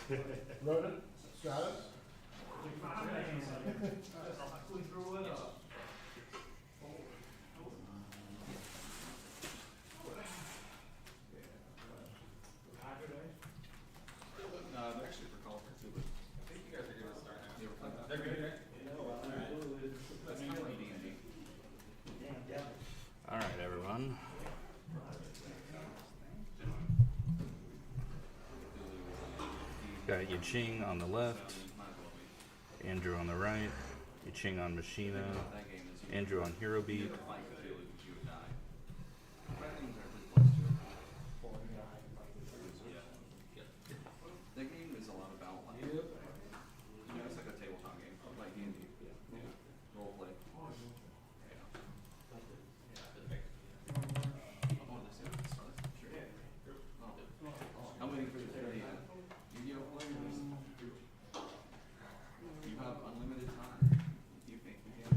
Rodent? Stratus? They're actually for call for too, but I think you guys are gonna start now. They're good, right? That's kind of like D&D. All right, everyone. Got Yiching on the left, Andrew on the right, Yiching on Machina, Andrew on Hero Beat. That game is a lot about like, you know, it's like a tabletop game, like D&D, role play. I'm waiting for the Yu-Gi-Oh players. You have unlimited time. You think you can?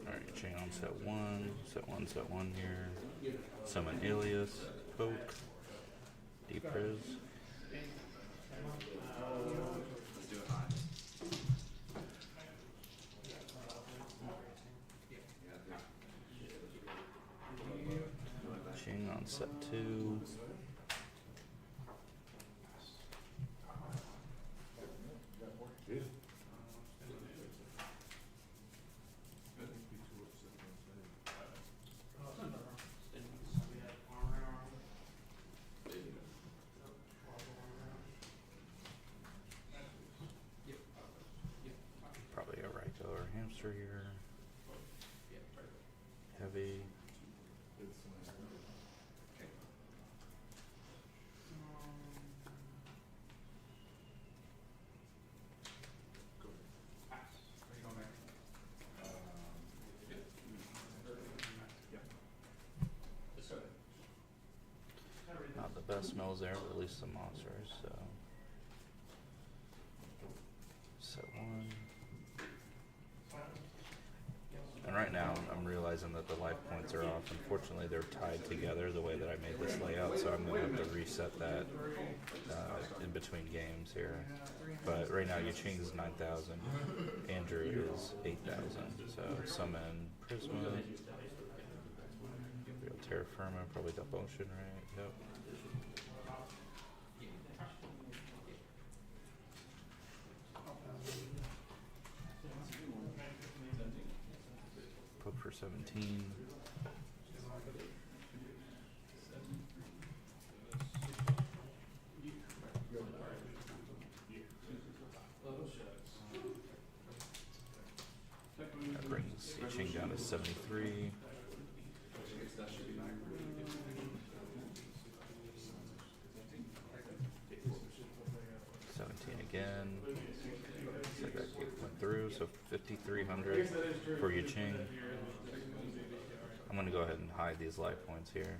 Alright, chain on set one here. Summon Alias, Poke, Deep Riz. Let's do it high. Ching on set two. Probably a Raiko or a Hamster here. Heavy. Not the best smells there, but at least some monsters, so. Set one. And right now, I'm realizing that the life points are off. Unfortunately, they're tied together the way that I made this layout, so I'm going to have to reset that in between games here. But right now, Yiching's 9,000, Andrew is 8,000. So summon Prisma, real Terra Firma, probably Dump Ocean, right? Yep. Put for 17. That brings Yiching down to 73. Again, so that went through, so 5,300 for Yiching. I'm going to go ahead and hide these life points here.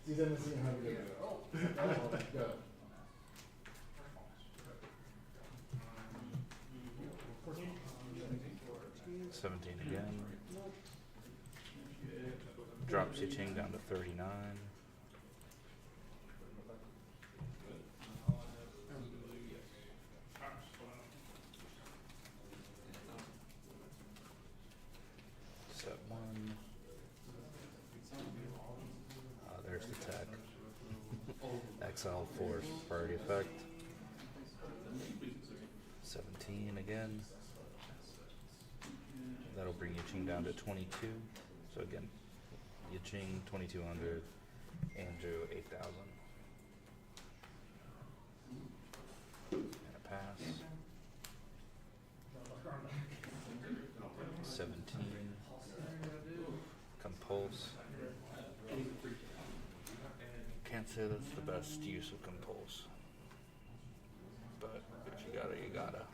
Season is how to get go. 17 again. Drops Yiching down to 39. Set one. There's the tech. Exile Force priority effect. 17 again. That'll bring Yiching down to 22. So again, Yiching 2,200, Andrew 8,000. And a pass. 17. Compulse. Can't say that's the best use of Compulse. But if you gotta, you gotta.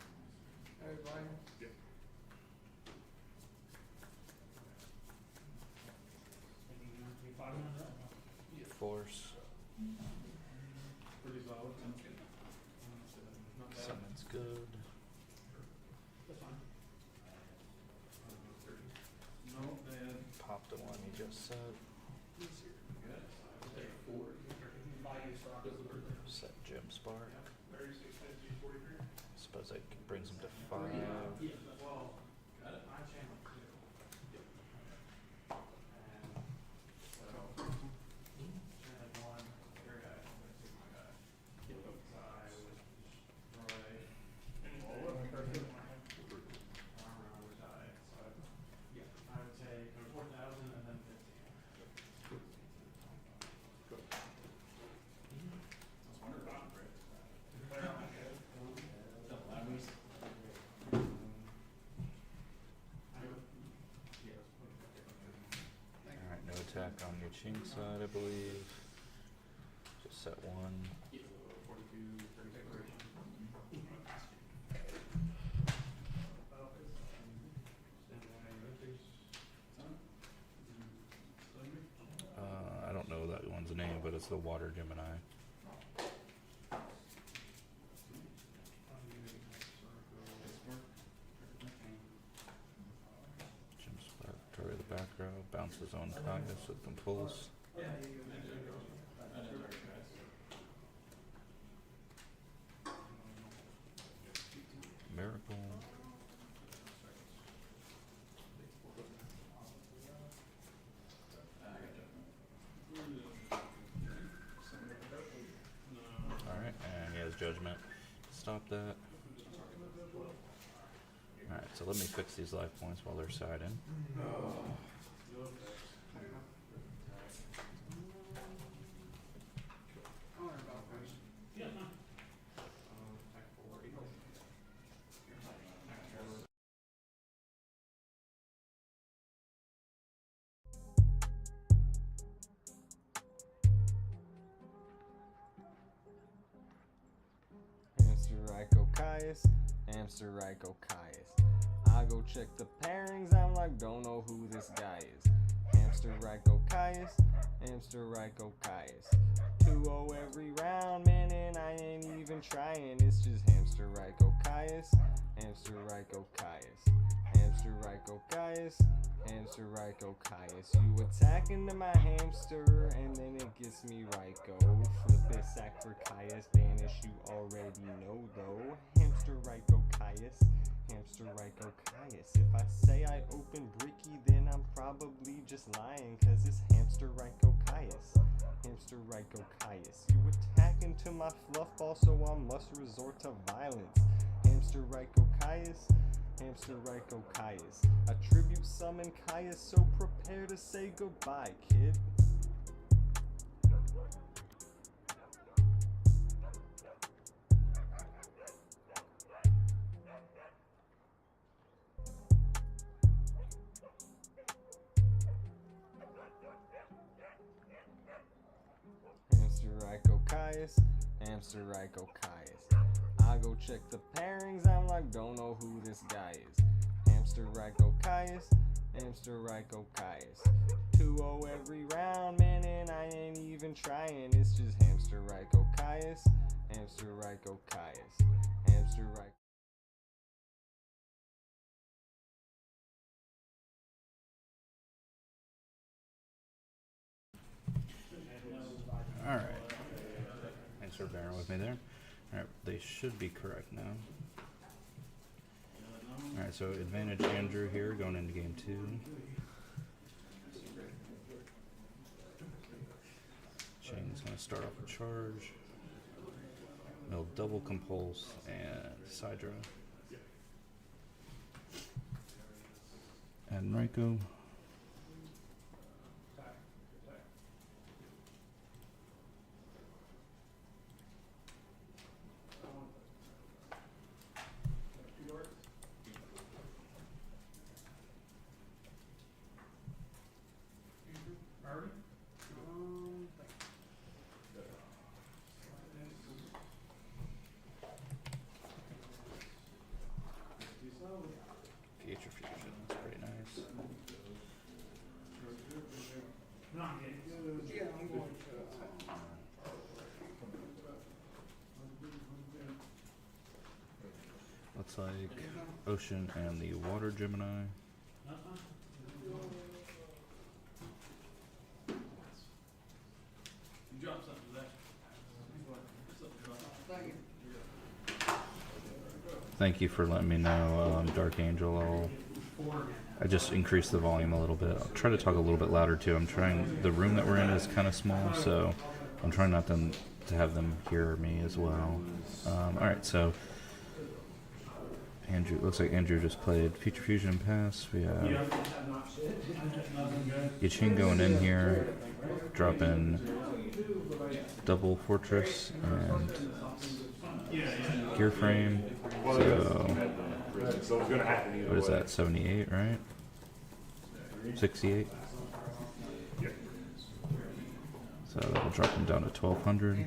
Force. Pretty solid. Summons good. That's fine. No, and Pop the one you just set. Set Gem Spark. Suppose that brings him to 5. Alright, no attack on your Ching side, I believe. Just set 1. I don't know that one's name, but it's the Water Gemini. Gem Spark, target the back row, bounces on Caius with Impulse. Miracle. Alright, and he has Judgment. Stop that. Alright, so let me fix these life points while they're siding. Hamster Ryko Caius. I go check the pairings, I'm like, don't know who this guy is. Hamster Ryko Caius, Hamster Ryko Caius. 2-0 every round, man, and I ain't even trying. It's just Hamster Ryko Caius, Hamster Ryko Caius. Hamster Ryko Caius, Hamster Ryko Caius. You attack into my hamster, and then it gets me Ryko. Flip it, sack for Caius, banish, you already know though. Hamster Ryko Caius, Hamster Ryko Caius. If I say I open Bricky, then I'm probably just lying, cause it's Hamster Ryko Caius, Hamster Ryko Caius. You attack into my fluff ball, so I must resort to violence. Hamster Ryko Caius, Hamster Ryko Caius. Attribute summon Caius, so prepare to say goodbye, kid. Hamster Ryko Caius, Hamster Ryko Caius. I go check the pairings, I'm like, don't know who this guy is. Hamster Ryko Caius, Hamster Ryko Caius. 2-0 every round, man, and I ain't even trying. It's just Hamster Ryko Caius, Hamster Ryko Caius. Hamster Ryko. Alright. Thanks for bearing with me there. Alright, they should be correct now. Alright, so advantage Andrew here going into game 2. Chang's going to start off with charge. He'll double compulse and side draw. And Ryko. Future Fusion, that's pretty nice. looks like Ocean and the Water Gemini. Thank you for letting me know, Dark Angel. I just increased the volume a little bit. I'll try to talk a little bit louder too. The room that we're in is kind of small, so I'm trying not to have them hear me as well. Alright, so Andrew, looks like Andrew just played Future Fusion Pass. We have Yachin going in here, dropping Double Fortress and Gear Frame. So what is that, 78, right? 68? So that'll drop him down to 1200.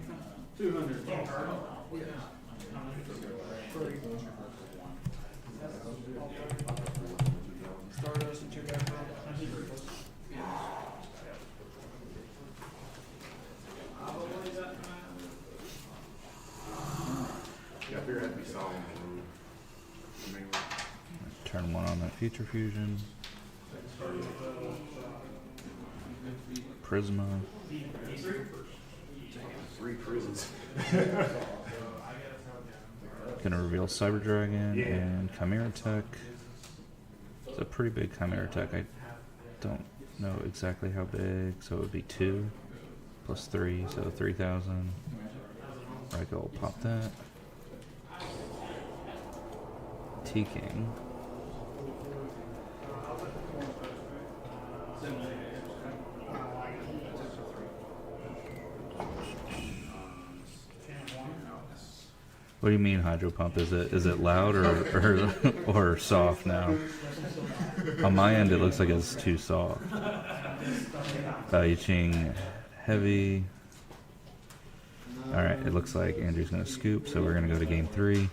Turn one on that Future Fusion. Prisma. 3 prisons. Gonna reveal Cyber Dragon and Chimera Tech. It's a pretty big Chimera Tech. I don't know exactly how big, so it would be 2 plus 3, so 3000. Right, go pop that. T-King. What do you mean hydro pump? Is it loud or soft now? On my end, it looks like it's too soft. Yaching heavy. All right, it looks like Andrew's gonna scoop, so we're gonna go to game 3.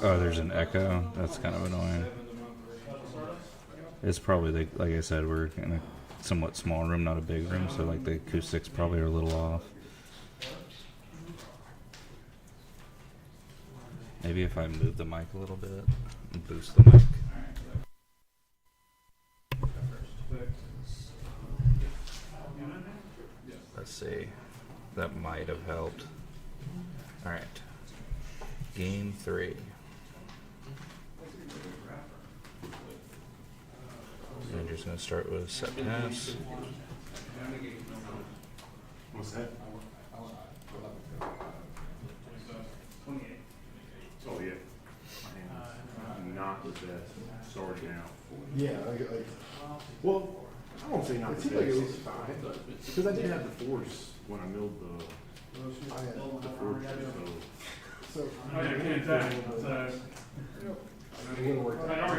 Oh, there's an echo. That's kind of annoying. It's probably like I said, we're in a somewhat small room, not a big room, so like the acoustics probably are a little off. Maybe if I move the mic a little bit and boost the mic. Let's see. That might have helped. Alright. Game 3. Andrew's going to start with set pass. What's that? Oh yeah. Not the best. Sorry now. Yeah, Well, I won't say not it the seemed like it was best. fine. Because I did have the force when I milled the I had, forge, so, so it wouldn't work out.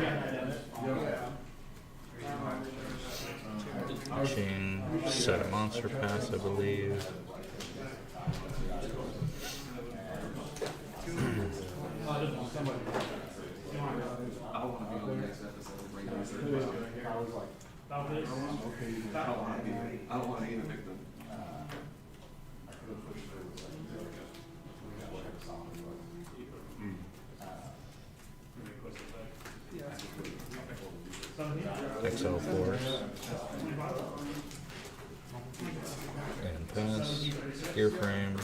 Chain set a monster pass, I believe. I want to be on the next episode. Bring you I was like, I don't want to be the victim. XL Force. And pass. Gear frame.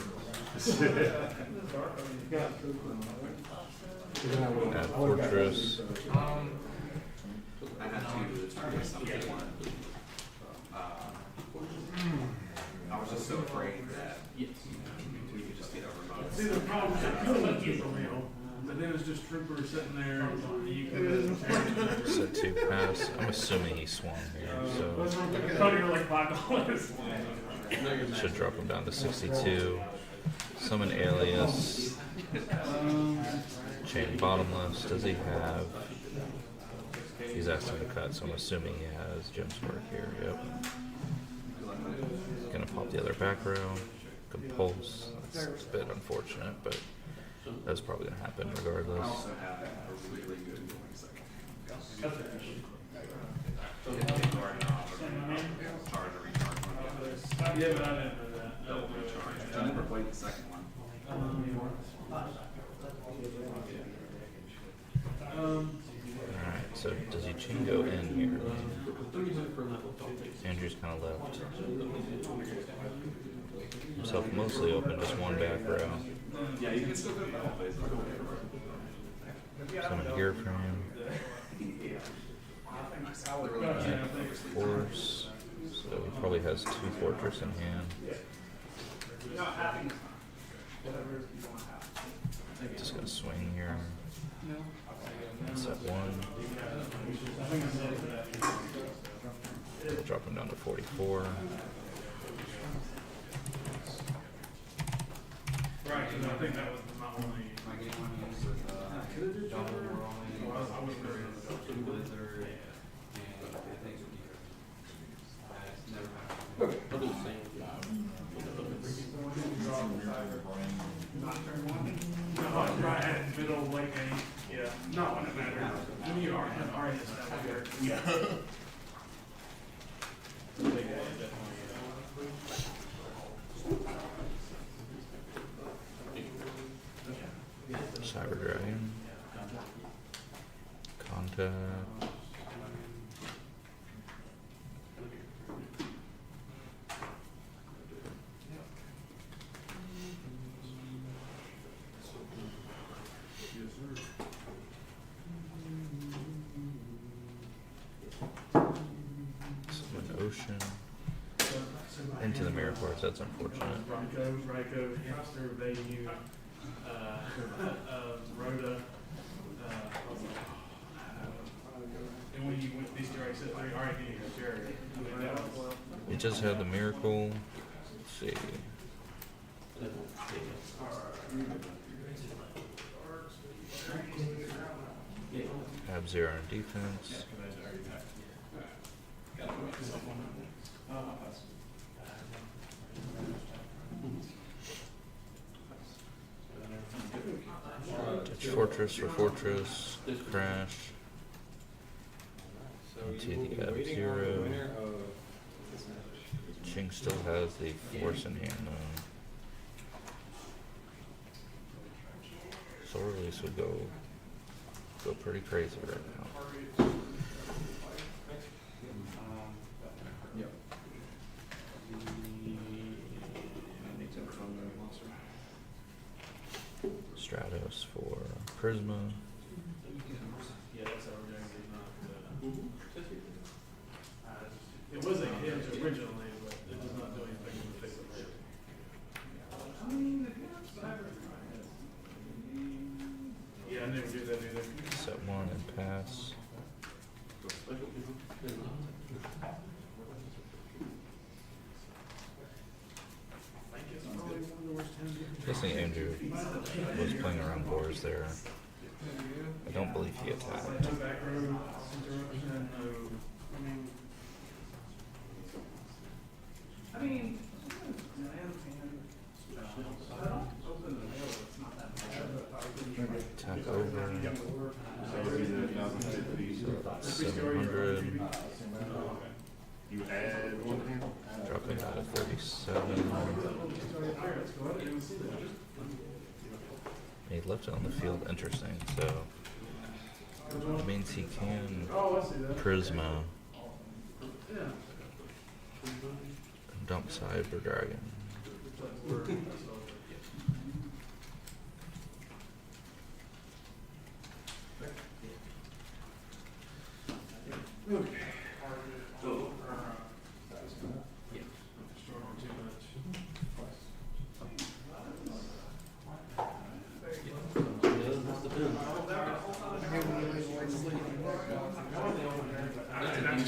Add Fortress. I had to target something. so afraid that we could just get overloaded. See, the problem is that you let you from hell, but then it's just troopers sitting there. You could Set 2 pass. I'm assuming he swung here, so probably like $5. should drop him down to 62. Summon alias. Chain bottomless. Does he have? He's asking to cut, so I'm assuming he has Jim's work here. Yep. Gonna pop the other back row. Compulse. That's a bit unfortunate, but that's probably gonna happen I regardless. also have a really good going second. Charge or recharge one. Yeah, but I didn't know that. Double recharge. I never played the second one. Alright, so does he chingo in here? Andrew's kind of left himself mostly open, just one back row. Yeah, you can still go both ways. Summon gear from him. Force. So he probably has 2 fortress in hand. Just gonna swing here. Set 1. Drop him down to 44. Right, because I think that was my only. I wasn't very right at middle late game. Yeah. Not when it matters. When you have already established there. Yeah. Cyber Dragon. Contact. Summon Ocean. Into the mirror course, that's unfortunate. Ryko, Hamster, Vayu, Rhoda, and when you went these two already said three, already need a chariot. We just had the miracle. Let's see. Have 0 in defense. Touch fortress for fortress. Crash. Into the F0. Ching still has the force in hand though. Soul release would go pretty crazy right now. Stratos for Prisma. Yeah, that's how we're doing it. It was a hit originally, but it does not do anything to fix it later. Yeah, I never do that either. Set 1 and pass. Guessing Andrew was playing around boards there. I don't believe he attacked. No back row, interruption, no. Attack over. So it'd be the 1,050. So that's 700. You add one hand. Dropping out of 37. He left it on the field. Interesting. So that means he can Prisma and dump Cyber Dragon.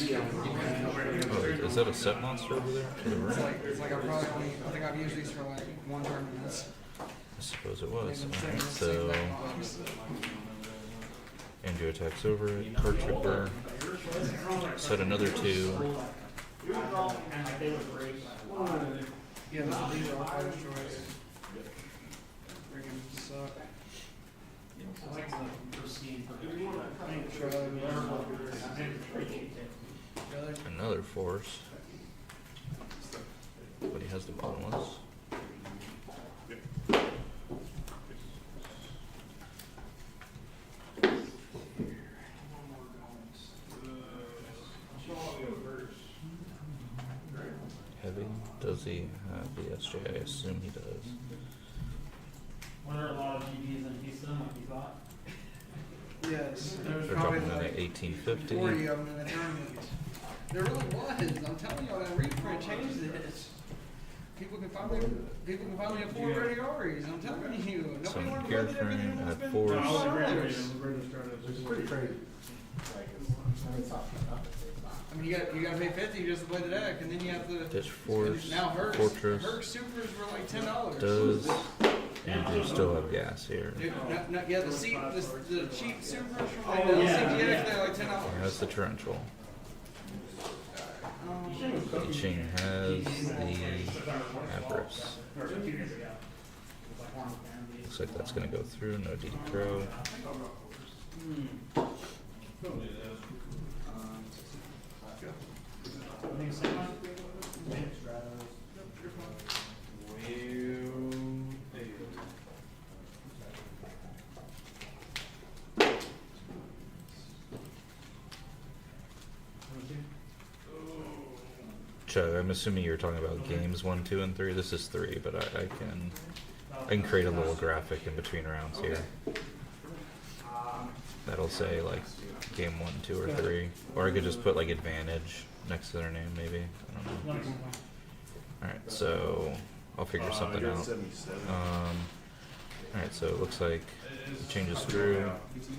Oh, is that a set monster over there? To the right? It's like I think I've used these for like one tournament. I suppose it was. Alright, so Andrew attacks over it, card tripper, set another 2. Yeah, these are all first choice. Freaking suck. Another force. But he has the boneless. Heavy? Does he have the SJ? I assume he does. Were there a lot of GBs in Houston, like you thought? Yes, there was They're probably dropping in like at 1850. 40 of them in the tournament. There really was. I'm telling y'all, that reprint changed this. People can finally afford Ready Aries. I'm telling you. Nobody Some wanted to gear go there, but frame it was at been force. $4. It's pretty crazy. I mean, you gotta pay 50 just to play the deck, and then you have to. Ditch force, Now Herc fortress. Supers were like $10. Does Andrew still have gas here? Dude, yeah, the cheap Supers from like the CGX, they're like $10. Has the torrential. I Ching has the Avarice. Looks like that's going to go through. No DD Crow. Chug, I'm assuming you're talking about games 1, 2, and 3. This is 3, but I can create a little graphic in between rounds here. That'll say like game 1, 2, or 3, or I could just put like advantage next to their name, maybe. I don't know. All right, so I'll figure something out. 77. All right, so it looks like it changes through.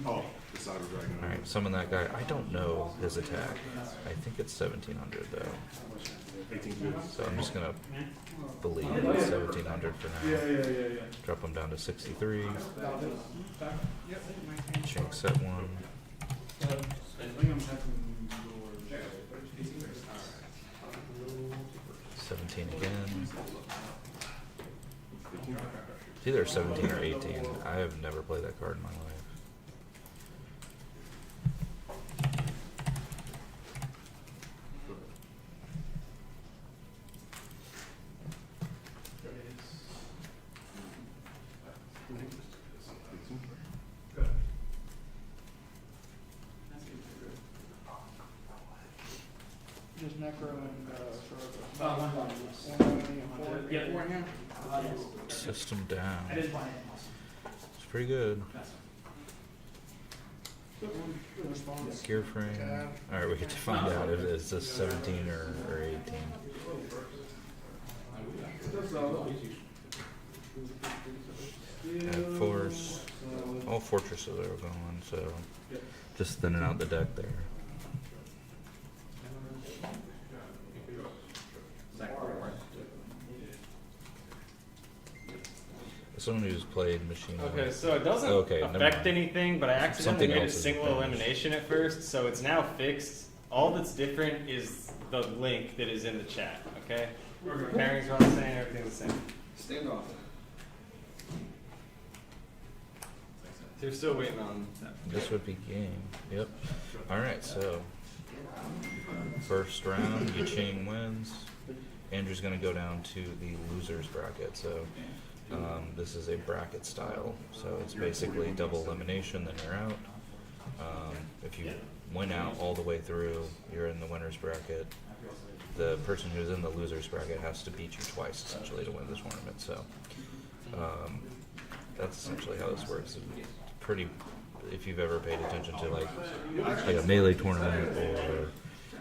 Oh, the Cyber Dragon. All right, summon that guy. I don't know his attack. I think it's 1700 though. 1850. So I'm just gonna believe it's 1700 for now. Drop him down to 63. Chink set 1. 17 again. It's either 17 or 18. I have never played that card in my life. Just Necro and Yeah. four in here. System down. I didn't buy it. It's pretty good. Response. Gear frame. Alright, we get to find out if it's this 17 or 18. Add force. All fortresses are going, so just thinning out the deck there. Someone who's played machine. Okay, so it doesn't Okay, never affect mind. anything, but I accidentally Something made a else is single finished. elimination at first, so it's now fixed. All that's different is the link that is in the chat, okay? Pairings are all the same, everything's the same. Stand off. So you're still waiting on that. This would be game. Yep. Alright, so first round, Yiching wins. Andrew's gonna go down to the losers bracket. So this is a bracket style. So it's basically double elimination, then you're out. If you win out all the way through, you're in the winner's bracket. The person who's in the loser's bracket has to beat you twice, essentially, to win the tournament. So that's essentially how this works. It's pretty, if you've ever paid attention to like a melee tournament or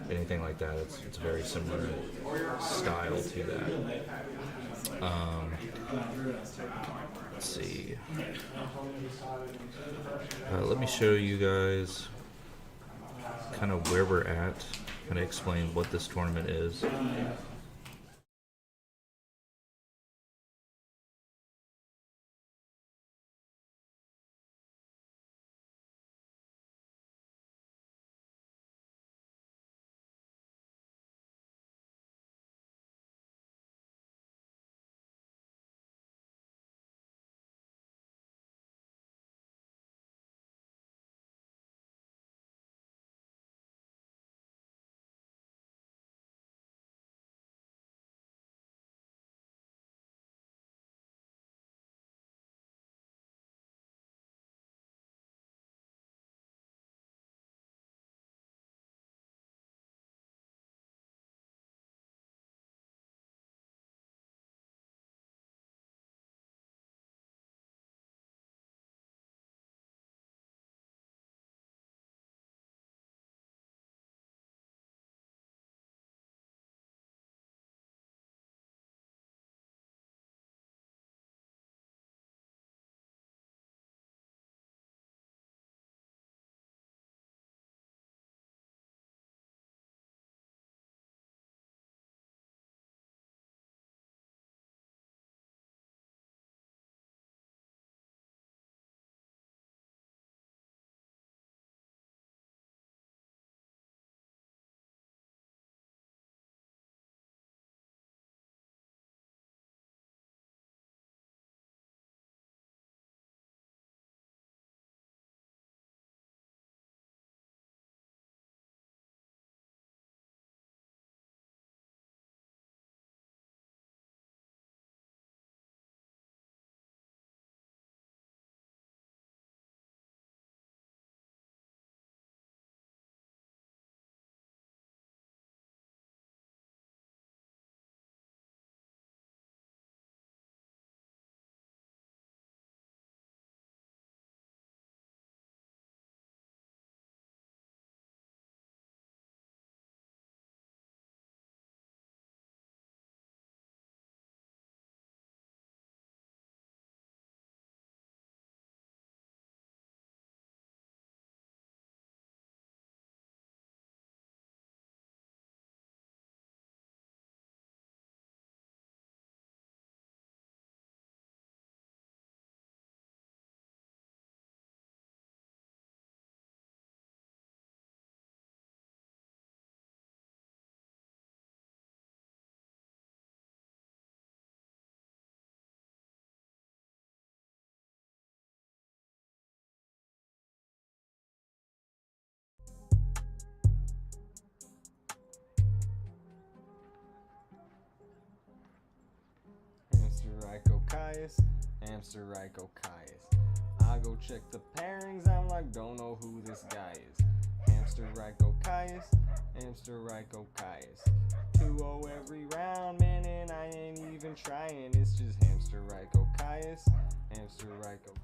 anything like that, it's a very similar style to that. Let's see. Let me show you guys kind of where we're at kind of explain what this tournament is. Hamster Ryko Caius. I go check the pairings, I'm like, don't know who this guy is. Hamster Ryko Caius, Hamster Ryko Caius. 2-0 every round, man, and I ain't even trying. It's just Hamster Ryko Caius, Hamster Ryko.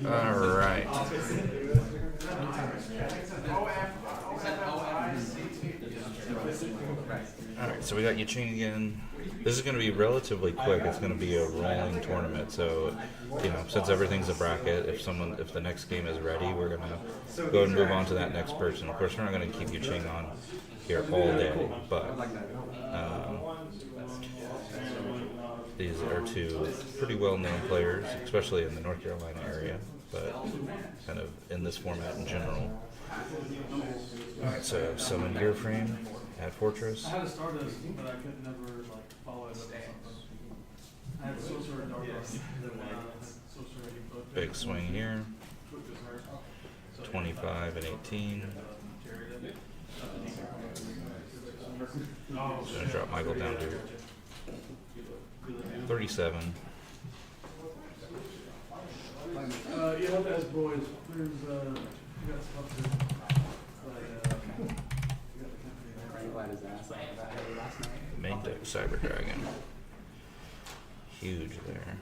Alright. Alright, so we got Yuching again. This is going to be relatively quick. It's going to be a rolling tournament. So, you know, since everything's a bracket, if the next game is ready, we're going to go ahead and move on to that next person. Of course, we're not going to keep Yuching on here all day, but these are two pretty well-known players, especially in the North Carolina area, but kind of in this format in general. Alright, so summon gear frame, add fortress. I had a Stardust, but I could never like follow it up or something. I had Sorcerer Dark Big swing here. 25 and 18. Just gonna drop Michael down to 37. Yeah, that's boys. There's you got stuff to Main deck Cyber Dragon. Huge there.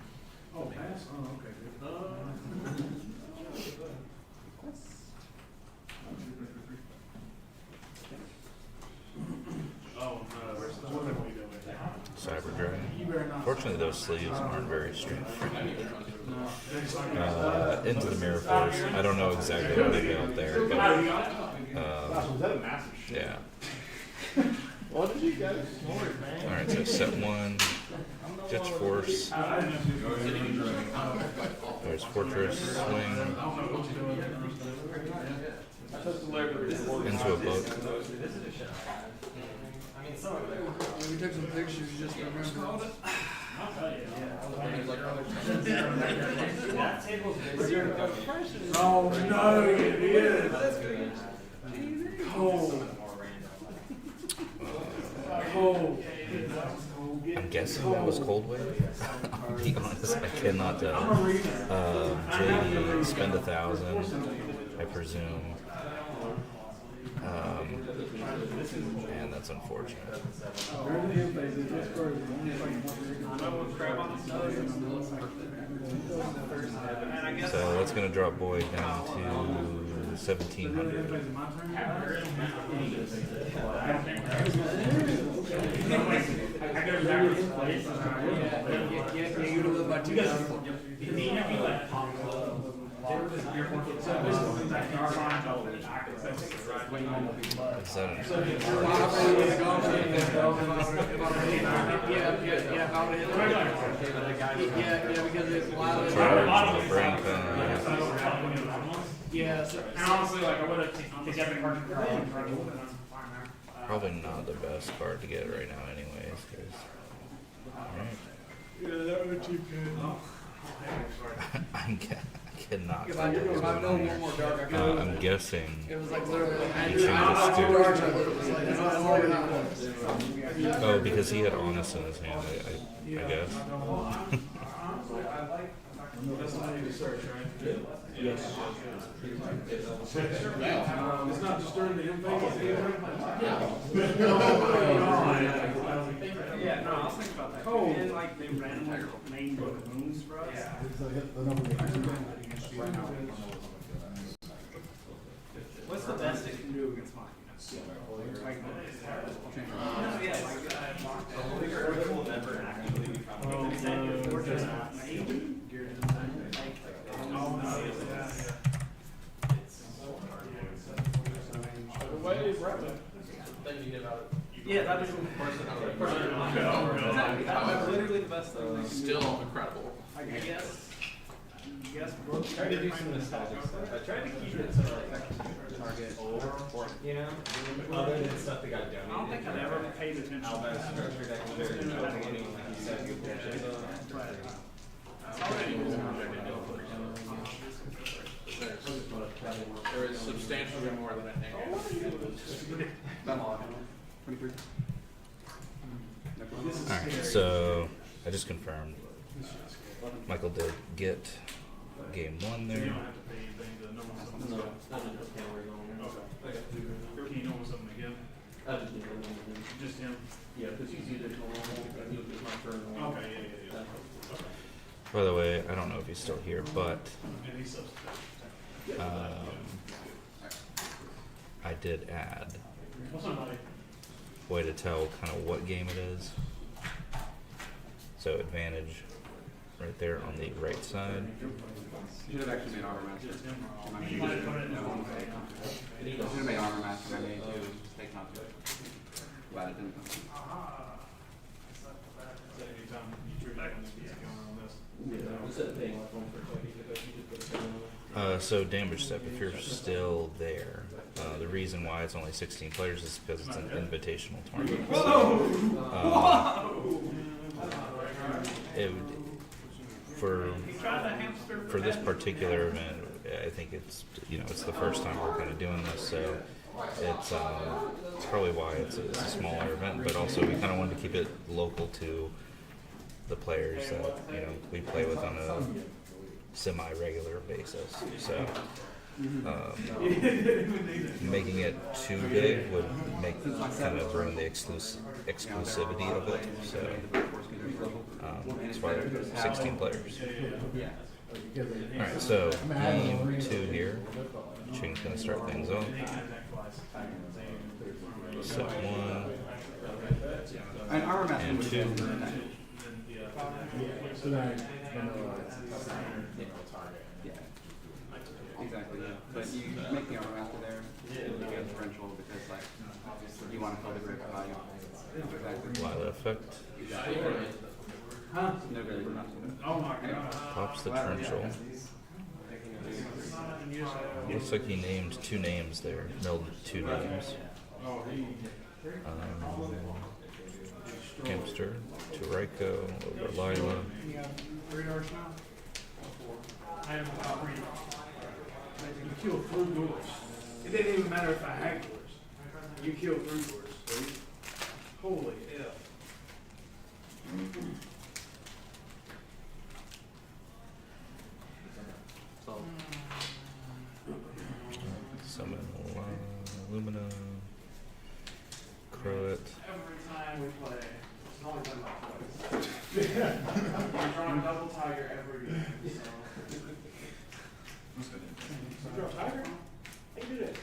Oh, pass? Oh, okay, good. Oh, no. What are we doing? Cyber Dragon. You better not. Fortunately, those sleeves aren't very strength-friendly. Into the Mirror Force. I don't know exactly what they built there, but yeah. What did you guys? Alright, so set 1, Ditch Force. There's Fortress, Swing, into a boat. We took some pictures just to remember. Oh, no, it is. Cold. Cold. I'm guessing that was Cold Wave. I'll be honest, I cannot tell. JD, spend 1,000, I presume. And that's unfortunate. So that's going to drop Boyd down to 1,700. Is that probably not the best card to get right now anyways, alright. Yeah, that would be good. I cannot. If I know one more dark, I could. I'm guessing. It was like literally. Oh, because he had Honest in his hand, I guess. That's not even search, right? Yes. It's not disturbing the impact. Yeah, no, I was thinking about that. Oh. And like they randomly named the moons for us. What's the best it can do against Machina? Yeah, that is literally the best thing. Still incredible. I guess. Try to do some nostalgic stuff. I tried to keep it so target or you know, other than stuff that got donated. I don't think I've ever paid attention. Alva's structure deck was very good. Like you said, good bullshit. There is substantially more than I think. 23. Alright, so I just confirmed. Michael did get game 1 there. You don't have to pay anything to know something. Okay. Can you know something again? Just him? Yeah, because he's either normal or he'll get my turn. Okay, yeah. Okay. By the way, I don't know if he's still here, but And he's substitute. I did add Wasn't like, way to tell kind of what game it is. So advantage right there on the right side. You should have actually made armor master. you might have put it in the wrong way. You should have made armor master. I made two. Take not two. Glad it didn't come. So anytime you treat it, it's going on this. So damage step, if you're still there, the reason why it's only 16 players is because it's an invitational tournament. So, for this particular event, I think it's it's the first time we're kind of doing this, so it's probably why it's a smaller event. But also we kind of wanted to keep it local to the players that we play with on a semi-regular basis. So making it too big would kind of ruin the exclusivity of it. So that's why 16 players. Alright, so game 2 here. Ching's gonna start things off. Set 1 And armor master and was 2. So then, Yeah. Exactly, yeah. But you make the armor master there, you get a differential because like you want to fill the grip value. Exactly. Apply the effect. Huh? No good, not to it. Oh my god. Pops the torrential. Looks like he named 2 names there. Milled 2 names. Hamster to Raiko over Lila. You have 3 doors now? I have about 3. You killed 3 doors. It didn't even matter if I had doors. You killed 3 doors. Holy hell. Summon Lumina. Crow it. Every time we play, it's only been like twice. We're drawing double tiger every game, so. You draw tiger? Hey, do that.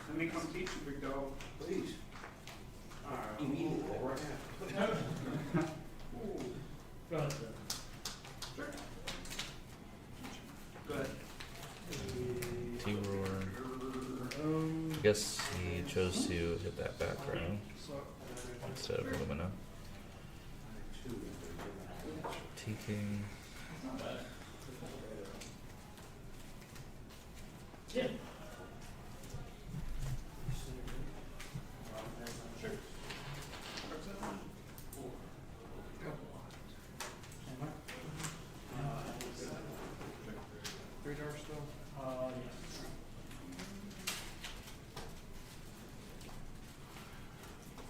Let me come teach you, big dog. Please. Alright. Immediately, right now. Go ahead, sir. Sure. Go ahead. T-Roar. I guess he chose to hit that back row instead of Lumina. T-King. Yeah. Radar still? Yes.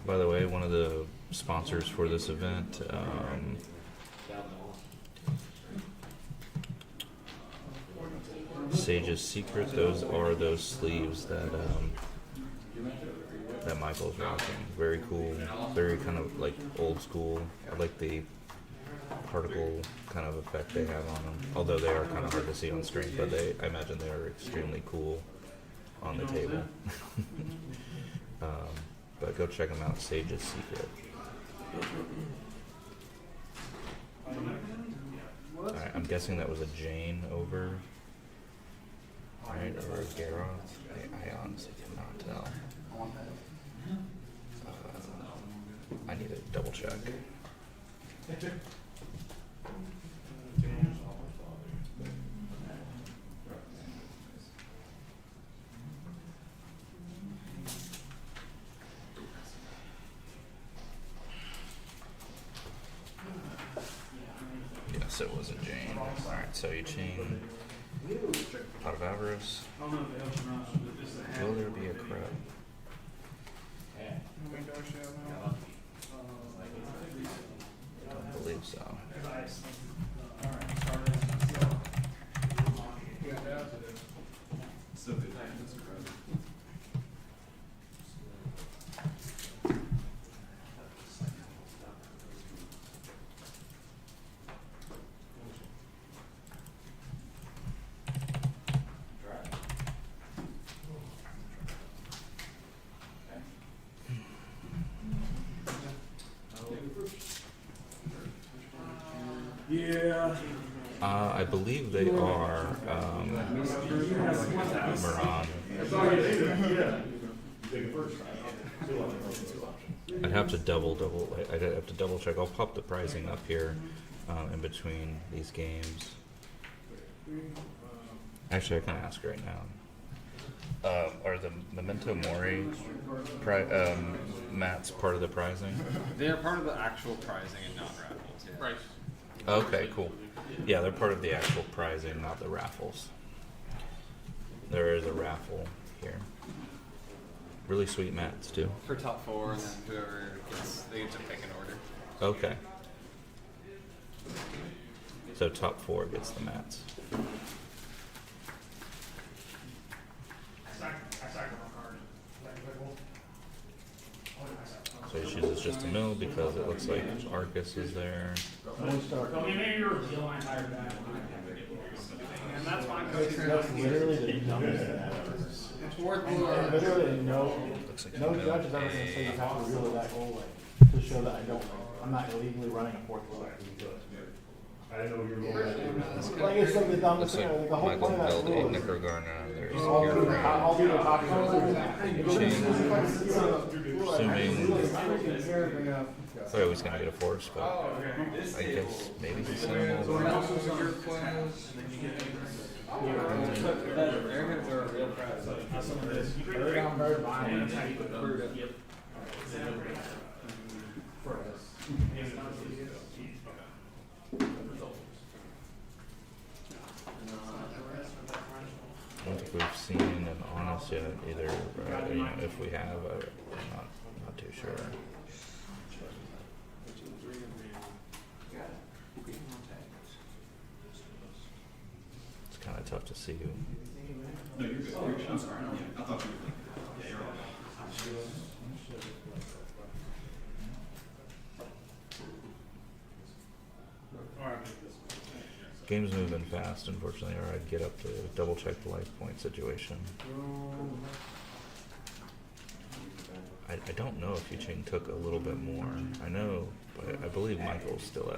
By the way, one of the sponsors for this event, Sage's Secret. Those are those sleeves that that Michael's rocking. Very cool. Very kind of like old school. I like the particle kind of effect they have on them. Although they are kind of hard to see on screen, but I imagine they are extremely cool on the table. But go check them out. Sage's Secret. Alright, I'm guessing that was a Jane over. Right, or a Garroth. I honestly cannot tell. I need to double check. Yes, it was a Jane. Alright, so you chain Pot of Avarice. I don't know if it helps or not, but this is a Will there be a crab? I don't believe so. Yeah. I believe they are Moran. I'd have to I'd have to double check. I'll pop the pricing up here in between these games. Actually, I can ask right now. Are the Memento Mori mats part of the pricing? They're part of the actual pricing and not raffles. Yeah. Right. Okay, cool. Yeah, they're part of the actual prizing, not the raffles. There is a raffle here. Really sweet mats too. For top 4, and then whoever gets, they get to pick an order. Okay. So top 4 gets the mats. So he chooses just a mill because it looks like Arcus is there. Maybe you're revealing my entire bag. And that's fine. That's literally the dumbest thing I've ever heard. It's worth And the. literally no Looks like no a mill. judge is ever gonna say you have to reveal it that whole way to show that I don't know. I'm not illegally running a fourth wheel. I didn't know you were going back. Like it's like the Looks dumbest thing. like Like the whole Michael point of that built a rule is Nicker Garner. There's I'll here do the for copy. I thought he was gonna get a force, but I guess maybe he's sending What all else was your class? Airheads are a real prize. Very on bird behind. I don't think we've seen an honest yet either. If we have, I'm not too sure. It's kind of tough to see who. No, you're good. I'm sorry. I thought you were. Yeah, you're right. Game's moving fast, unfortunately, or I'd get up to double check the life point situation. I don't know if Yuching took a little bit more. I know, but I believe Michael's still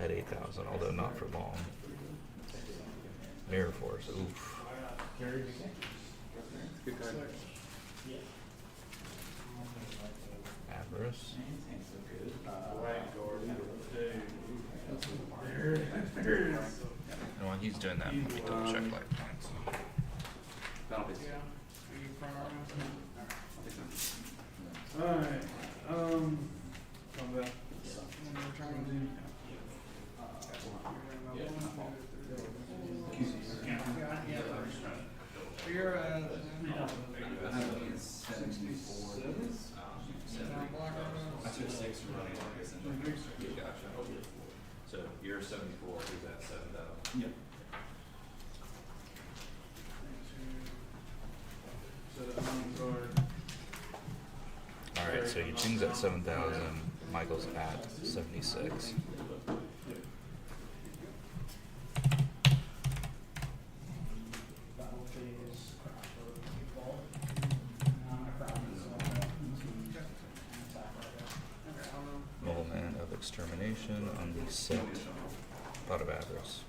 at 8,000, although not for long. Mirror Force, oof. Good card. Avarice. And while he's doing that, let me double check life points. That'll be. Alright, You're I have 74. I took 6 running August and gotcha. So you're 74, he's at 7,000. Yep. Alright, so Yuching's at 7,000, Michael's at 76. Moment of extermination on the set. Thought of avarice.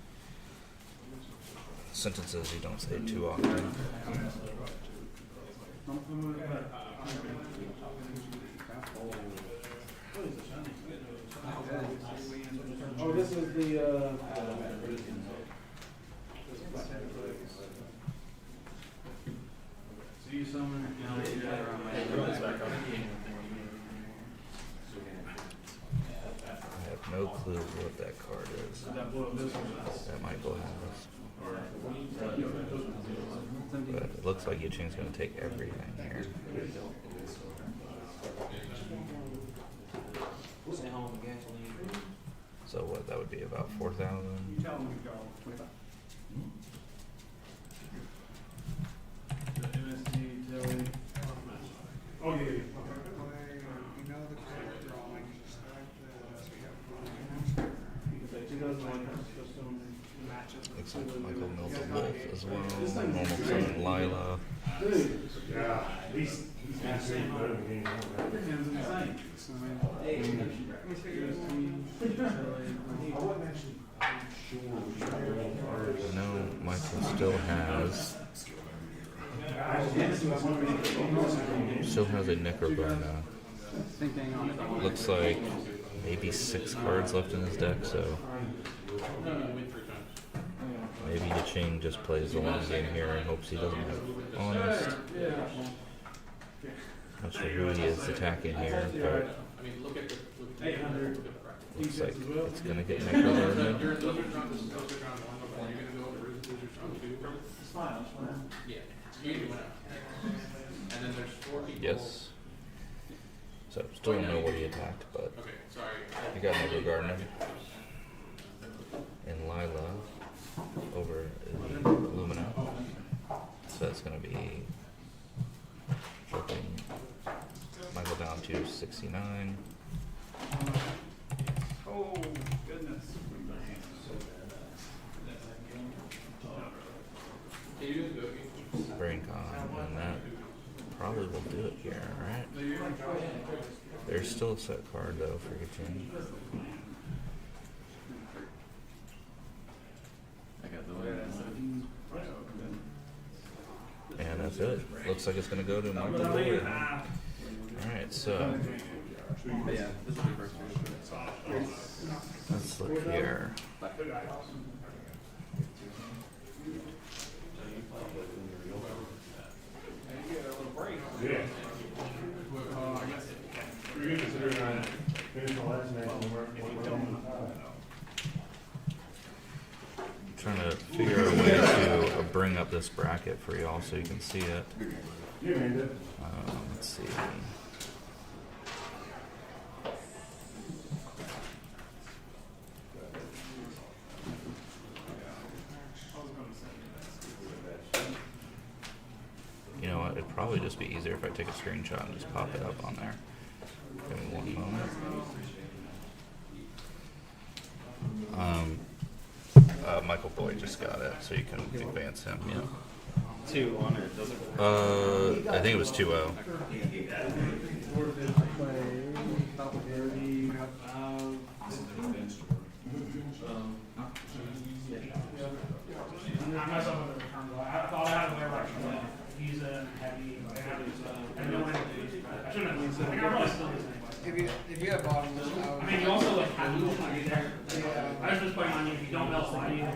Sentences you don't say too often. Oh, this is the see someone. I have no clue what that card is that Michael has. But it looks like Yuching's going to take everything here. would be about 4,000. You tell them we go 25. The MSD, Tilly. Oh, yeah, yeah. You know the correct drawing. Because like 2001 custom matches. Looks like Michael Mills a wolf as well. Normal son Lila. Yeah, he's got same better than me. Everything's insane. So, I wasn't actually sure. I know Michael still has a Knickerbocker. Same thing on it. Looks like maybe 6 cards left in his deck, so maybe the chain just plays the long game here and hopes he doesn't have honest. Not sure who he is attacking here, but looks like it's gonna get Knickerbocker. Yes. So still don't know what he attacked, but he got Nigger Gardener. And Lila over Lumina. So that's gonna be flipping Michael down to 69. oh, goodness. Brain con, and that probably will do it here, right? There's still a set card though for your team. And that's it. Looks like it's gonna go to Michael Boyd. Alright, so Yeah, this will be first. let's look here. Yeah. Were you considering finishing the last match and we're Trying to figure out a way to bring up this bracket for y'all so you can see it. Yeah, man. Let's see. You know what? It'd probably just be easier if I take a screenshot and just pop it up on there. Give me one moment. Michael Boyd just got it, so you can advance him. Yeah. 2 on it, doesn't I think it was 2-0. I myself have never turned away. I thought I had a way right from he's a heavy, and no one, I shouldn't have. I think I probably still use anyway. If you have bottom, I mean, you also like have to there. I was just putting on you if you don't melt slide either.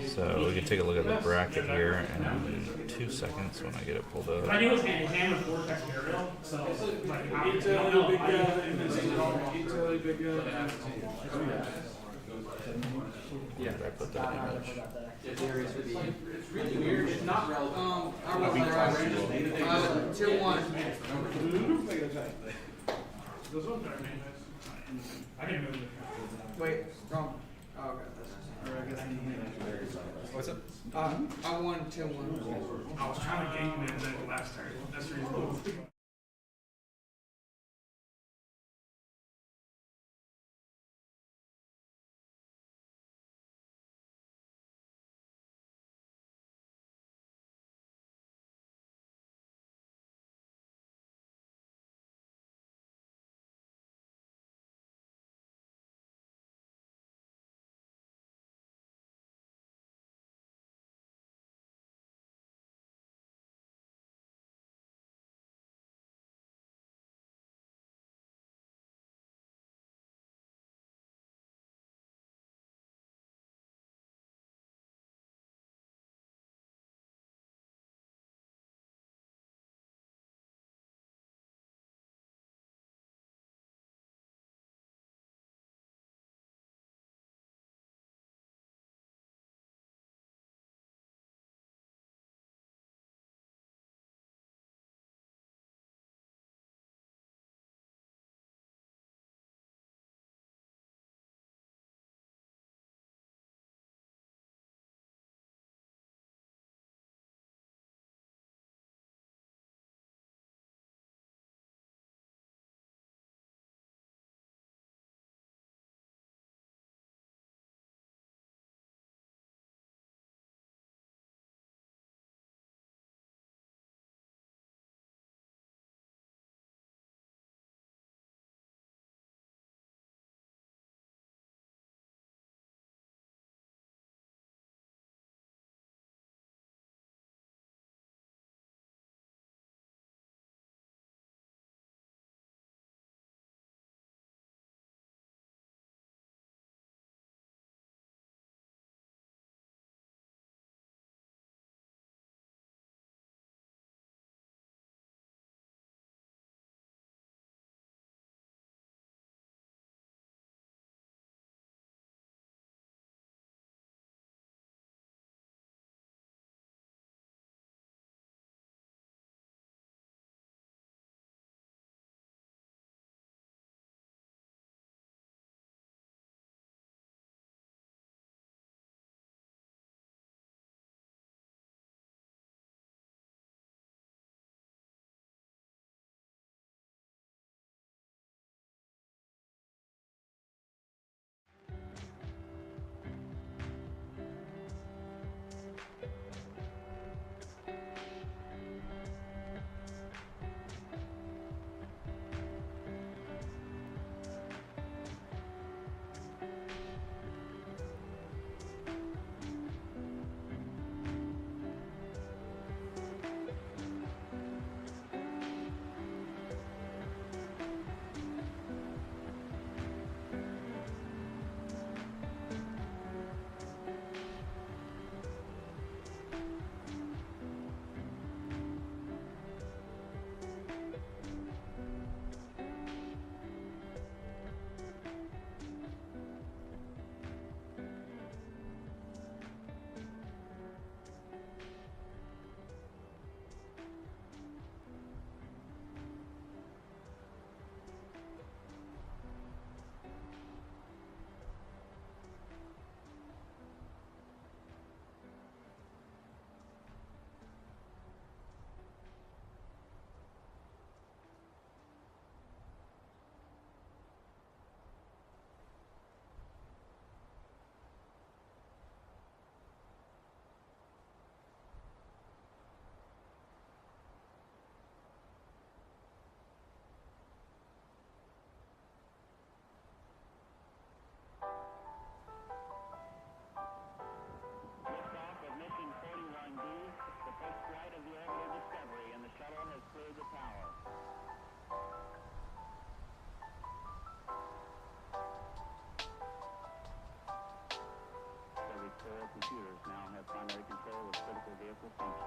So we can take a look at the bracket here in 2 seconds when I get it pulled But I up. knew his hand was vortex burial, so like how you don't know. Where did I put that image? Theories for the. It's really weird. It's not relevant. I wrote my tier 1. Those ones are amazing. I didn't move it. Wait, wrong. Oh, okay. What's up? I won tier 1. I was trying to game man the last turn. That's the reason. Thank you.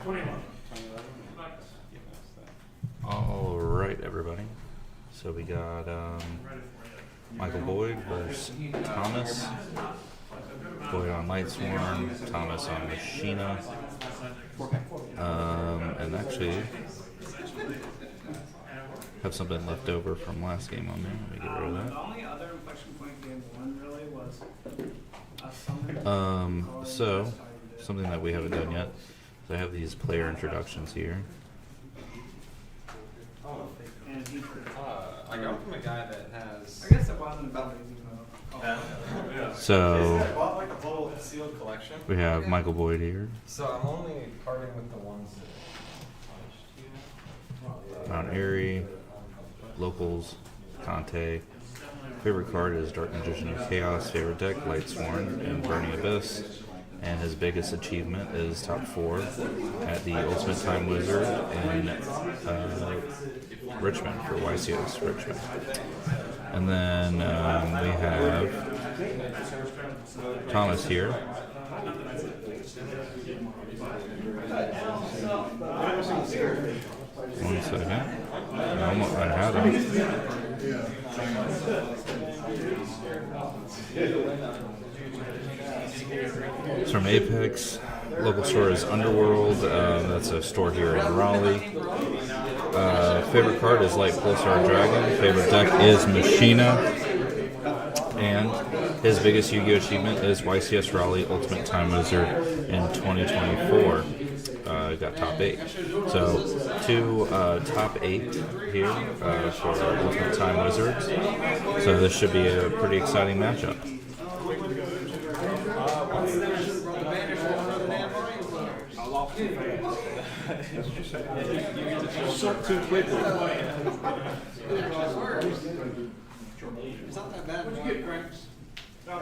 2011. All right, everybody. So we got Michael Boyd versus Thomas. Boyd on Lightsworn, Thomas on Machina. And actually, have something left over from last game on there. Let me get rid of that. The only other inflection point game one really was So something that we haven't done yet. So I have these player introductions here. I got from a guy that has. I guess it wasn't about So I bought like a whole sealed collection. we have Michael Boyd here, So I'm only carding with the ones that. Mount Airy, Locals, Conte. Favorite card is Dark Magician of Chaos. Favorite deck, Lightsworn and Burning Abyss. And his biggest achievement is top 4 at the Ultimate Time Wizard in Richmond for YCS Richmond. And then we have Thomas here. One second. I had him. It's from Apex. Local store is Underworld. That's a store here in Raleigh. Favorite card is Light Pulsar Dragon. Favorite deck is Machina. And his biggest Yu-Gi-Oh achievement is YCS Raleigh Ultimate Time Wizard in 2024. Got top 8. So 2 top 8 here for Ultimate Time Wizards. So this should be a pretty exciting matchup. Too quickly. It's not that bad. What'd you get, Cranks? Yeah,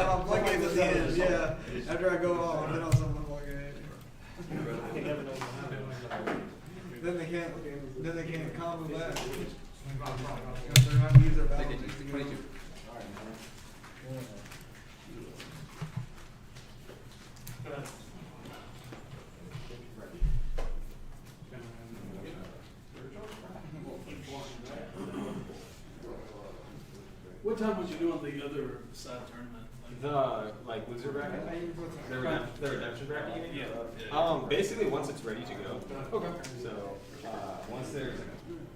I'm plugging it at the end. Yeah, after I go off, then I'll someone plug it in. Then they can't combo back. Because they're not using their battle. What time was you doing the other side tournament? Like loser bracket thing? The redemption bracket, you mean? Yeah. Basically once it's ready to go. Okay. So, once there's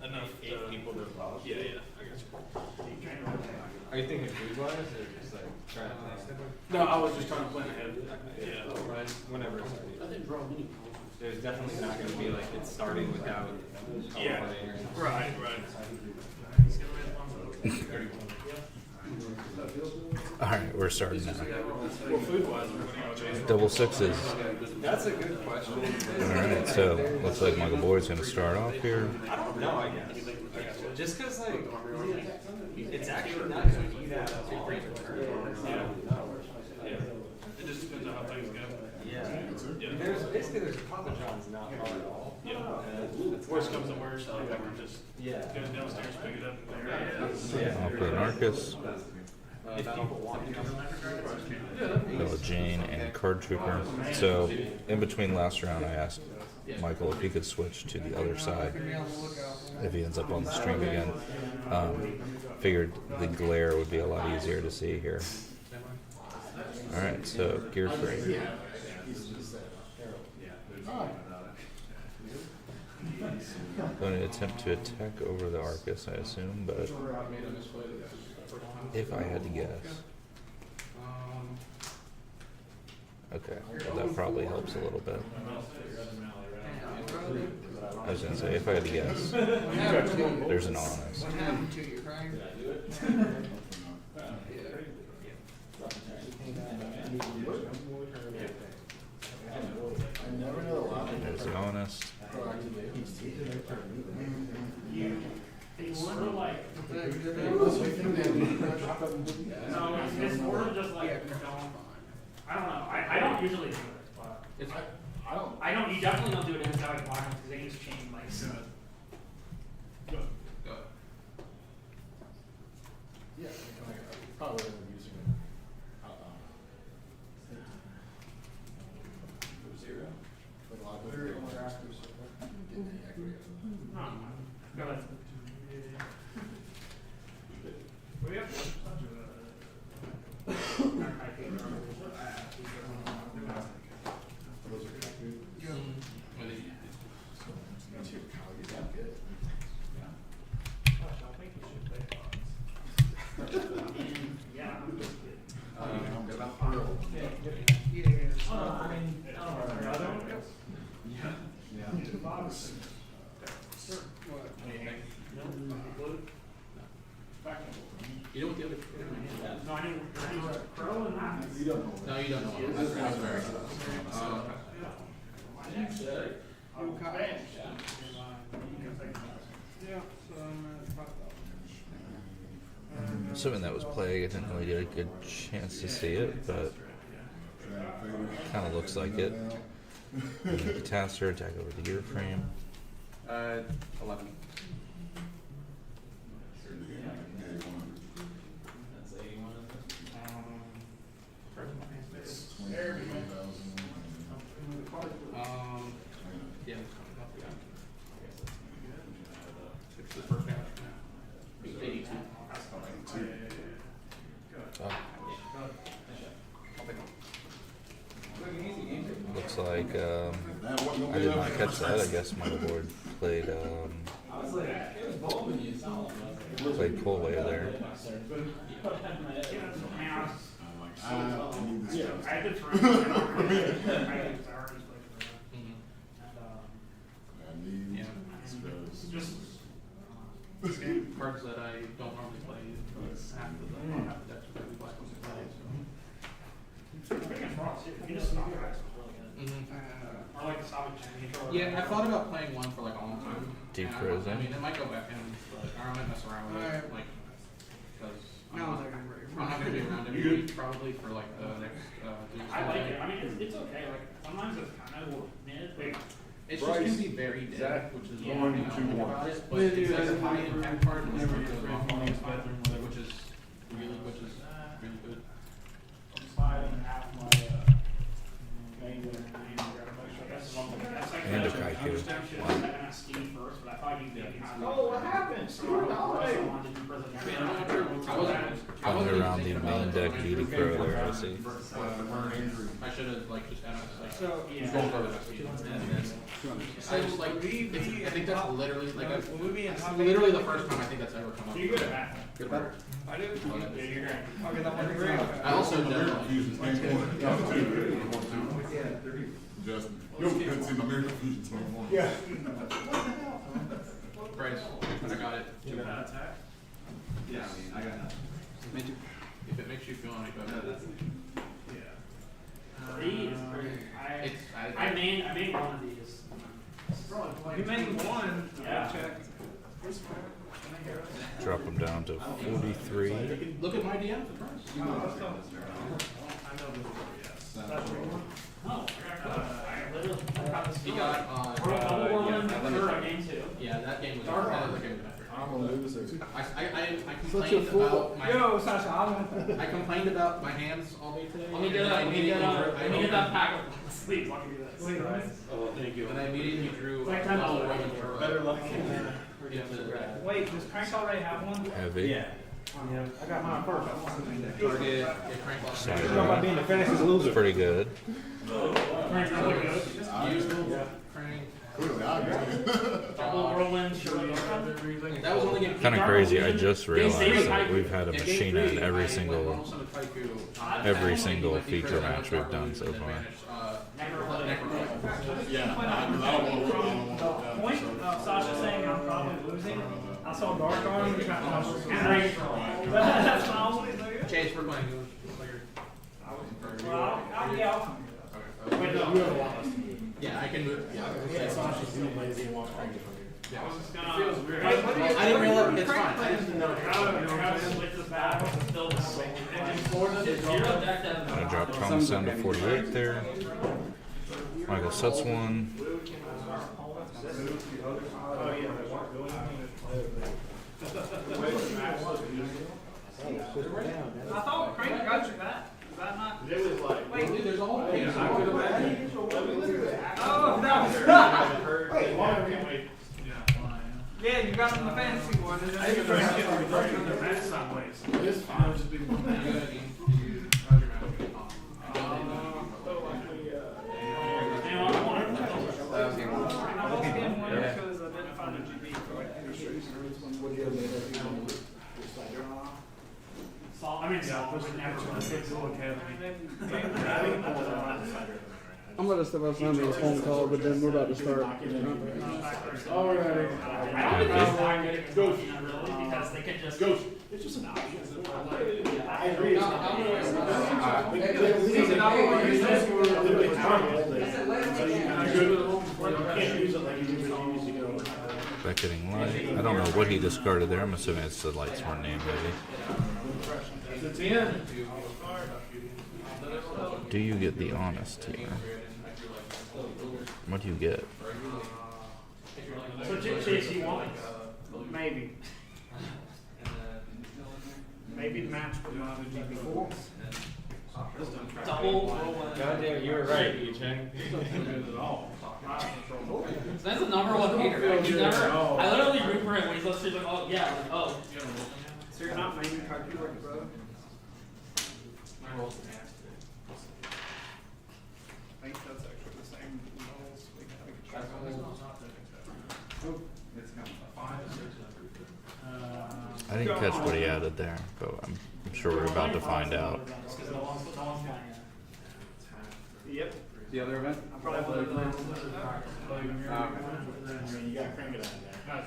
Enough 8 people to follow. Yeah, I got you. Are you thinking food wise or just like trying to plan? No, I was just trying to plan ahead. Yeah. Whenever it's ready. There's definitely not gonna be like it's starting without. Yeah. Right. Alright, we're starting now. Well, food-wise, Double sixes. That's a good question. Alright, so looks like Michael Boyd's going to start off here. I don't know, I guess. Just cause like, it's actually not gonna be that great return. it just depends on how things go. Yeah. There's a Papa John's not far at all. Yeah. Worst comes to worst, I'll never just go downstairs, pick it up, and there. I'll put an Arcus, Bella Jane, and Card Trooper. So in between last round, I asked Michael if he could switch to the other side if he ends up on the stream again. Figured the glare would be a lot easier to see here. Alright, so gear 3. Going to attempt to attack over the Arcus, I assume, but if I had to guess. Okay, well that probably helps a little bit. I was going to say, if I had to guess, there's an honest. What happened to you, Crank? There's an honest. It's sort of like, Yeah. no, it's more of just like, I don't know, I don't usually do it, but it's, I don't, you definitely don't do it inside like bottom, because they just change like, so. Go ahead. We have You know what the other? No, I didn't. Crow and that. No, you don't know. That's very. Assuming that was plague, I didn't really get a good chance to see it, but kind of looks like it. Catastor, attack over the gear frame. 11. Yeah. It's the first match. 82. Oh. Looks like I did not catch that. I guess my board played played pull away there. I did for just Cards that I don't normally play after the deck to play black ones to play. you just stop it. Or like stop it. Yeah, I thought about playing one for like a long time. Deep And frozen. I mean, it might go back in, but I might mess around with it, like, because I'm not gonna be around every week probably for like the next. I like it. I mean, it's okay. Like sometimes it's kind of mid. It's just gonna be very dead, which is One, one, you know, two, think one. about it, but it's like a high impact card, and it's really good off on the bathroom with it, which is really good. And a Kaiku. Oh, what happened? Coming around the main deck, Beauty Crow there, I see. I should have like just added like So, yeah. going for the and then I just like I think that's literally like that's literally the first time I think that's ever come up. You good at that? Good better. I do. Yeah, you're great. Okay, that one great. I also know Justin, you haven't seen American Fusion 24. Yeah. Bryce, I got it. Yeah, I mean, I got nothing. If it makes you feel any better. Three is pretty. I made one of these. You made one. Yeah. Drop them down to 43. Look at my DM for Bryce. Oh, I literally got this. He got Double Whirlwind for game 2. yeah, that game was a game I'm a loser. I complained about my Yo, Sasha, I complained about my hands all day today. Let me get and let me get that pack of sleeves. Let me do this. Wait, what? Oh, thank you. And I immediately drew It's like a $10. double Roman for Better luck. Wait, does Crank already have one? Heavy. Yeah, I got mine first. target. Get crank lock. Side You know about being the fastest loser. Pretty good. Crank's really good. Usual crank. Clearly, I agree. Double Whirlwind, sure. That was only game. Kind of crazy. I just realized that we've had a machine in every single feature match we've done so far. Yeah, I don't want to. Point of Sasha saying I'm probably losing. I saw Dark Arm and that's my only thing. Chase, we're playing. Well, I'll be out. Wait, no. Yeah, I can move. Yeah. Sasha's too lazy and wants Frankie from Yeah. It feels weird. I didn't realize it's fine. I didn't know. I gotta switch this back. It's still the same. And Florida, there's zero deck that Gonna drop Thomas down to 48 there. Michael sets one. I thought Crank got you that. Is that not? It was like, wait, dude, there's a whole thing. Oh, no. Wait, why? Yeah, you got him the fancy one. And I then even you try got to get him them the working on their mat sideways. This fine, just be one thing. I mean, yeah, push it never to the six I'm gonna step outside and make a phone call, but then we're about to start. I don't think that's that good against Montana, really, because they can just. It's just an option. I agree. Back getting light. I don't know what he discarded there. I'm assuming it's the lights weren't named, maybe. It's in. Do you get the honest here? What do you get? So Chase, you want maybe. Maybe the match would not be before. Double. Goddamn, you were right, E-Chang. That's the number one hater. Like, I literally root for him when he's listening like, oh yeah, like, oh. So you're not making card two like bro? I think that's actually the same levels we I didn't catch what he added there, but I'm sure we're about to find out. Yep. The other event? I probably would have You gotta crank it out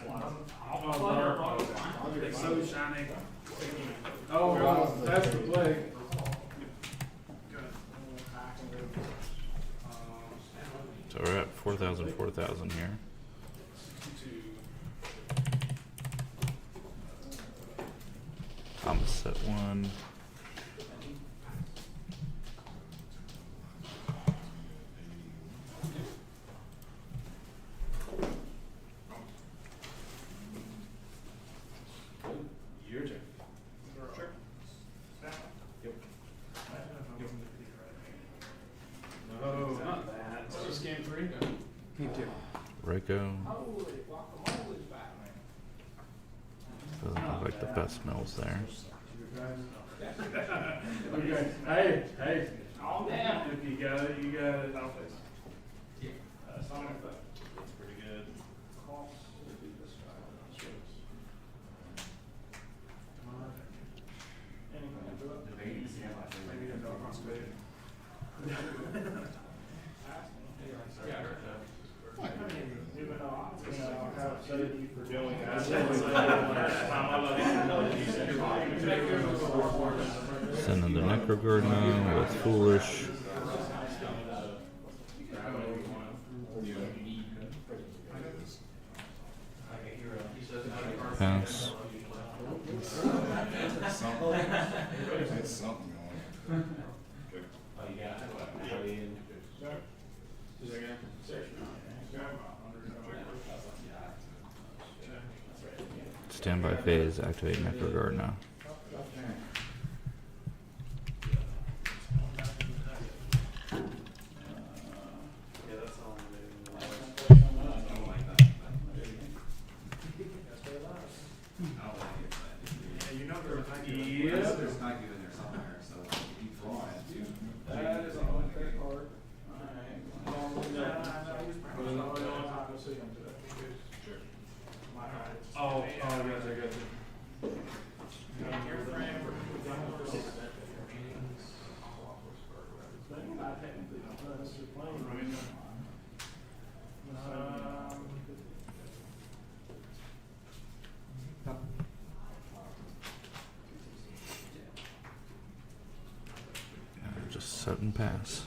there. It's so shiny. Oh, wow, that's the play. So we're at 4,000, 4,000 here. I'm set one. Your turn. Sure. Yep. No, not that. It's just game three. Game two. Reiko. Doesn't look like the best mills there. Okay. Hey. Oh, damn. If you got it, you got it. I'll face it. Sonic that. That's pretty good. Sending the Necrogardna with Foolish. Pass. Standby phase, activate Necrogardna. Just set and pass.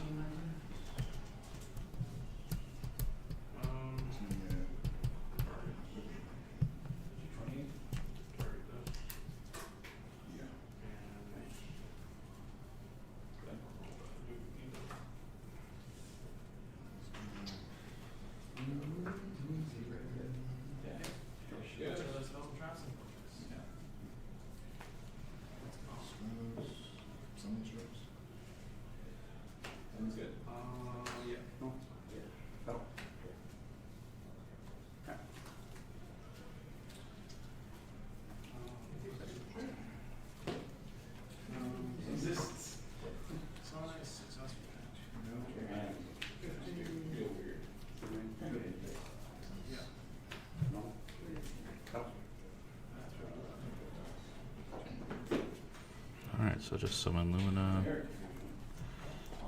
So just summon Lumina.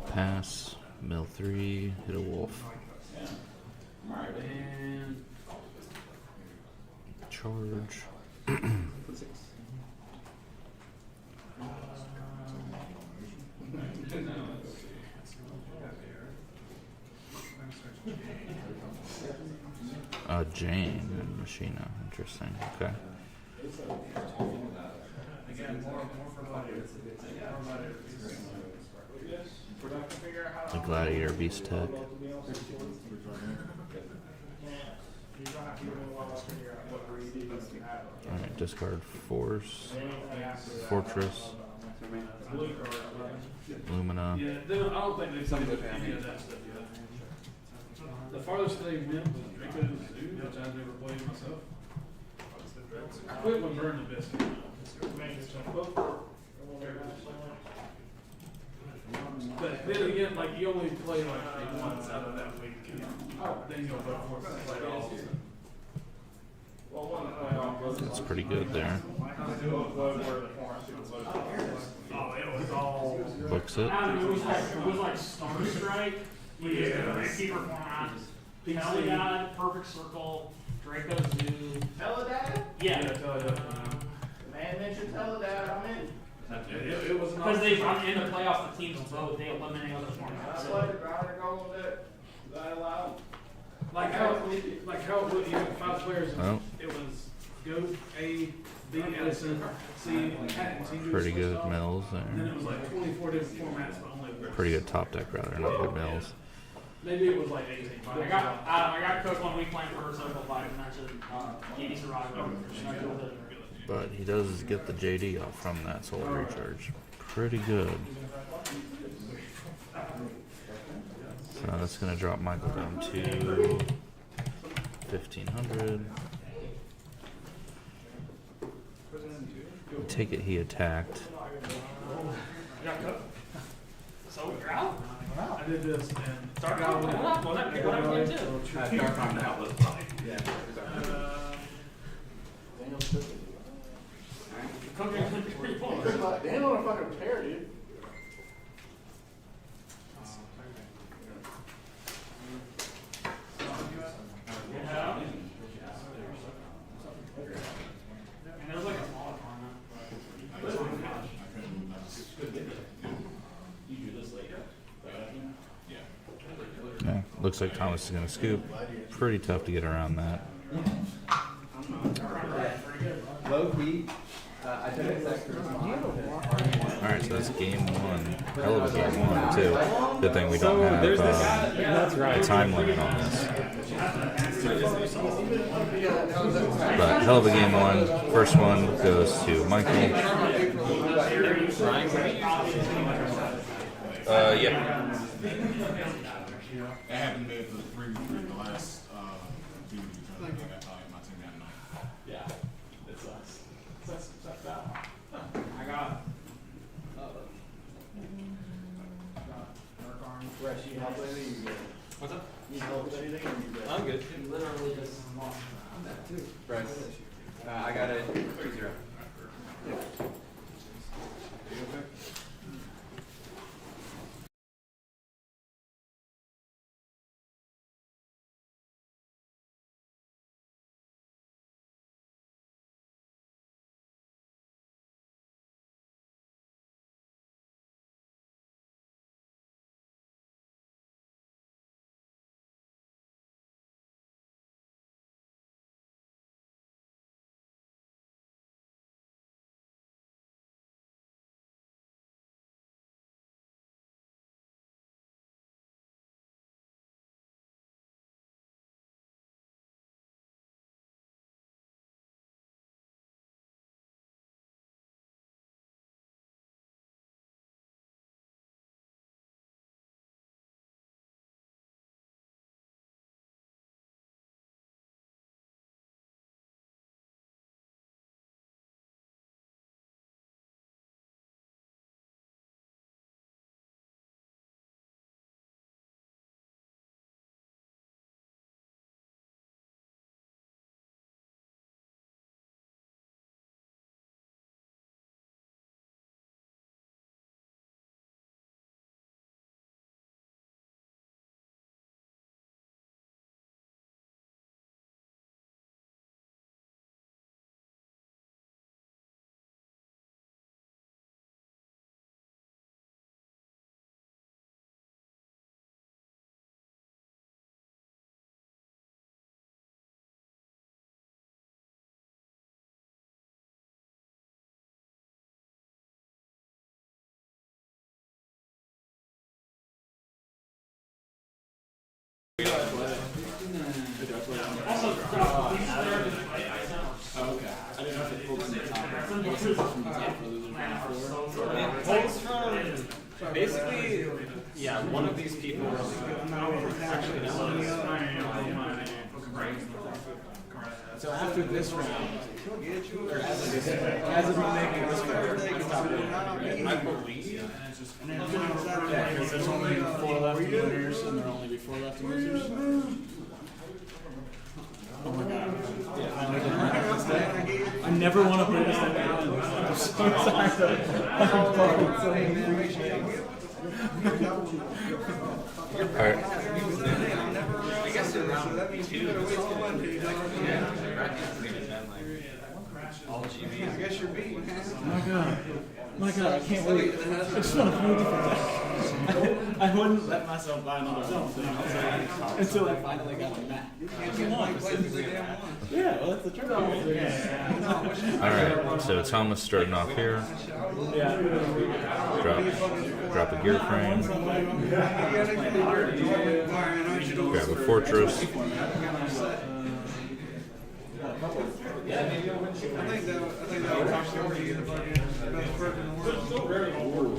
Pass. Mill 3. Hit a wolf. And Charge. Jane and Machina. Interesting. Okay. The Gladiator Beast Tech. Alright, discard Force. Fortress. Lumina. yeah, I don't think they've played any of that stuff yet. The farthest they've been was Draco's Zoo, which I've never played myself. I quit when Burn the Biscuit. But then again, like you only play like once out of that week. Then you'll go for it and play all. That's pretty good there. Oh, it was all. Books it. It was like Star Strike. Yeah. Keeper format. Teledad, Perfect Circle, Draco Zoo. Teledad? Yeah. Man mentioned Teledad, I'm in. It was Because they brought in the playoffs, the teams vote, they eliminate other formats. I So. let the grinder go with that. Is that allowed? like how it was, you had 5 players. Oh. It was Goat, A, B, Edison, C, Cat, and T. Pretty good mills And then there. it was like 24 different formats, but only one. Pretty good top deck rather, not good mills. Maybe it was like 18. I got cooked one week playing for Circle 5 and that's Katie Survival. But he does get the JD off from that soul recharge. Pretty good. So that's going to drop Michael down to 1,500. I take it he attacked. So you're out? I did this and Dark Out. What I played too. Dark on the outlet side. Yeah. They don't want to fucking pair, dude. Yeah. And there's like a smaller format. Yeah, looks like Thomas is going to scoop. Pretty tough to get around that. Low key. I took a sector. Alright, so that's game 1. Hell of a game 1, too. Good thing we don't have a time limit on this. But hell of a game 1. First one goes to Michael. Yeah. That happened to me for the 3v3 the last two I think my team got 9. Yeah, it sucks. Sucks that. I got Dark Arm. Fresh, you help with anything? You good? what's up? You help with anything? Or you good? I'm good. Literally just lost. Bryce, I got it 3-0. It pulls from basically, yeah, one of these people. Actually, no. So after this round, or as of me making this card, I believe. Because there's only 4 left winners, and there'll only be 4 left losers. Oh my god. I never want to play this thing out. I'm so sorry. Alright. I guess in round 2, all GBs. I guess you're beat. My god, I can't wait. I just want to play different. I wouldn't let myself buy another one until I finally got a map. Yeah, well, that's the trick. Alright, so Thomas starting off here. Drop a gear frame. Grab a fortress. I think that would probably be the best perk in the world.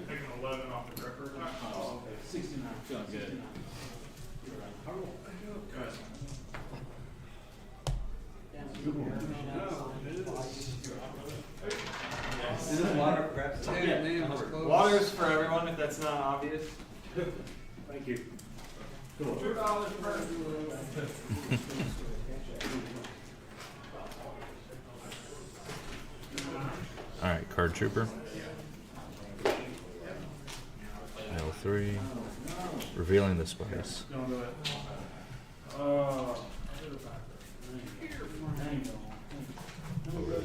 Taking 11 off the record. 69. Feeling good. Is this water prep? Water's for everyone if that's not obvious. Thank you. $2 per. Alright, card trooper. L3. Revealing the spice.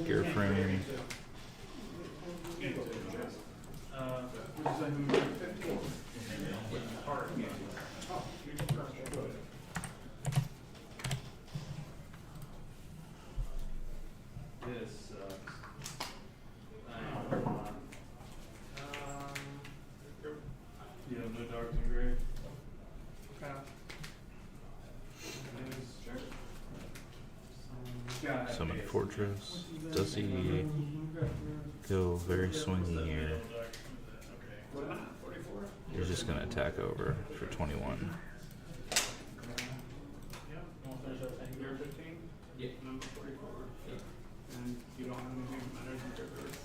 Gear frame. This sucks. Yeah, no dark and gray. Summon fortress. Does he go very swingy here? He's just gonna attack over for 21. Yeah. Number 44. And you don't have anything that matters in your birth.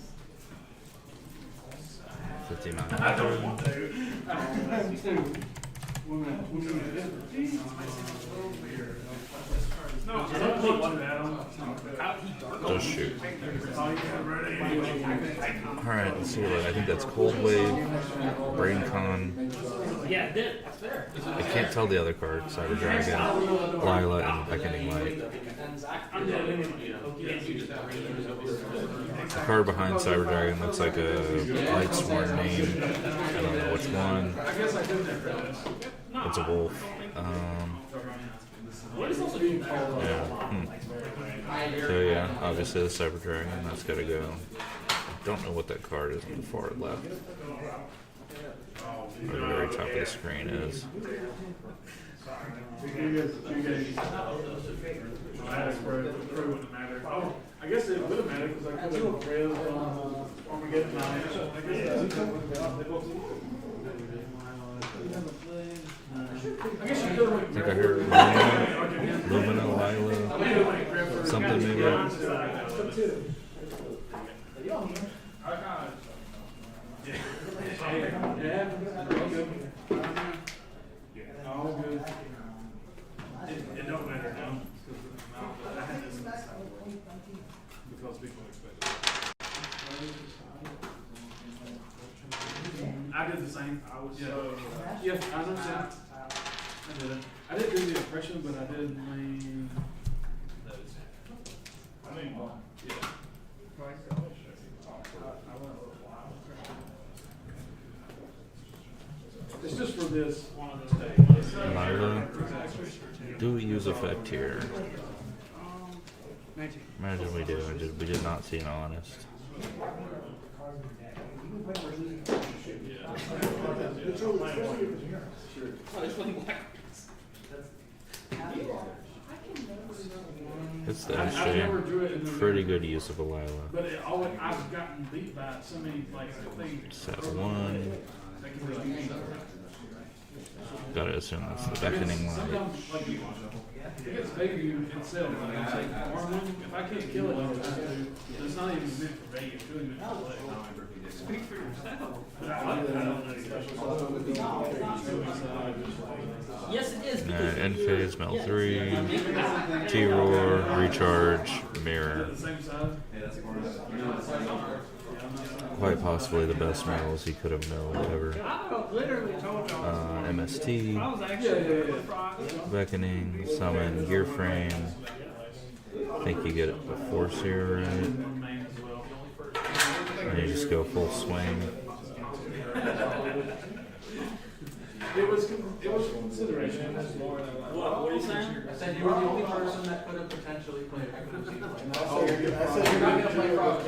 59. I don't want to. No, I don't look one down. Does shoot. Alright, let's see what I think that's Cold Wave, Brain Con. Yeah, it did. That's there. I can't tell the other card, Cyber Dragon, Lila, and Beckoning Light. The card behind Cyber Dragon looks like a light sworn name. I don't know which one. It's a wolf. Yeah. So yeah, obviously the Cyber Dragon, that's gotta go. I don't know what that card is on the far left. Or the very top of the screen is. I guess it would have mattered because I could have railed on Armageddon. I guess you could have. I think I heard Lumina, Lila, something maybe. All good. It don't matter now. Because people expect it. I did the same. I was yeah, I understand. I did it. I didn't do the impression, but I did main those. I mean, yeah. It's just for this one of those days. Lila, do we use effect here? Imagine we do. We did not see an honest. It's the I've never drew it in SJ. the Pretty good use of a Lila. But it always, I've gotten beat by so many, like, things. Set 1. They can really beat me. Gotta assume that's the beckoning one. Sometimes, like, if it's Vegas itself, like I'm saying, farm one, if I can't kill it, I have to. It's not even meant for Vegas, it's really meant for play. Speak for yourself. But I like that. I don't know. Yes, it is. Because End phase, Mel 3, T-Roar, Recharge, Mirror. The same side. Quite possibly the best mills he could have milled ever. I literally told y'all. MST, I was actually Beckoning, Summon, Gear Frame. I think you get it the Force here, right? And you just go full swing. It was consideration. What are you saying? I said you were the only person that could have potentially played it. Oh, you're not gonna play Frogs.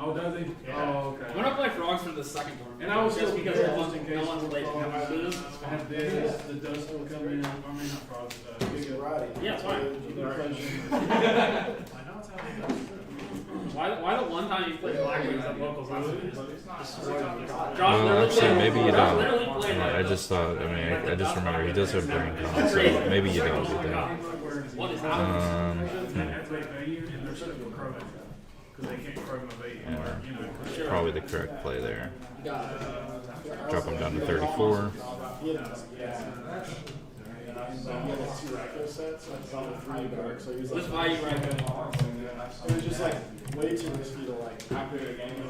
Oh, does he? Oh, okay. I'm gonna play Frogs for the second tournament. And I was just still because prepared no just in one, case. no one's played it. I have this, the dust will come in. I mean, not Frogs. Yeah, it's fine. Why the one time you played Black Wings at locals last week? Well, actually, maybe you don't. I just thought, I mean, I just remember he does have brain con, so maybe you don't do that. What is happening? Yeah, probably the correct play there. Drop him down to 34. Which value right now? It was just like way too risky to like after the game.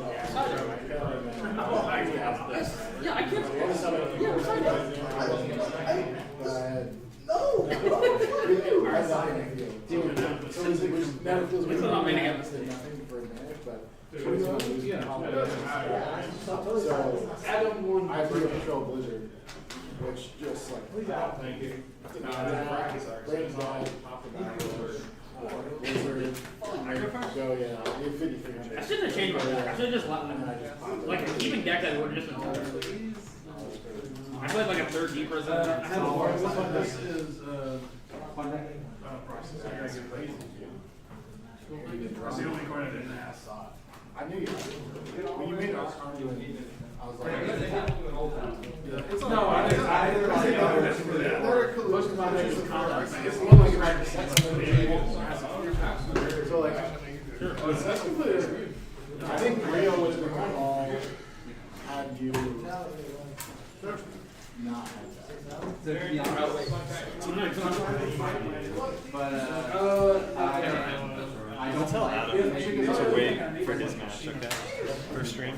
Yeah, I can't. I threw a Patrol Blizzard, which just like brains died, popped the back Blizzard, go yeah, 5,300. I shouldn't have changed my deck. I should have just let them. Like, even deck that would have just been. I played like a third deep prison. I have a war. This one, this is process. I gotta get lazy. That's the only card I didn't ask. I knew you. When you made us arguing, I was like, no, I didn't. most of my days is contracts. It's a little like you're right. So like, that's completely. I think Rio was the one all had you not have Don't tell Adam to wait for his match, okay? For stream.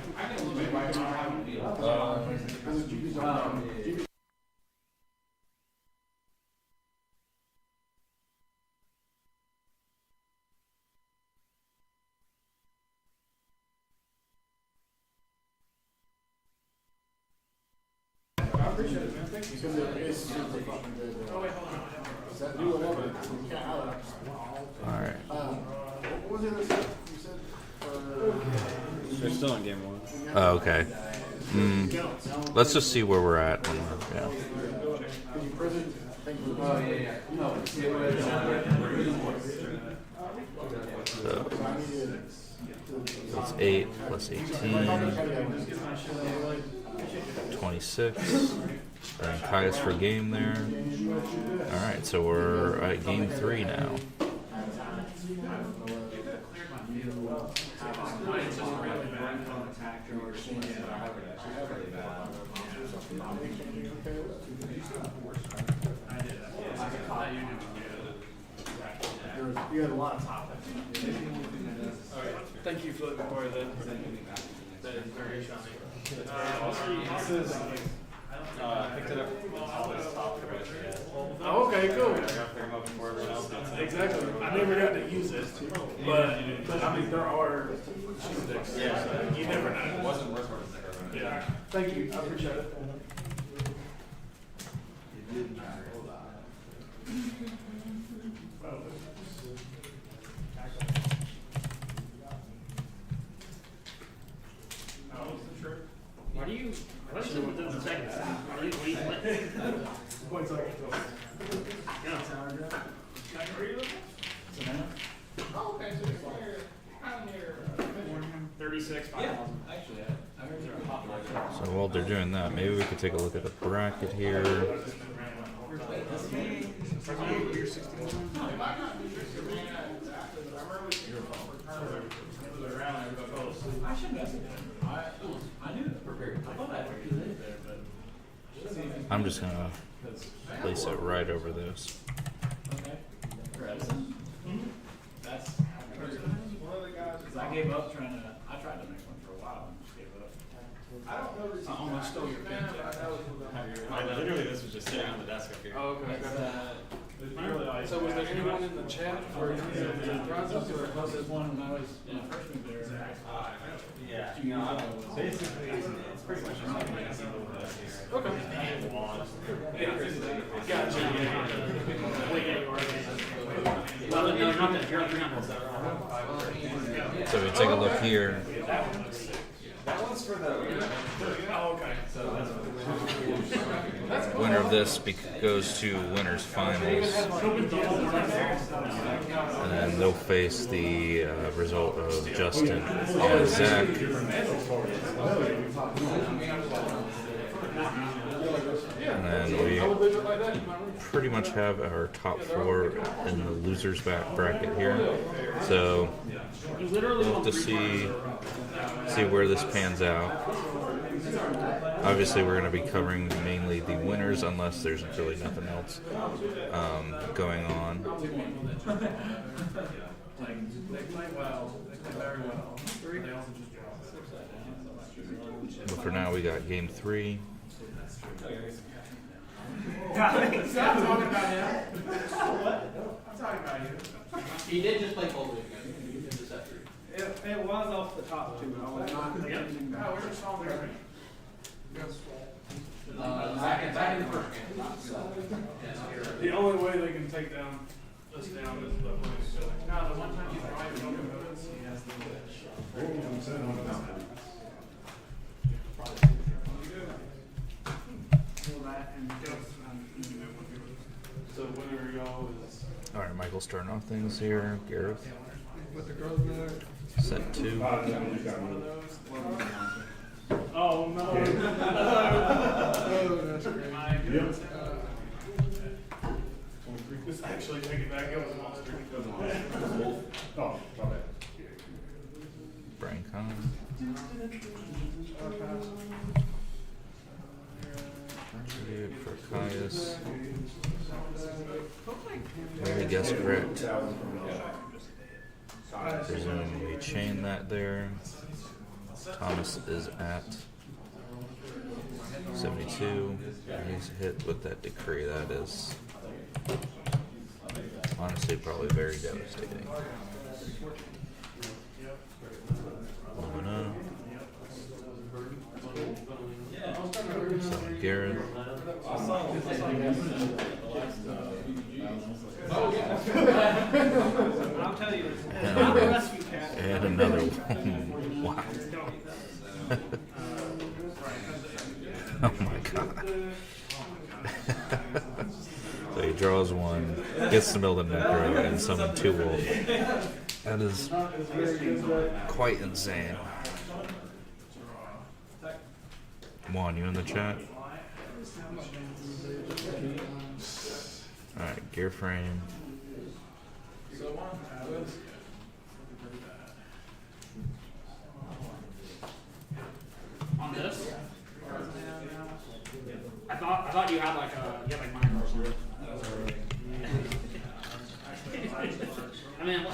I appreciate it, man. Thank you. Because it is super fucking good. Do whatever. You can't have it. Alright. What was the other stuff you said? They're still in game 1. Oh, okay. Let's just see where we're at. When we're, yeah. Did you prison? Thank you. Oh, yeah. No, So it's 8 plus 18, 26. And Caius for game there. Alright, so we're at game 3 now. You had a lot of top. Thank you for letting me borrow that. That is very shiny. I picked it up from this top the rest of it. Oh, okay, cool. I got to pick them up before everyone else does. Exactly. I never got to use it, but I mean, there are cheese sticks. Yeah. So you never know. It wasn't worth it. Yeah. Thank you. I appreciate it. Why do you? Why do you do the second? What do you Points like Yeah. 6, 5,000. Yeah, actually, I heard they're a hot one. So while they're doing that, maybe we could take a look at the bracket here. I should have. I knew it prepared. I thought I figured it there, but. I'm just gonna place it right over this. Okay. For Edison? That's one of the guys. I gave up trying to. I tried to make one for a while and just gave up. I don't know. I almost stole your pen. I know. Literally, this was just sitting on the desk up here. Oh, okay. So was there anyone in the chat for any of the prizes, or was this one when I was Yeah, freshman there. Yeah. You know, basically, it's pretty much just like a single here. okay? Gotcha. Well, no, not that. You're 300. So we take a look here. That one's for the. Oh, okay. So that's Winner of this goes to winners finals, and then they'll face the result of Justin and Zach. And then we pretty much have our top 4 in the losers bracket here. So we'll have to see where this pans out. Obviously, we're going to be covering mainly the winners, unless there's really nothing else going on. But for now, we got game 3. Stop talking about him. I'm talking about you. he did just play both weekends. It was off the top too. I was not thinking. No, we were solving everything. Back in the first game. The only way they can take us down is the No, the one time you drive it over the roads, he has the So winner y'all is All right, Michael starting off things here. Gareth, With the girls there. set 2. oh no. Oh, that's great. Let's actually take it back. It was a monster. Oh, my bad. Brian Conn. Tribute for Caius. Very guess correct. Presuming we chain that there. Thomas is at 72. He's hit with that decree. That is honestly probably very devastating. Luna. So Garrett. I'll tell you. And another one. Wow. Oh my god. So he draws 1, gets to build a necro, and summon 2 wolf. That is quite insane. Juan, you in the chat? Alright, gear frame. On this? I thought you had like mine or something. I mean,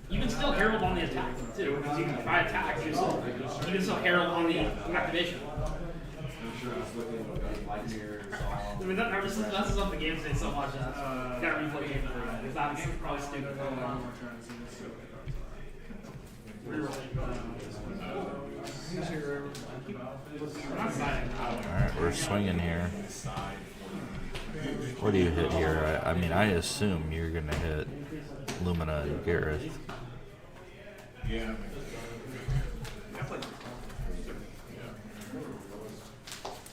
you can still herald on the attack too. Because you can, by attack, you can still herald on the activation. I mean, that's something the game says so much. Gotta replay game 3. Because that game's probably stupid. Alright, we're swinging here. What do you hit here? I mean, I assume you're going to hit Lumina and Gareth. Yeah.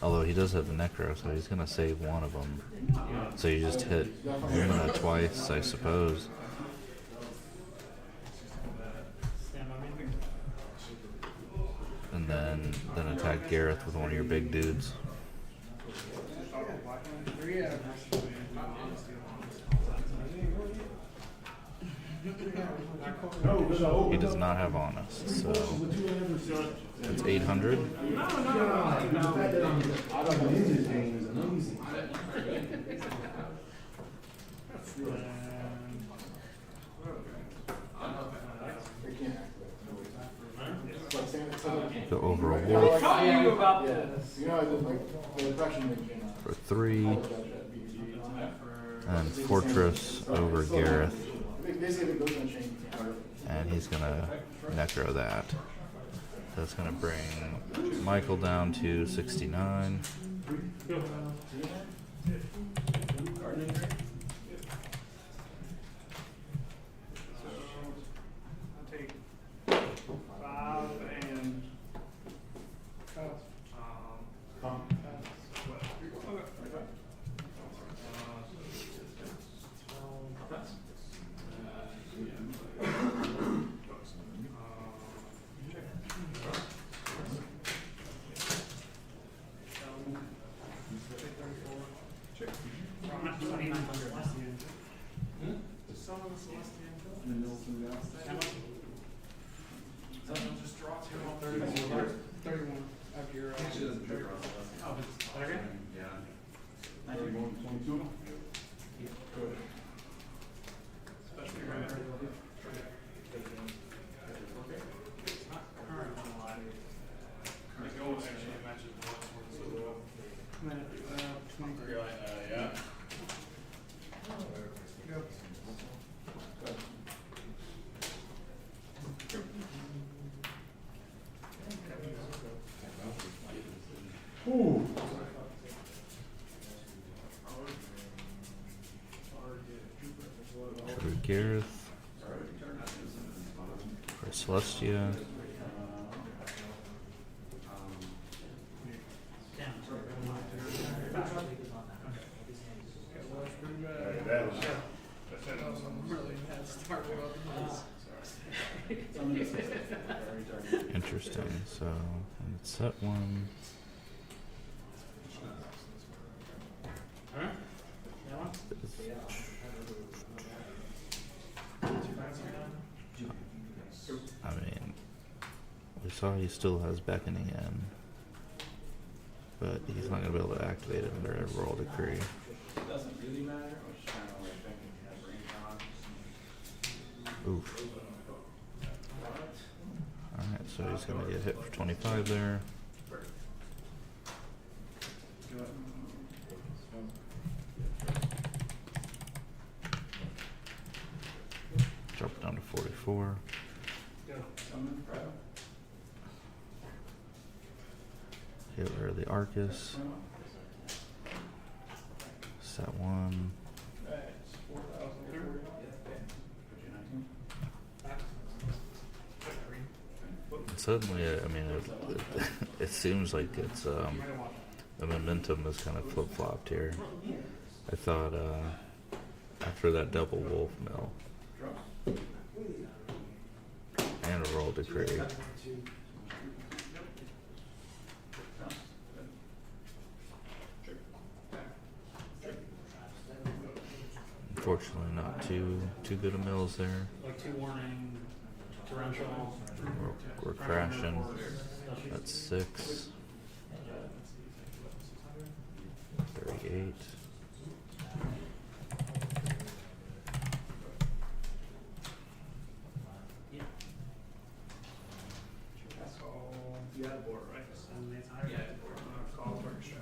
Although he does have the Necro, so he's going to save one of them. So you just hit Lumina twice, I suppose. then attack Gareth with one of your big dudes. He does not have honest, so it's 800. Go over a wolf for 3, and fortress over Gareth, and he's gonna necro that. That's gonna bring Michael down to 69. Take 5 and For Gareth, for Celestia, interesting. So let's set one. I mean, we saw he still has beckoning in, but he's not going to be able to activate it under a roll decree. Oof. Alright, so he's going to get hit for 25 there. Drop it down to 44. Hit her the Arcus. Set 1. Suddenly, I mean, it seems like it's the momentum is kind of flip-flopped here. I thought after that double wolf mill and a roll decree, unfortunately not too good of mills there. Like 2 warning, torrential. We're crashing. That's 6. 38. you had a board, right? Yeah, call for extra.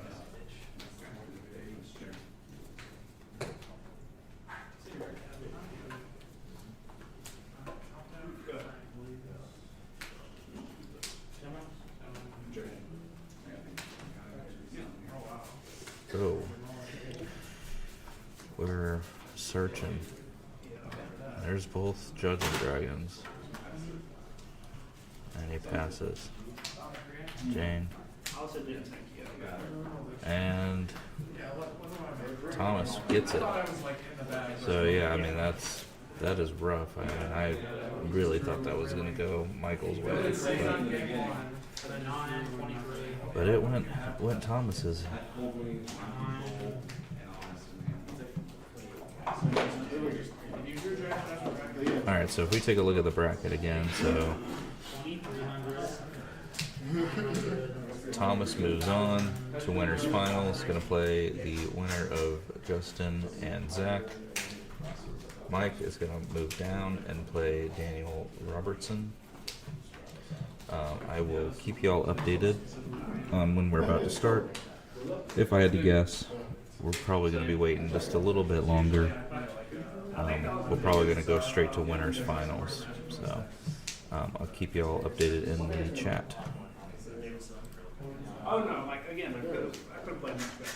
So we're searching. There's both Judge and Dragons. And he passes. Jane. And Thomas gets it. So yeah, I mean that is rough. I mean, I really thought that was gonna go Michael's way. But So 9, 23. But it went Thomas's. All right, so if we take a look at the bracket again, so 2,300. Thomas moves on to winners finals. Going to play the winner of Justin and Zach. Mike is going to move down and play Daniel Robertson. I will keep you all updated on when we're about to start. If I had to guess, we're probably going to be waiting just a little bit longer. We're probably going to go straight to winners finals. So I'll keep you all updated in the chat. Oh no, like again, I could have played much better.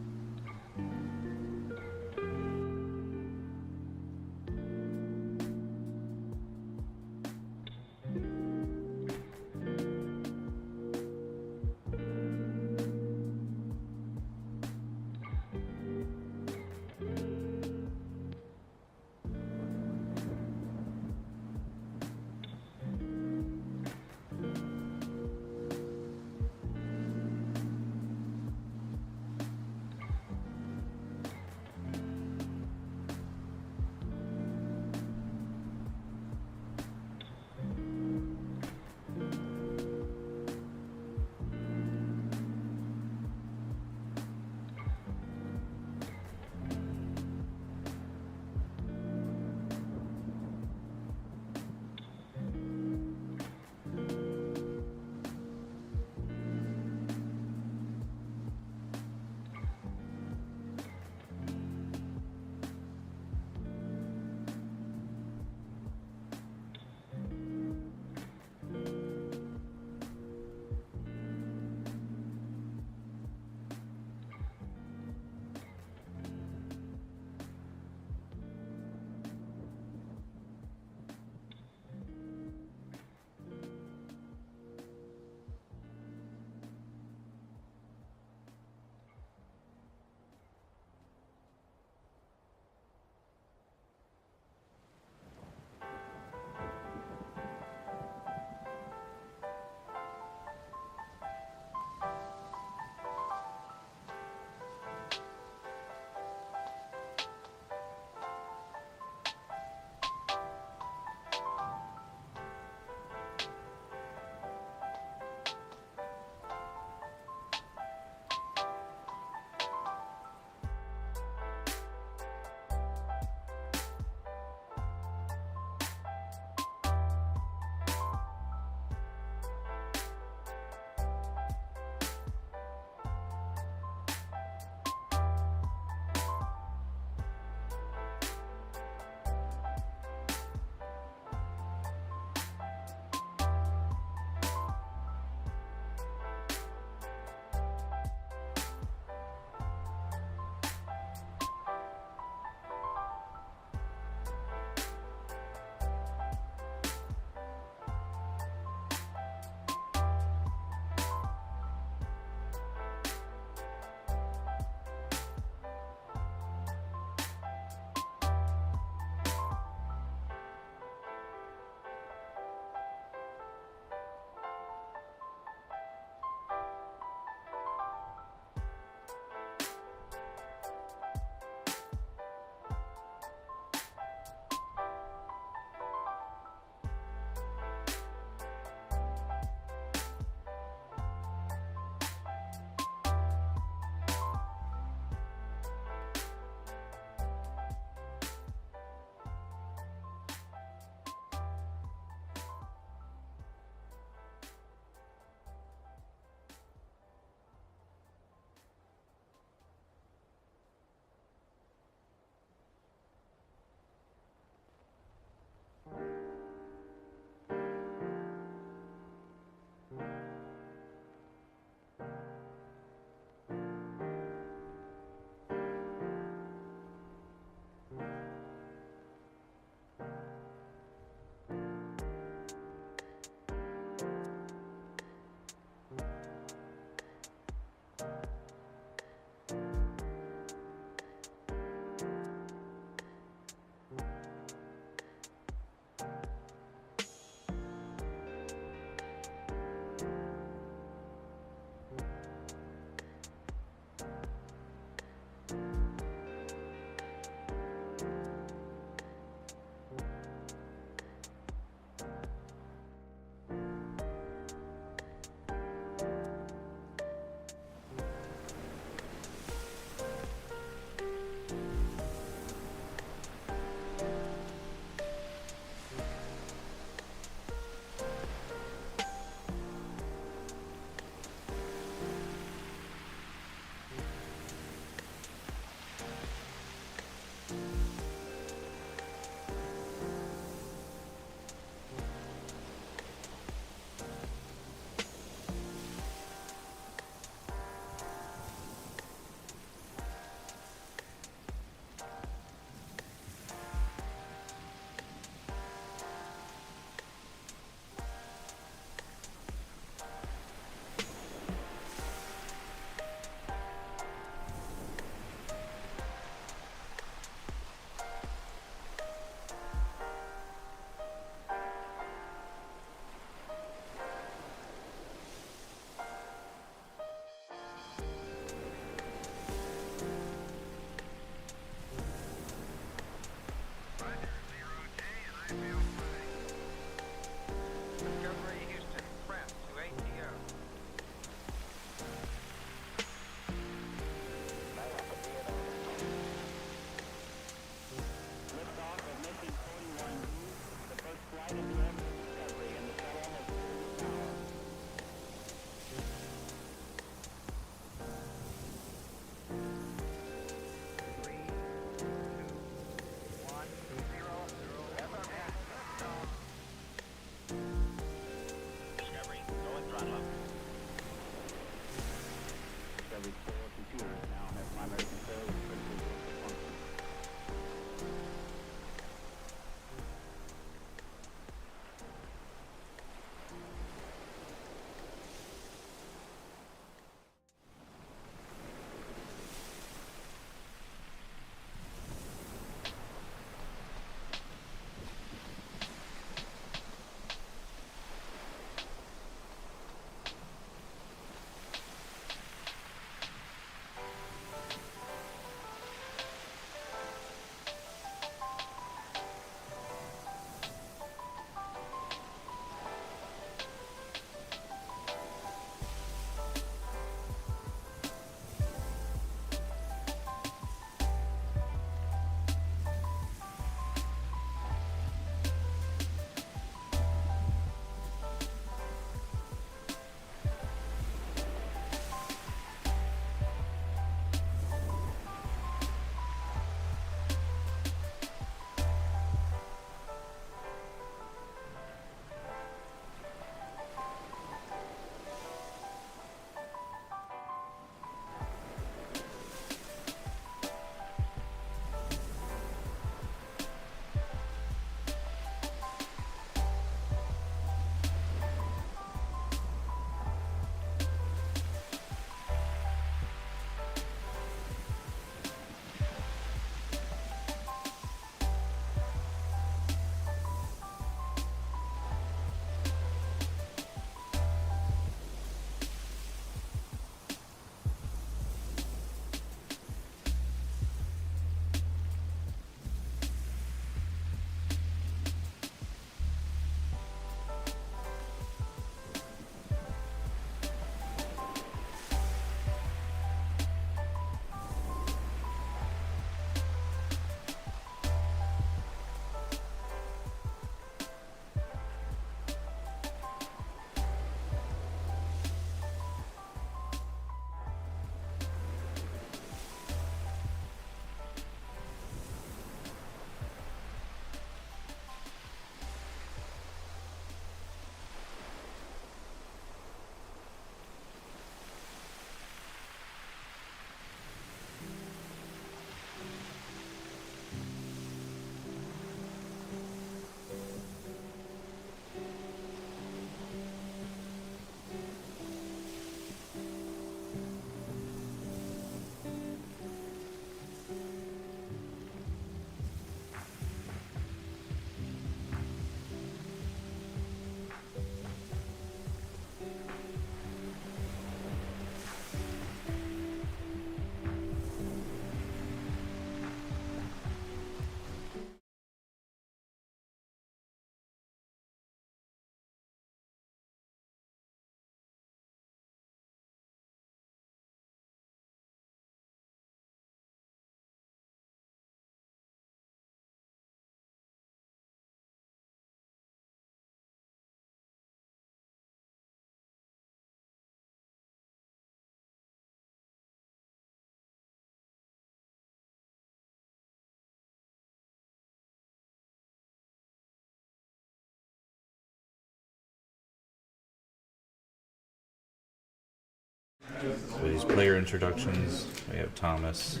So these player introductions, we have Thomas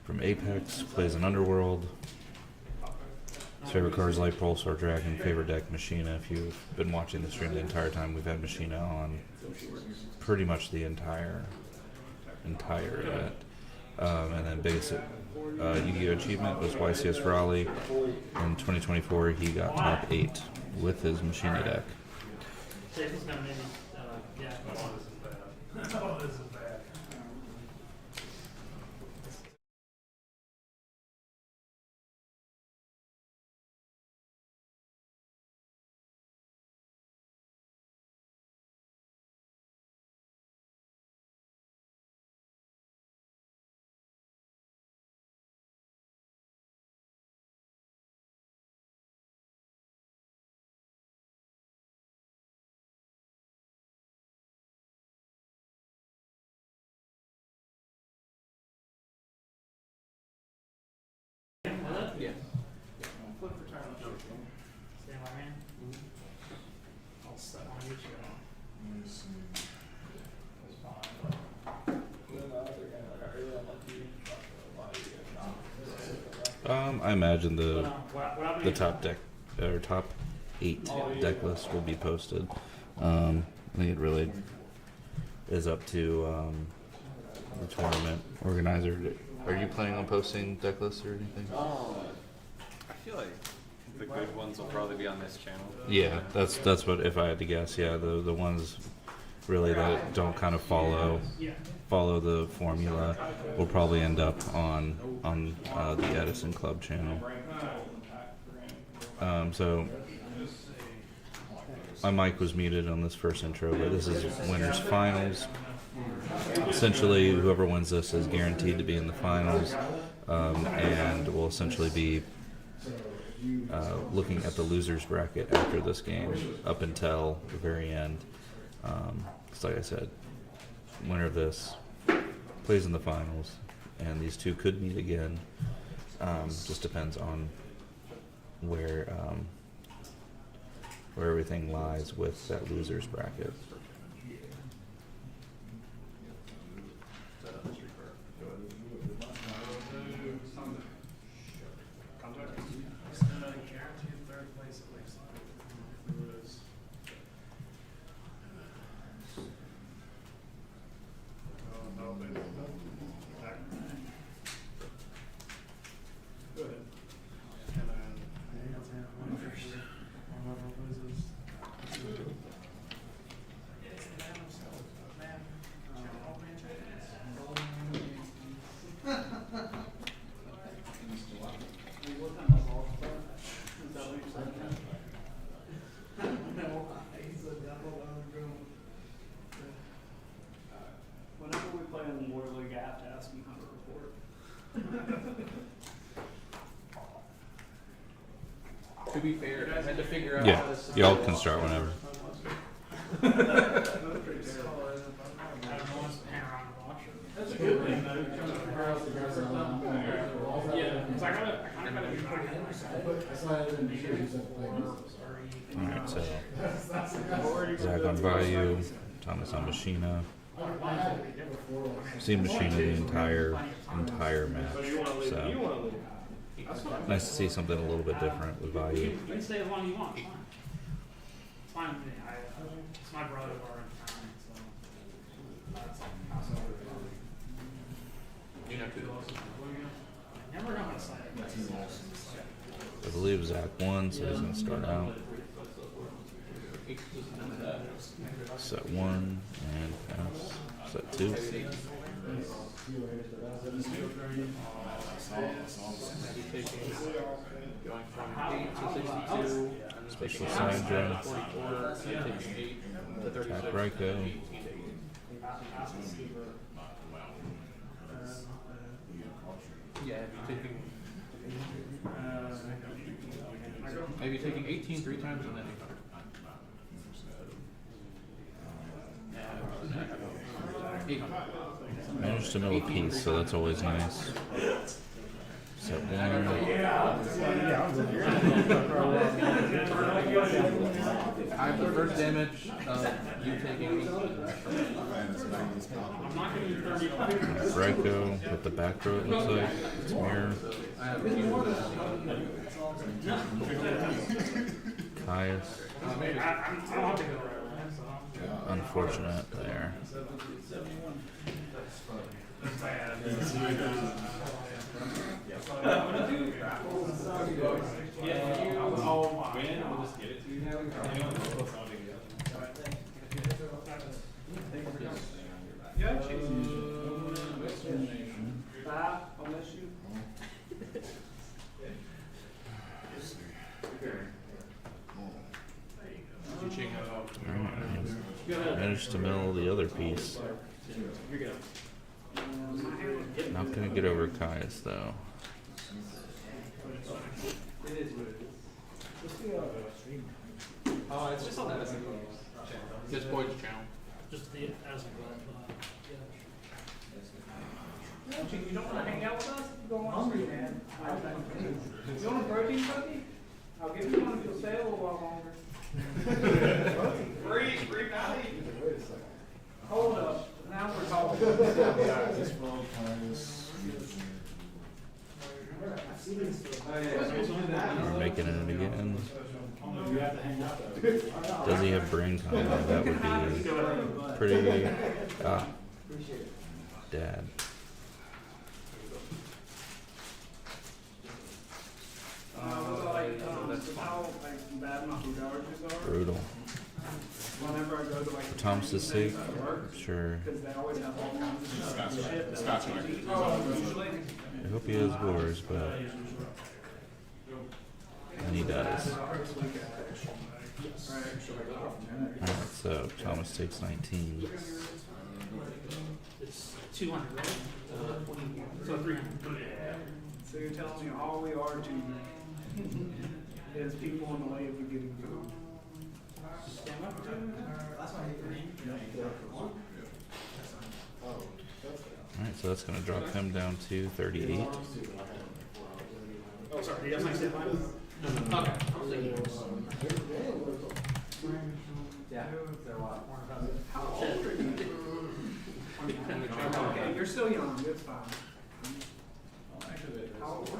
from Apex, plays in Underworld. His favorite card is Light Pulsar Dragon, favorite deck Machina. If you've been watching the stream the entire time, we've had Machina on pretty much the entire event. And then biggest Yu-Gi-Oh! Achievement was YCS Raleigh. In 2024, he got top 8 with his Machina deck. Jason's gonna maybe, yeah. Oh, this is bad. Oh, this is bad. Yeah. Stand by man. I'll step on you. I imagine the top deck or top 8 deck list will be posted. I think it really is up to the tournament organizer. Are you planning on posting deck lists or anything? I feel like the good ones will probably be on this channel. Yeah, that's what, if I had to guess. Yeah, the ones really that don't kind of follow the formula will probably end up on the Edison Club channel. So my mic was muted on this first intro, but this is winners finals. Essentially, whoever wins this is guaranteed to be in the finals, and will essentially be looking at the losers bracket after this game up until the very end. Because like I said, winner of this plays in the finals, and these two could meet again. Just depends on where everything lies with that losers bracket. Whenever we play in the War League, I have to ask him how to report. To be fair, I had to figure out Yeah, how this. y'all can start whenever. That's a good thing, though. Yeah, because I kind of gotta be back in Alright, so Zach on Bayou, Thomas on Machina. Seen Machina the entire match. So nice to see something a little bit different with Bayou. You can stay as long as you want. It's fine. It's fine with me. It's my brother who are in town, so that's I never know how to say it. I believe Zach won, so he's going to start out. Set 1 and pass. Set 2. Going from 8 to 62. Special side drone. 44. Taking 8 to 36. Tap Ryko. Yeah, maybe taking 18 3 times and then 800. 800. Managed to mill a piece, so that's always nice. Set one. I have the first damage of you taking me. Draco with the back row, it looks like. It's mirror. I have Caius. Unfortunate there. Managed to mill the other piece. Not gonna get over Caius though. Oh, it's just on Edison. Just boys channel. Just the TheEdisonClub. You don't want to hang out with us? Go on hungry, man. You want a protein cookie? I'll give you one if you'll stay a little while longer. Free Valley. Hold up. Now we're talking. We're making it again. Does he have brain combo? That would be pretty. Dad. Brutal. Whenever I go to like Thomas's sake, sure. because they always have all kinds of shit. I hope he has wars, but and he does. Alright, so Thomas takes 19. It's 200, right? So 300. So you're telling me all we are to is people in the way of getting food. Alright, so that's gonna drop him down to 38. Oh, sorry, you guys might step by? Okay. I'll see you. Yeah. How old are you? Okay, you're still young, it's fine. How old are you?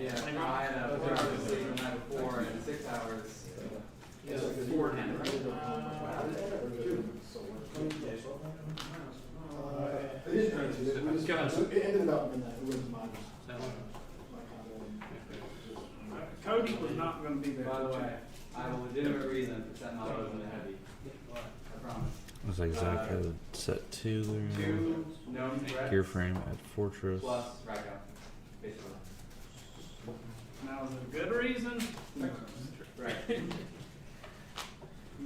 Yeah, I had a 4 hours sleep the night before and 6 hours. Yeah, 4 and It ended about midnight. It was mine. Cody was not going to be there. By the way, I have a legitimate reason for setting all those in the heavy. I promise. Looks like Zach had set 2 there. 2 known threats Gear frame at Fortress. plus rack up, basically. Now, is it a good reason? Right. I mean,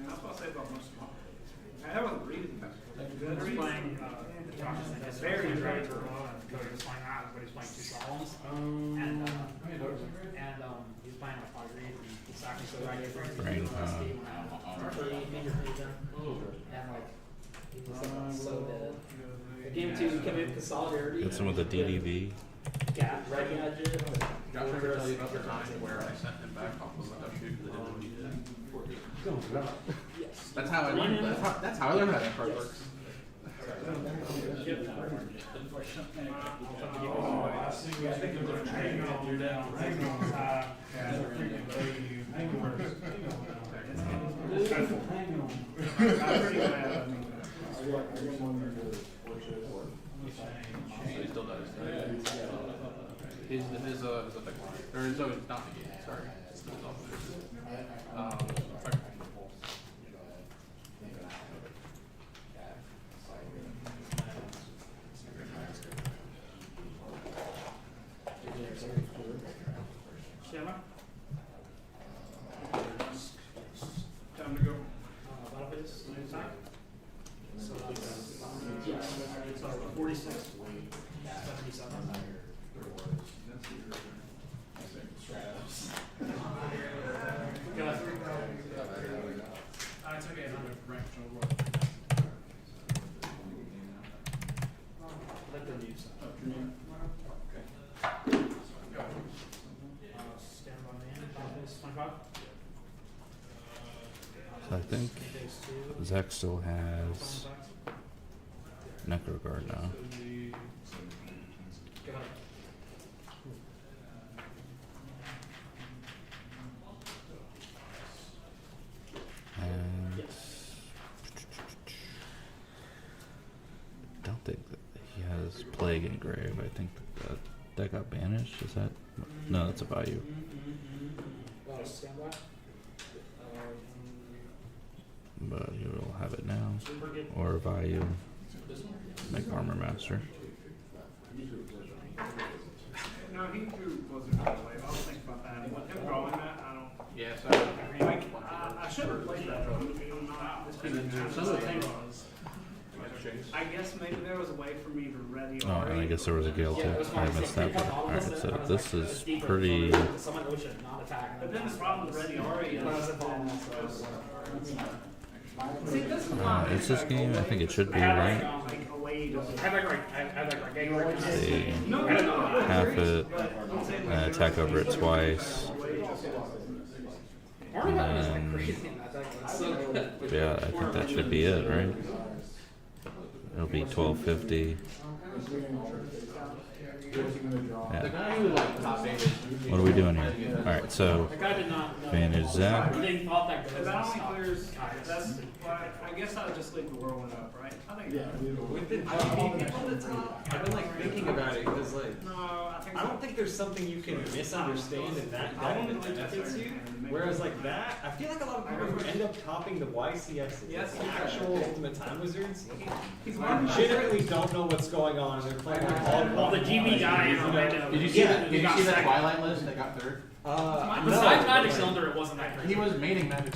that's what I say about most of my plays. That was a reason. A good reason. Playing, it's very great for Cody was playing that, but he's playing 2 solemns. And he's playing like 5 reads, and he's actually so right here. Brain And like, he was so dead. Game 2, you came in with Solidarity. Hits him with a DDV. Yeah, right gadget. Josh, ever tell you about the time where I sent him back off of a shoot that didn't need it? Yes. That's how I learned. That's how I learned how that part works. He still does. His effect, or his not the game. Sorry. Time to go. So 46, 77. It's okay, I'm rank control. Let them use it. Zach still has Necrogard now. And I don't think that he has Plague Engrave. I think that got banished. Is that? No, that's a Bayou. But he will have it now. Or Bayou. Make Armor Master. No, he drew wasn't all the way. I'll think about that. With him drawing that, I don't. Yeah, so Like, I should have played that. I'm not. Some of the thing was, I guess maybe there was a way for me to ready. Oh, and I guess there was a Gale too. I missed that one. Alright, so this is pretty. But then the problem with Ready Ari is Is this game? I think it should be, right? See, half it, attack over it twice, and then, yeah, I think that should be it, right? It'll be 1250. Yeah. What are we doing here? Alright, so advantage Zach. I guess I'll just leave the whirlwind up, right? I think. Yeah, With the GP people at the top, I've been like thinking about it because like No, I think. I don't think there's something you can misunderstand in that deck that benefits you. Whereas like that, I feel like a lot of people who end up topping the YCS, Yes, the actual Ultimate Time Wizards, He's legitimately don't know what's going on. They're playing like all the GB guy in Orlando. did you see that? Did you see that Twilight list that got third? Besides Magic Cylinder, it wasn't that great. He was mating Magic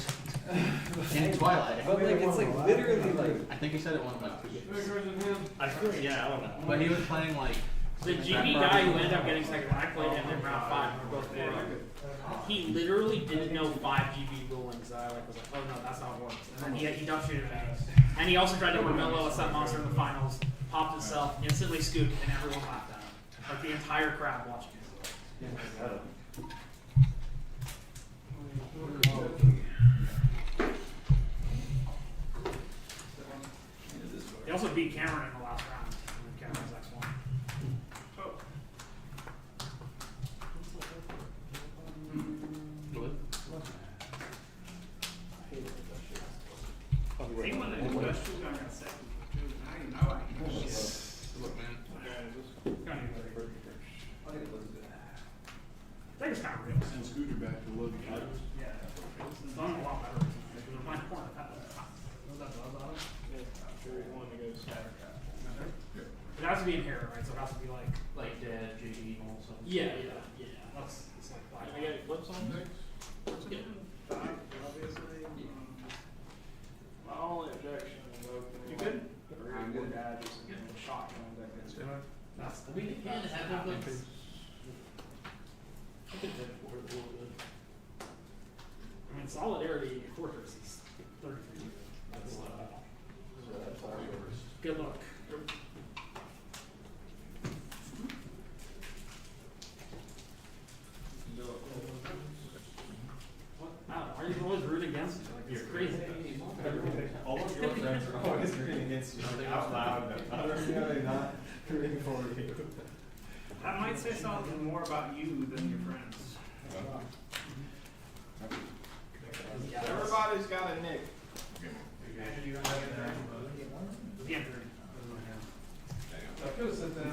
in Twilight. But like it's like literally like I think he said it won like 2 games. I feel yeah I don't know. But he was playing like The GB guy who ended up getting second, I played him in round 5, and we were both 4. He literally didn't know 5 GB rulings. I was like, oh no, that's not how it works. And then he dumped shooted me. And he also tried to Mermello a set monster in the finals, popped himself, instantly scooped, and everyone laughed at him. Like the entire crowd watching it. He also beat Cameron in the last round. And Cameron's X1. Oh. He won the industrial guy got second. Now you know I can. look man. I think it's kind of real. And Scooter back to look at it. Yeah. It's done a lot better. There's my corner. It has to be inherent, right? So it has to be like dead, JD, also. Yeah. That's it's like black. I got flips on next. Obviously. My only objection is You good? I'm good. Just shock. That's the week. I mean, Solidarity Fortress is 33. That's good luck. Wow, why are you always rooting against me? Like, it's crazy. All of your friends are always rooting against you out loud. They're not rooting for you. That might say something more about you than your friends. Everybody's got a nick. I could have said that.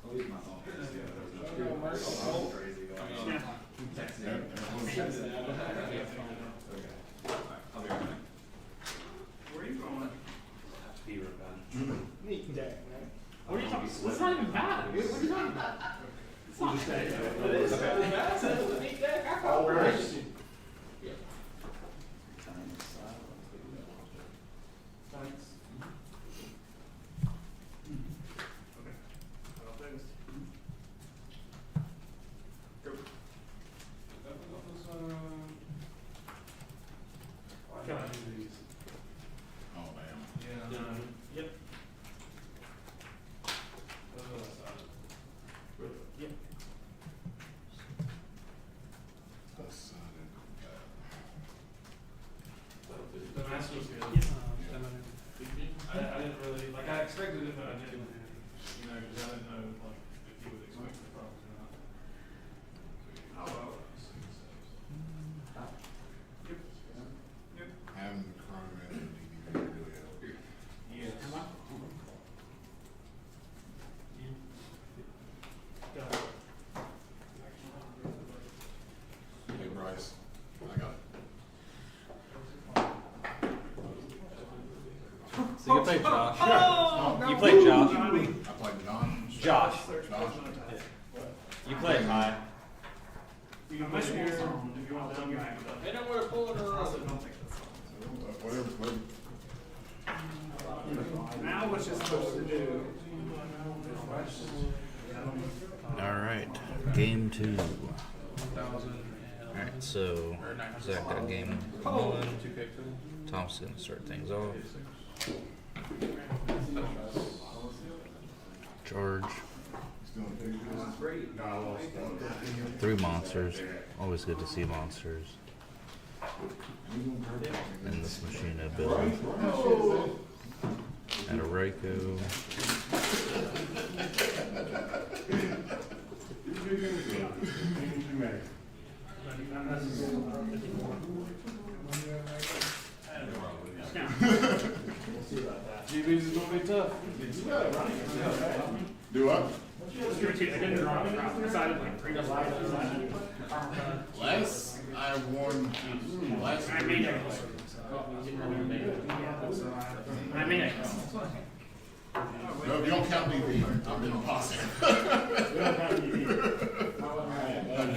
I'll leave my phone. Where are you going? Neat deck, man. What are you talking about? It's not even bad, dude. What are you talking about? It's not bad. It is bad. It's a neat deck. I call it right. Yep. played Josh. You played Josh. I played John. Josh. Josh. You played High. You can push here if you want to back. They know where to pull it or Whatever. Now what's it supposed to do? All right, game 2. All right, so Zach got game 1. Tom's gonna start things off. Charge. 3 monsters. Always good to see monsters. And this machine ability. And a Reiko. GB's is gonna be tough. Do what? I didn't draw the crowd. I decided like 3 Last I won. Last I made it. I made it. No, if you don't count me, I'm in a posse.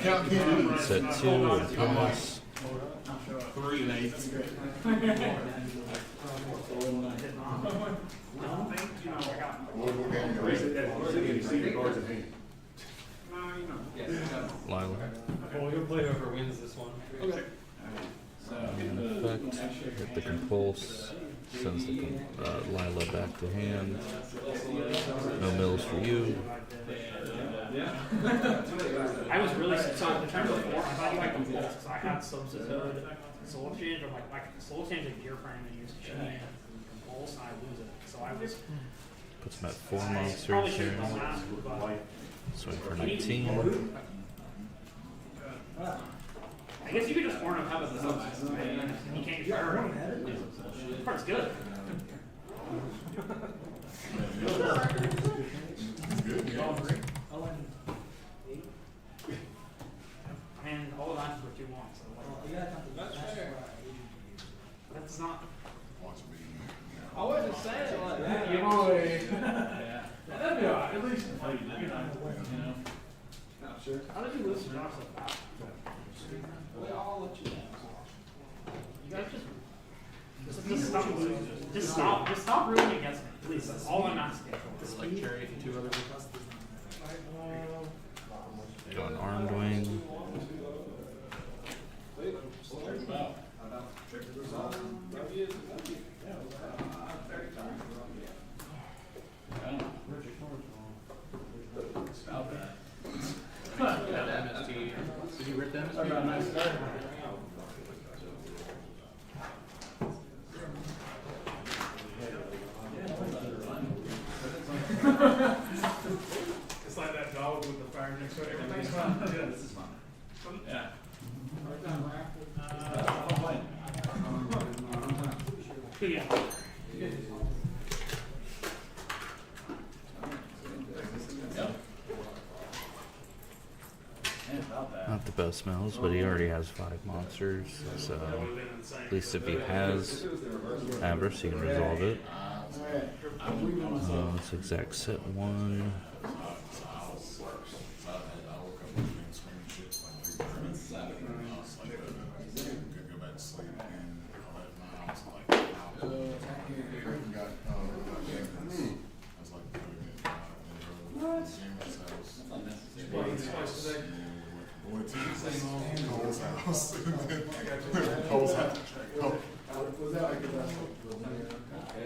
Count me. Set 2 and pass. 3 and 8. Lila. Well, you'll play whoever wins this one. Okay. Effect. Hit the compulse. Sends the Lila back to hand. No mills for you. I was really so the turn before. I thought you liked the because I had substitute soul exchange or like soul exchange and gear frame and used to and compulse and I lose it. So I was Puts him at 4 probably monsters should here. have done that, but Swing for 19. I guess you could just warn him have a substitute. He can't get hurt. This part's good. And all the lines were 2-1, so that's not. I wasn't saying it like that. That'd be alright. At least you know. Sure. How did you lose to Josh so fast? I'll let you know. You guys just stop rooting against me, please. That's all I'm asking. Like Cherry and 2 other people. Going armed wing. Did you rip them? It's like that dog with the fire next to it. Everything's fine. Yeah, this is fine. Yeah. Not the best smells, but he already has 5 monsters, so at least if he has Avarice, he can resolve it. Let's exact set 1.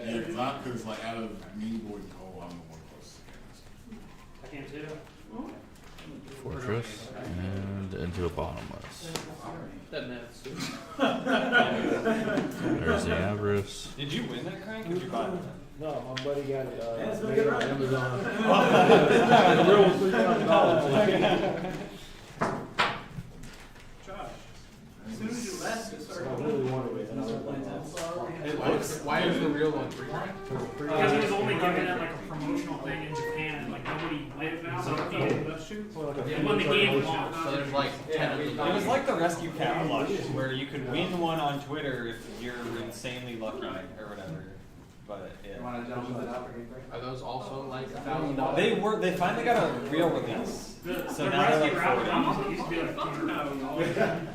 Yeah, because like out of me, Boy, and Cole, I'm the one closest I can't do it. Fortress, and into a bottomless. There's the Avarice. Did you win that crank or did you buy it? No, my buddy got it made on Amazon. The real one's $3,000. As soon as you left, it started. I really wanted it. And I was like, Why is the real one free? Because he was only giving it like a promotional thing in Japan, and like nobody lived now, so he won the game launched. So there's like 10 of them. It was like the rescue cat luck, where you could win one on Twitter if you're insanely lucky or whatever. But You yeah. wanna jump into that? Are those also like $1,000? They finally got a real release. So the now they're Rusty like Route 40. almost used to be like $200.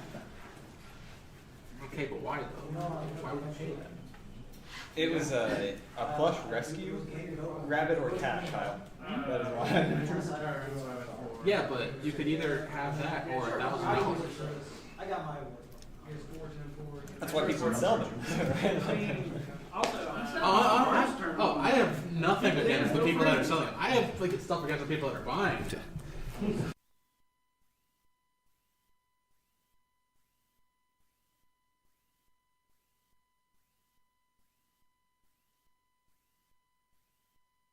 Okay, but why though? Why would you pay that? It was a plush rescue, rabbit or cat child. That is why. Yeah, but you could either have that or $1,000. That's why people would sell them. I have nothing against the people that are selling it. I have like stuff against the people that are buying.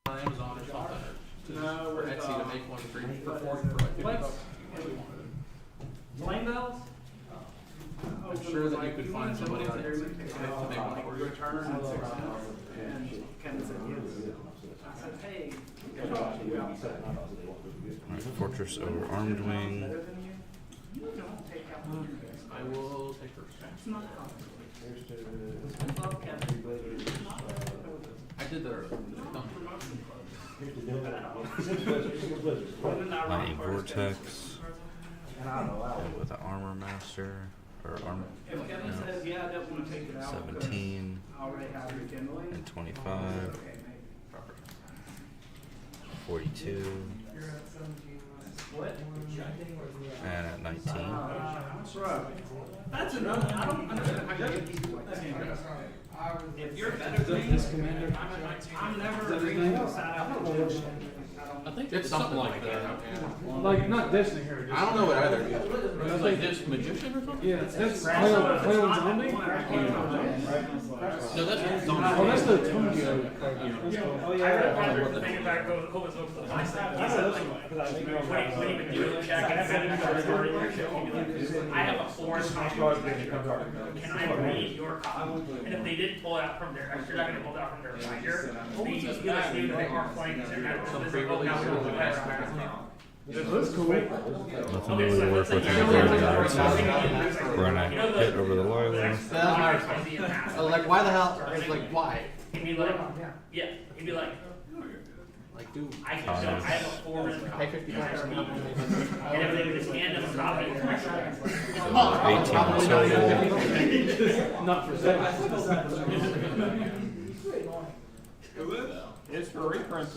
On Amazon or something, or Etsy to make one for like $50. Flame bells? I'm sure that you could find somebody on Etsy to make one for you. Return and 6 months. And Ken said yes. I said, hey. Alright, Fortress over Armed Wing. I will take first. I did the Lightning Vortex. With the Armor Master. Or Armor. If Kevin says, yeah, I don't want to take it out. 17 I already have your kindling. and 25. 42. What? And at 19. That's right. That's enough. I don't understand how you get these people like 10 guys. If you're better than me, I'm never reading the side out of the I think it's something like that. Like, not Destiny here. I don't know what either is. It's like this magician or something? Yeah, that's Play on Zombie? No, that's zombie. Oh, that's the Tokyo card. Oh yeah. I'd rather think about going to my side. He said like, when he would do a check and send it to starting your show, he'd be like, I have a foreign copy. Can I read your copy? And if they didn't pull it out from their, you're not going to pull it out from their binder. They just be like, maybe they aren't playing this. They're not Some this pre-release now or we're something. That's cool. Nothing really worth with your card, so we're gonna hit over the Lila. Like, why the hell? It's like, why? He'd be like, yeah, he'd be like, Like, dude, I have a foreign copy. pay $50. And if they would just hand them a copy, 18 total. Not for sale. It's for reprints.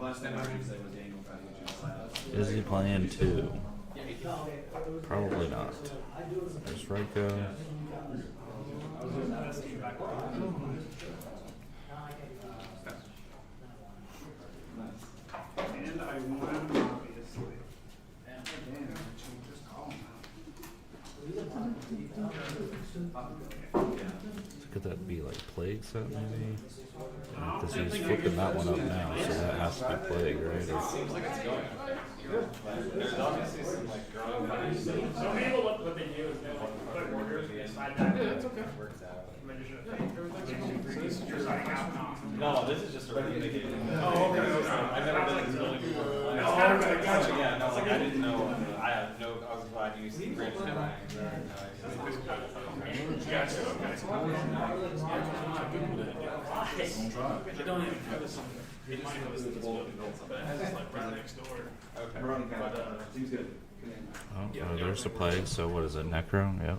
Last time I heard you say was Daniel Fauci. Is he playing 2? Probably not. There's Ryko. And I won, obviously. Damn, just call Could that be like Plague set maybe? Because he's flipping that one up now, so that has to be Plague, right? Seems like it's going. There's obviously some like growing pains. Some people, what they do is they like put orders inside that. Yeah, it's okay. Works out. No, No, this is just a regular game. Oh, okay, okay. I've never been in this building before. Oh, okay, gotcha. Yeah, no, like I didn't know. I have no. I was glad you see Rich and I. Don't even have this on there. It might have this building, but it's just like right next door. Okay. Seems good. Oh, there's the Plague, so what is it, Necro? Yep.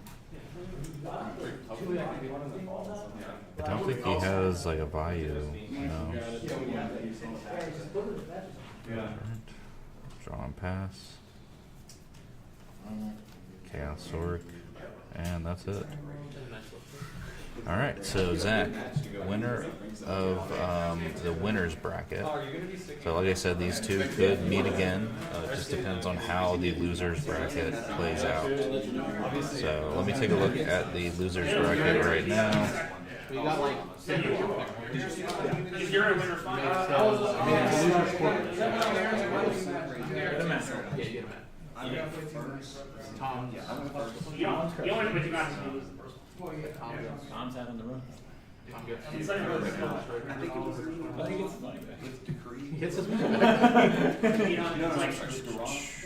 I don't think he has like a Vayu, no. Alright. Draw and pass. Chaos Zork. And that's it. Alright, so Zach, winner of the winner's bracket. So like I said, these two could meet again. It just depends on how the loser's bracket plays out. So let me take a look at the loser's bracket right now. We got like If you're a winner, fine. Tom. You only, but you got to lose the first one. Tom's having the run. The second one was still. I think it was with decree. Hits his You know,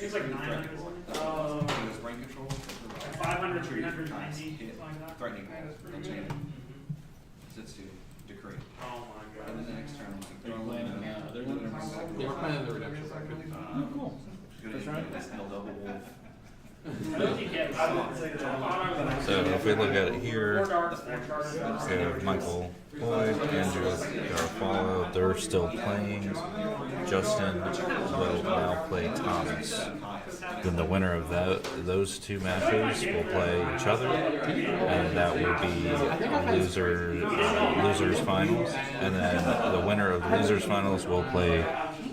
it's like 900 or something. It was brain control. 500, 390, something like that. Threatening. They'll change it. Sits to decree. Oh my god. And then the next turn, They're planning the redemption record. Oh, cool. That's right. That's L double wolf. So if we look at it here, Four we have Michael Boyd, Andrew Garofalo. They're still playing. Justin will now play Thomas. Then the winner of those two matches will play each other, and that will be losers finals. And then the winner of the losers finals will play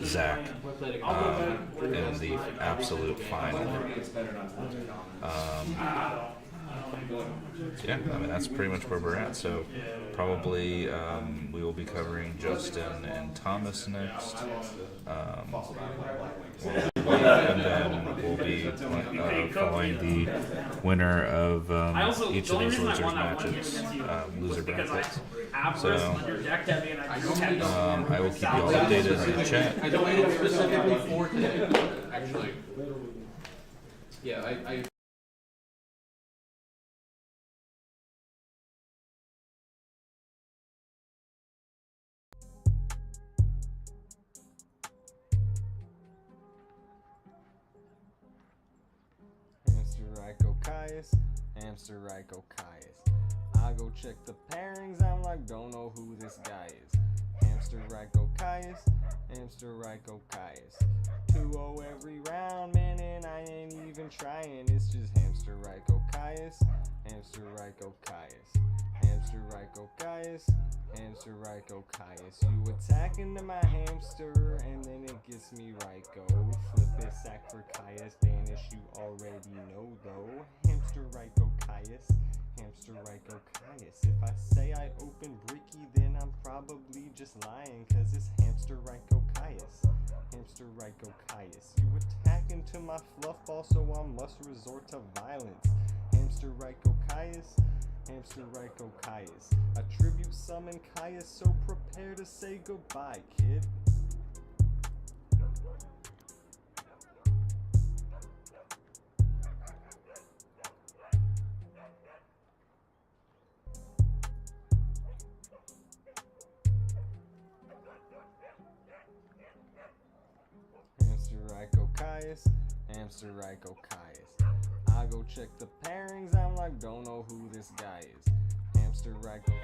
Zach in the absolute final. Yeah, I mean that's pretty much where we're at. So probably we will be covering Justin and Thomas next, and then we'll be following the winner of each of these losers matches, loser brackets. So I will keep you all updated in the chat. I donated specifically for today, actually. Yeah, I Hamster Ryko Caius. I go check the pairings, I'm like, don't know who this guy is. Hamster Ryko Caius, Hamster Ryko Caius. 2-0 every round, man, and I ain't even trying. It's just Hamster Ryko Caius, Hamster Ryko Caius. Hamster Ryko Caius, Hamster Ryko Caius. You attack into my hamster, and then it gets me Ryko. Flip it, sack for Caius, banish you already know though. Hamster Ryko Caius, Hamster Ryko Caius. If I say I open Bricky, then I'm probably just lying, cause it's Hamster Ryko Caius, Hamster Ryko Caius. You attack into my fluff ball, so I must resort to violence. Hamster Ryko Caius, Hamster Ryko Caius. I tribute summon Caius, so prepare to say goodbye, kid. Hamster Ryko Caius, Hamster Ryko Caius. I go check the pairings, I'm like, don't know who this guy is. Hamster Ryko.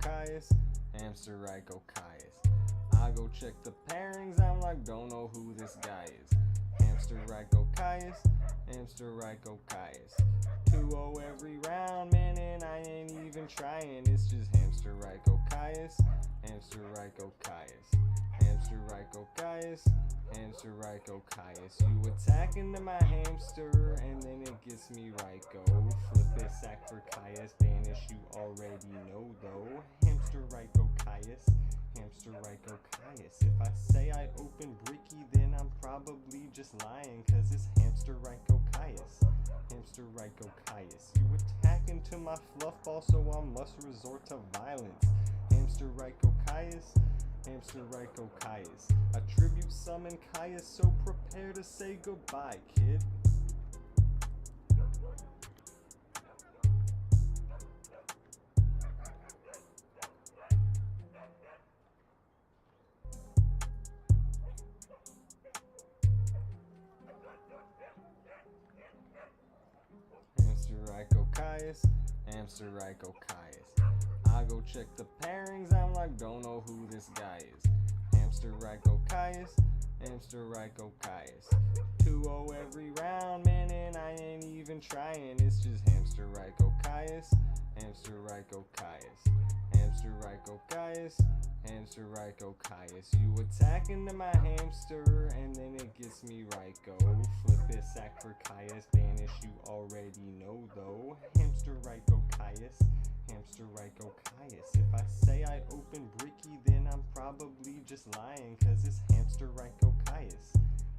Caius, hamster right go Caius. I go check the pairings, I'm like, don't know who this guy is. Hamster right go Caius, hamster right go Caius. 2-0 every round, man, and I ain't even trying. It's just hamster right go Caius, hamster right go Caius. Hamster right go Caius, hamster right go Caius. You attack into my hamster and then it gets me right go. Flip this sack for Caius, banish you already know though. Hamster right go Caius, hamster right go Caius. If I say I open Bricky then I'm probably just lying, cause it's hamster right go Caius, hamster right go Caius. You attack into my fluff ball so I must resort to violence. Hamster right go Caius, hamster right go Caius. Attribute summon Caius, so prepare to say goodbye, kid. Hamster right go Caius, hamster right go Caius. I go check the pairings, I'm like, don't know who this guy is. Hamster right go Caius, hamster right go Caius. 2-0 every round, man, and I ain't even trying. It's just hamster right go Caius, hamster right go Caius. Hamster right go Caius, hamster right go Caius. You attack into my hamster and then it gets me right go. Flip this sack for Caius, banish you already know though. Hamster right go Caius, hamster right go Caius. If I say I open Bricky then I'm probably just lying, cause it's hamster right go Caius,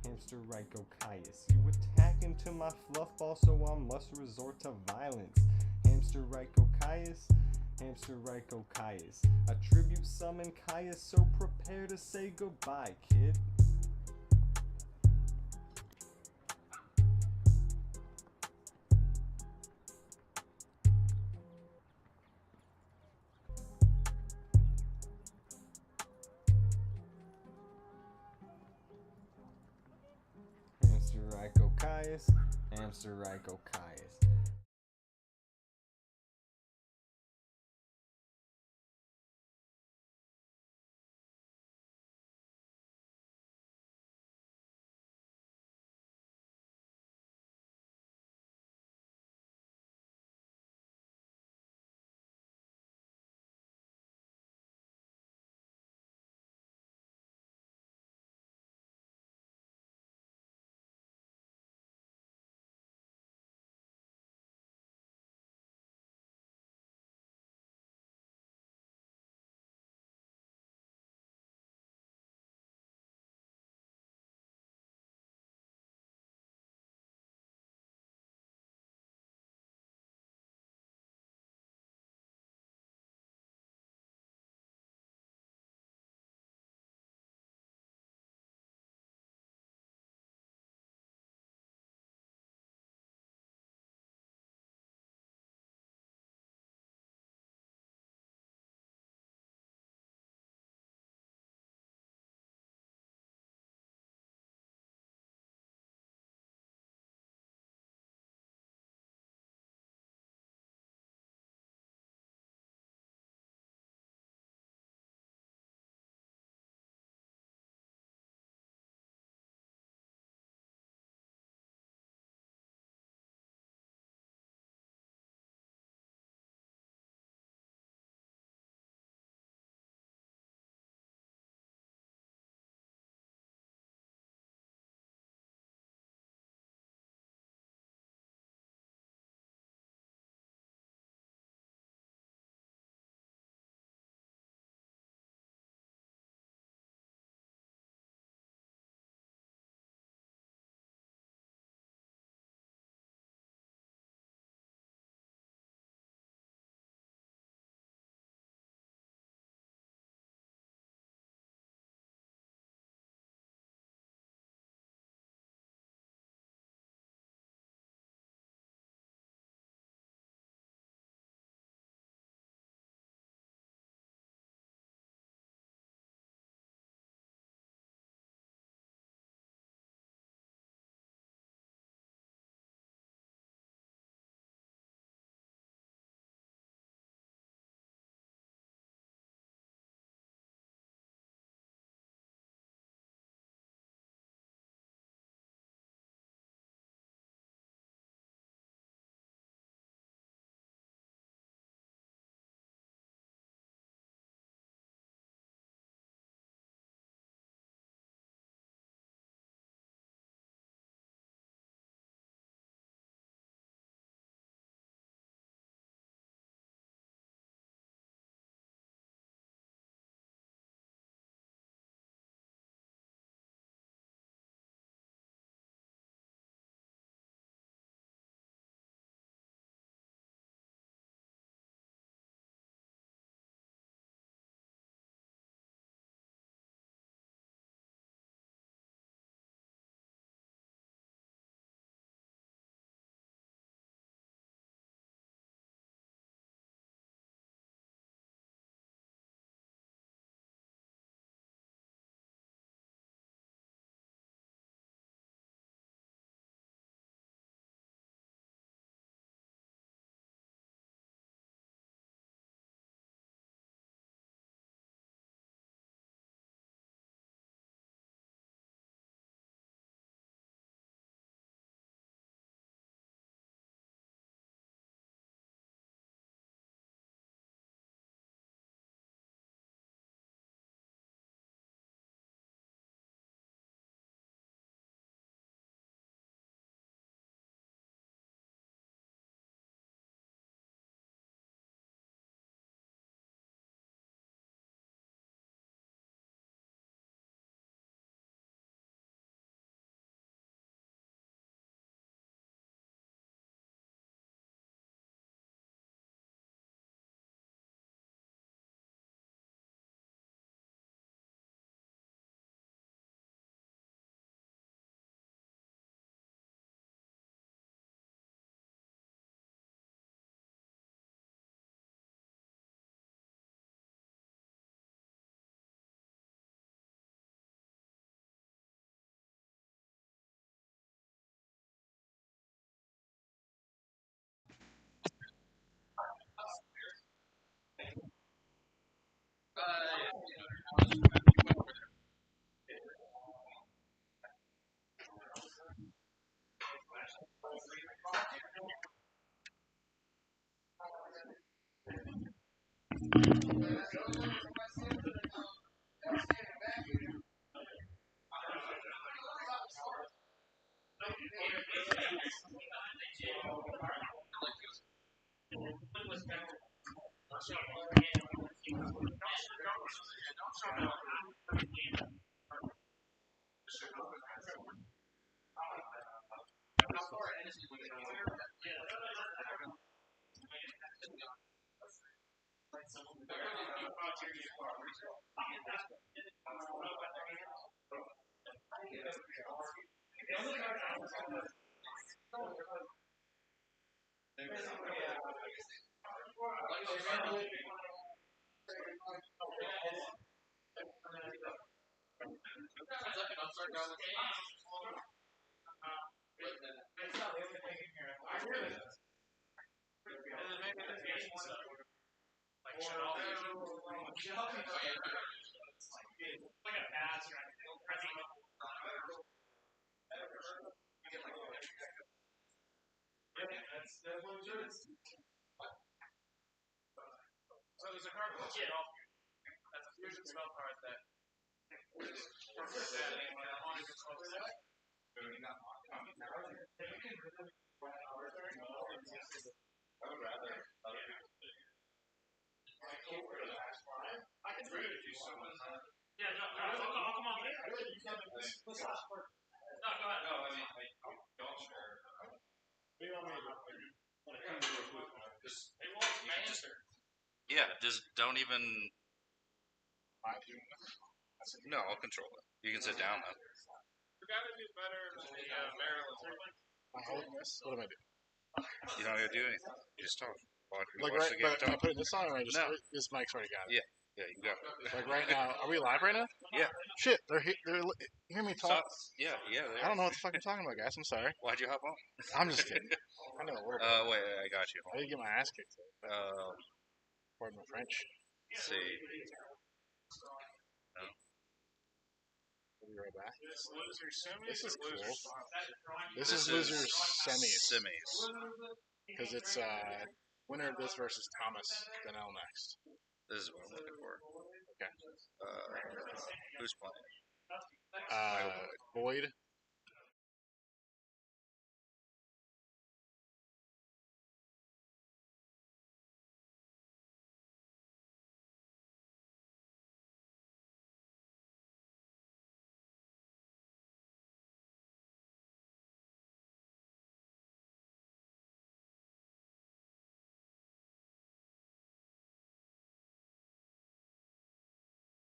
hamster right go Caius. You attack into my fluff ball so I must resort to violence. Hamster right go Caius, hamster right go Caius. Attribute summon Caius, so prepare to say goodbye, kid. Hamster right go Caius, hamster right go Caius. Yeah, just don't even. No, I'll control it. You can sit down though. What am I doing? You don't gotta do anything. You just talk. Watch Like the game. but am I putting this on or I just No. this mic's already got it? Yeah, yeah, you go. Like right now, are we live right now? Yeah. Shit, they're you hear me talk? Yeah, yeah. I don't know what the fuck I'm talking about, guys. I'm sorry. Why'd you hop on? I'm just kidding. I know a little bit. Wait, I got you. I did get my ass kicked. Pardon my French. Let's see. No. We'll be right back. This is cool. This is losers semis. Semis. Because it's winner of this versus Thomas Donnell next. This is what I'm looking for. Okay. Who's playing? Boyd.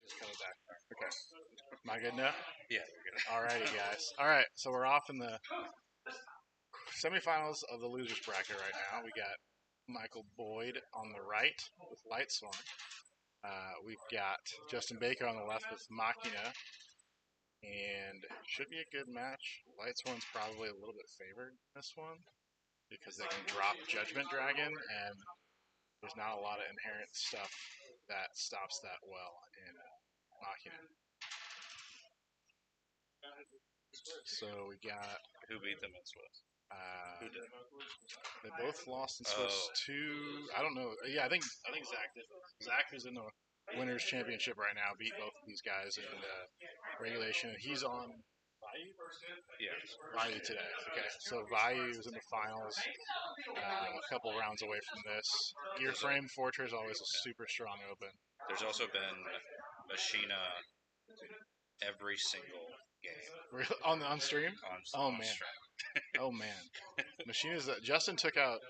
Just coming back. Okay. Am I good now? Yeah, you're good. Alrighty, guys. Alright, so we're off in the semifinals of the losers bracket right now. We got Michael Boyd on the right with Lightsworn. We've got Justin Baker on the left with Machina. And should be a good match. Lightsworn's probably a little bit favored in this one because they can drop Judgment Dragon, and there's not a lot of inherent stuff that stops that well in Machina. So we got. Who beat them in Swiss? Who did? They both lost in Swiss to. I don't know. Yeah, I think Zach did. Zach, who's in the Winners Championship right now, beat both of these guys in regulation. He's on Vayu? Yeah. Vayu today. Okay, so Vayu is in the finals, a couple rounds away from this. Gearframe Fortress always a super strong open. There's also been Machina every single game. On stream? Oh On man. stream. Oh man. Machina's Justin took out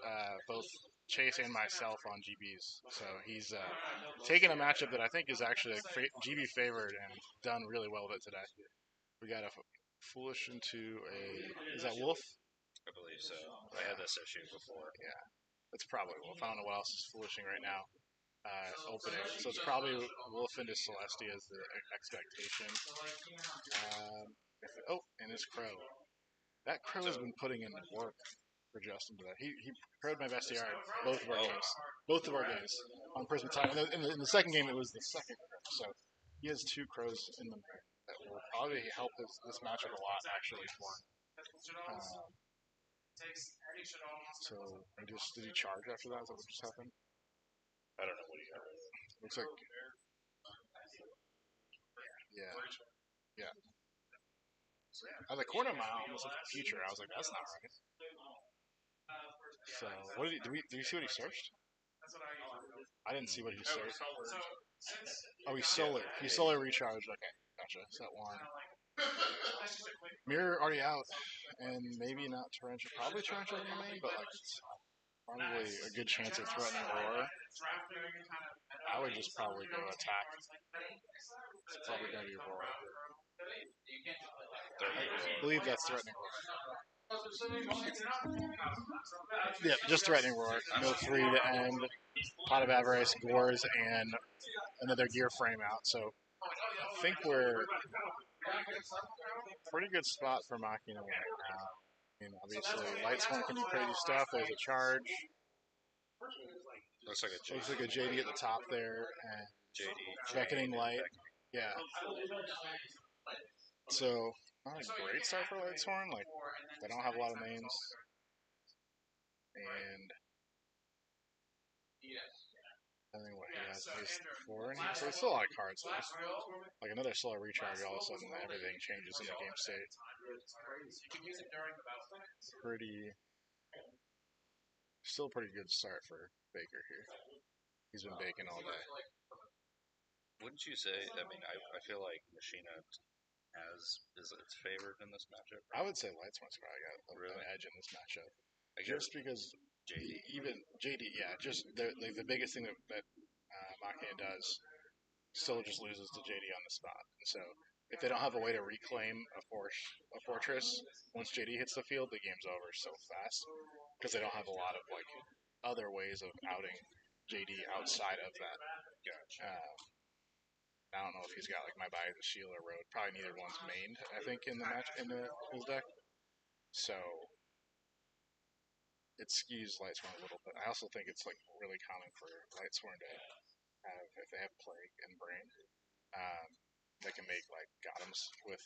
both Chase and myself on GBs, so he's taken a matchup that I think is actually GB favored and done really well with it today. We got a Foolish into a. Is that Wolf? I believe so. I had this issue before. Yeah, it's probably Wolf. I don't know what else is Foolishing right now. Opening, so it's probably Wolf into Celestia as the expectation. And his Crow. That Crow has been putting in work for Justin today. He crowed my best yard both of our games. Both of our games on Prism Time. In the second game, it was the second. So he has 2 crows in the main that will probably help this matchup a lot, actually, for him. So, did he charge after that? Is that what just happened? I don't know what he had. Looks like. Yeah. Yeah. At the corner of my eye, almost looked at future. I was like, that's not right. So, what did he? Did you see what he searched? I didn't see what he searched. Oh, he solar. He solar recharged. Okay, gotcha. Set one. Mirror already out, and maybe not torrential. Probably torrential in the main, but like it's probably a good chance of threatening Aurora. I would just probably go attack. It's probably gonna be Aurora. I believe that's threatening Aurora. Yeah, just threatening Roar. Go 3 to end. Pot of Avarice, Gores, and another gear frame out. So I think we're pretty good spot for Machina right now. I mean, obviously, Lightsworn can do crazy stuff. There's a charge. Looks like a JD at the top there, and JD. Beckoning Light. Yeah. So, not a great start for Lightsworn. Like, they don't have a lot of names. And I think what he has is 4 in here. So it's still a lot of cards. Like another slow recharge, all of a sudden everything changes in the game state. Still a pretty good start for Baker here. He's been baking all day. Wouldn't you say? I mean, I feel like Machina is its favored in this matchup. I would say Lightsworn's probably got an edge in this matchup. Just because JD, yeah, just the biggest thing that Machina does still just loses to JD on the spot. And so if they don't have a way to reclaim a fortress, once JD hits the field, the game's over so fast because they don't have a lot of like other ways of outing JD outside of that. I don't know if he's got like My Body is a Shield or Road. Probably neither one's mained, I think, in the match in his deck. So it skews Lightsworn a little bit. I also think it's like really common for Lightsworn to have, if they have Plague and Brain, they can make like Gotems with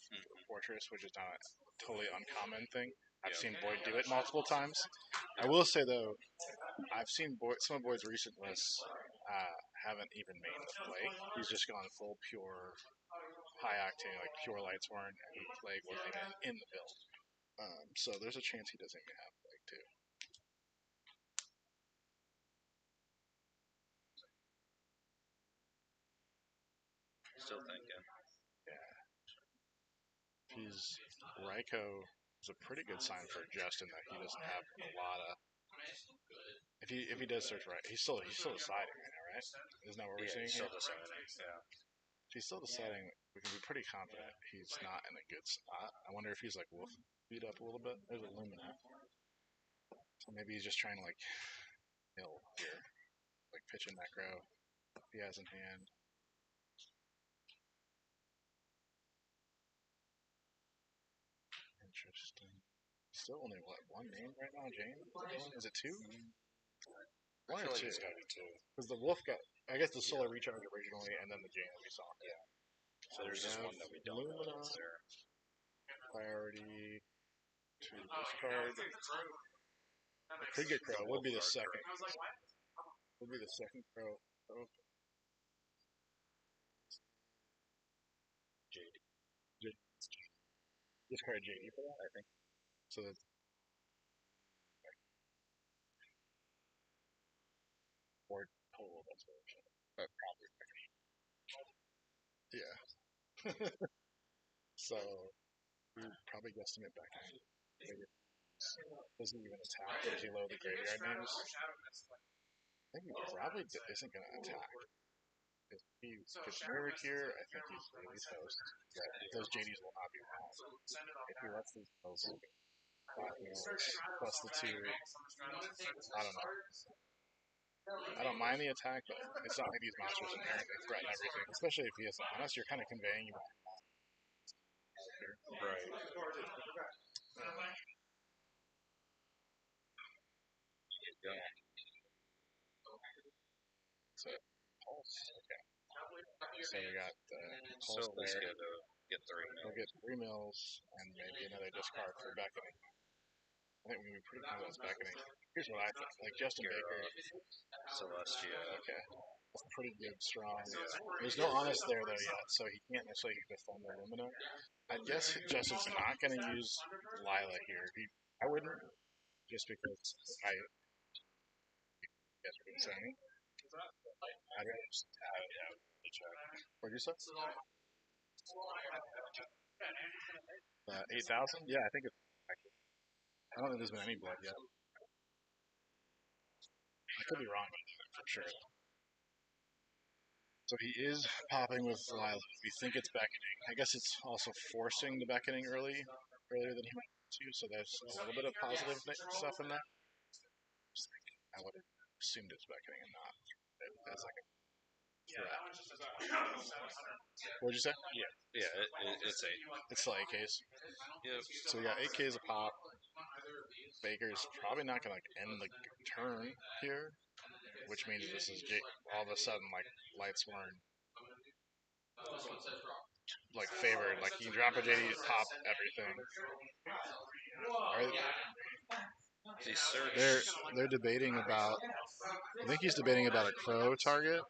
Fortress, which is not a totally uncommon thing. I've seen Boyd do it multiple times. I will say though, I've seen some of Boyd's recent lists haven't even made the Plague. He's just gone full pure high octane, like pure Lightsworn, and Plague wasn't even in the build. So there's a chance he doesn't even have Plague too. Still thinking. Yeah. Raiko is a pretty good sign for Justin that he doesn't have a lot of. If he does search right, he's still deciding right now, right? Isn't that what we're seeing? He's still deciding. Yeah. If he's still deciding, we can be pretty confident he's not in a good spot. I wonder if he's like wolf beat up a little bit. There's a Lumina. So maybe he's just trying to like mill here, like pitch a necro. He has in hand. Interesting. Still only one name right now, Jane? Is it 2? One or 2? It's gotta be 2. Because the wolf got, I guess, the solar recharge originally, and then the Jane that we saw. Yeah. So there's just one that we don't know that's there. Priority to discard. Could get Crow. Would be the second. Would be the second Crow. Oh. JD. Discard JD for that, I think. So that's or total restoration. But probably. Yeah. So we probably guesstimate back in. Doesn't even attack. Does he load the graveyard names? I think he probably isn't going to attack. If he puts Mirror here, I think he's really toast. Yeah, those JDs will not be wrong. If he lets these spells plus the 2, I don't know. I don't mind the attack, but it's not like these monsters inherently threaten everything. Especially if he has Honest, you're kind of conveying you want here. Right. Yeah. So, Pulse. Okay. So we got the pulse So at least there. get 3 We'll get 3 mils and maybe another discard for beckoning. I think we're gonna be pretty good with beckoning. Here's what I think. Like Justin Baker. Celestia. Okay. That's pretty good, strong. There's no honest there though yet, so he can't necessarily defend the Lumina. I guess Justin's not going to use Lila here. I wouldn't, just because I guess what I'm saying. I'd rather just have it out. What'd you say? 8,000? Yeah, I think it's. I don't think there's been any blood yet. I could be wrong for sure. So he is popping with Lila. We think it's beckoning. I guess it's also forcing the beckoning earlier than he might to. So there's a little bit of positive stuff in that. I would have assumed it's beckoning and not. It's like a threat. What'd you say? Yeah, it's 8. It's still 8Ks. Yep. So we got 8Ks a pop. Baker's probably not gonna end the turn here, which means this is all of a sudden like Lightsworn like favored. Like you can drop a JD, pop everything. They're debating about. I think he's debating about a Crow target.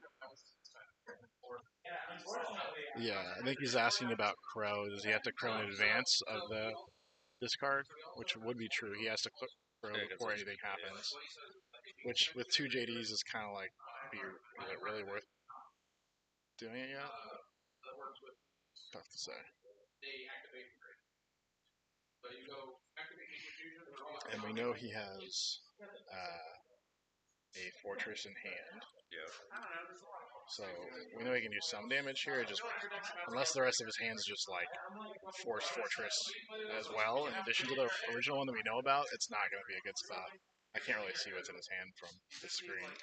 Yeah, I think he's asking about Crow. Does he have to Crow in advance of the discard? Which would be true. He has to Crow before anything happens. Which with 2 JDs is kind of like, is it really worth doing it yet? Tough to say. And we know he has a Fortress in hand. Yeah. So we know he can do some damage here. Just unless the rest of his hand's just like Force Fortress as well, in addition to the original one that we know about, it's not going to be a good spot. I can't really see what's in his hand from the screen.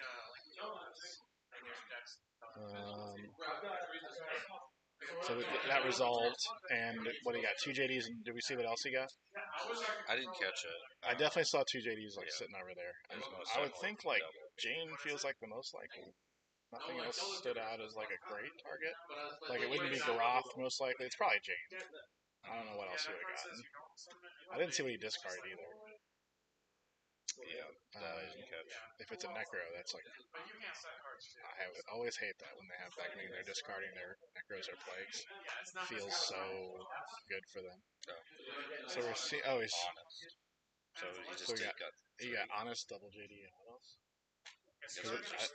So that resolved, and what he got? 2 JDs, and did we see what else he got? I didn't catch it. I definitely saw 2 JDs like sitting over there. I would think like Jane feels like the most likely. Nothing else stood out as like a great target. Like it wouldn't be Garoth most likely. It's probably Jane. I don't know what else he would have gotten. I didn't see what he discarded either. Yeah, if it's a Necro, that's like I would always hate that when they have beckoning, they're discarding their Necros or Plagues. Feels so good for them. So we're seeing. Oh, he's honest. So he got honest double JD and what else?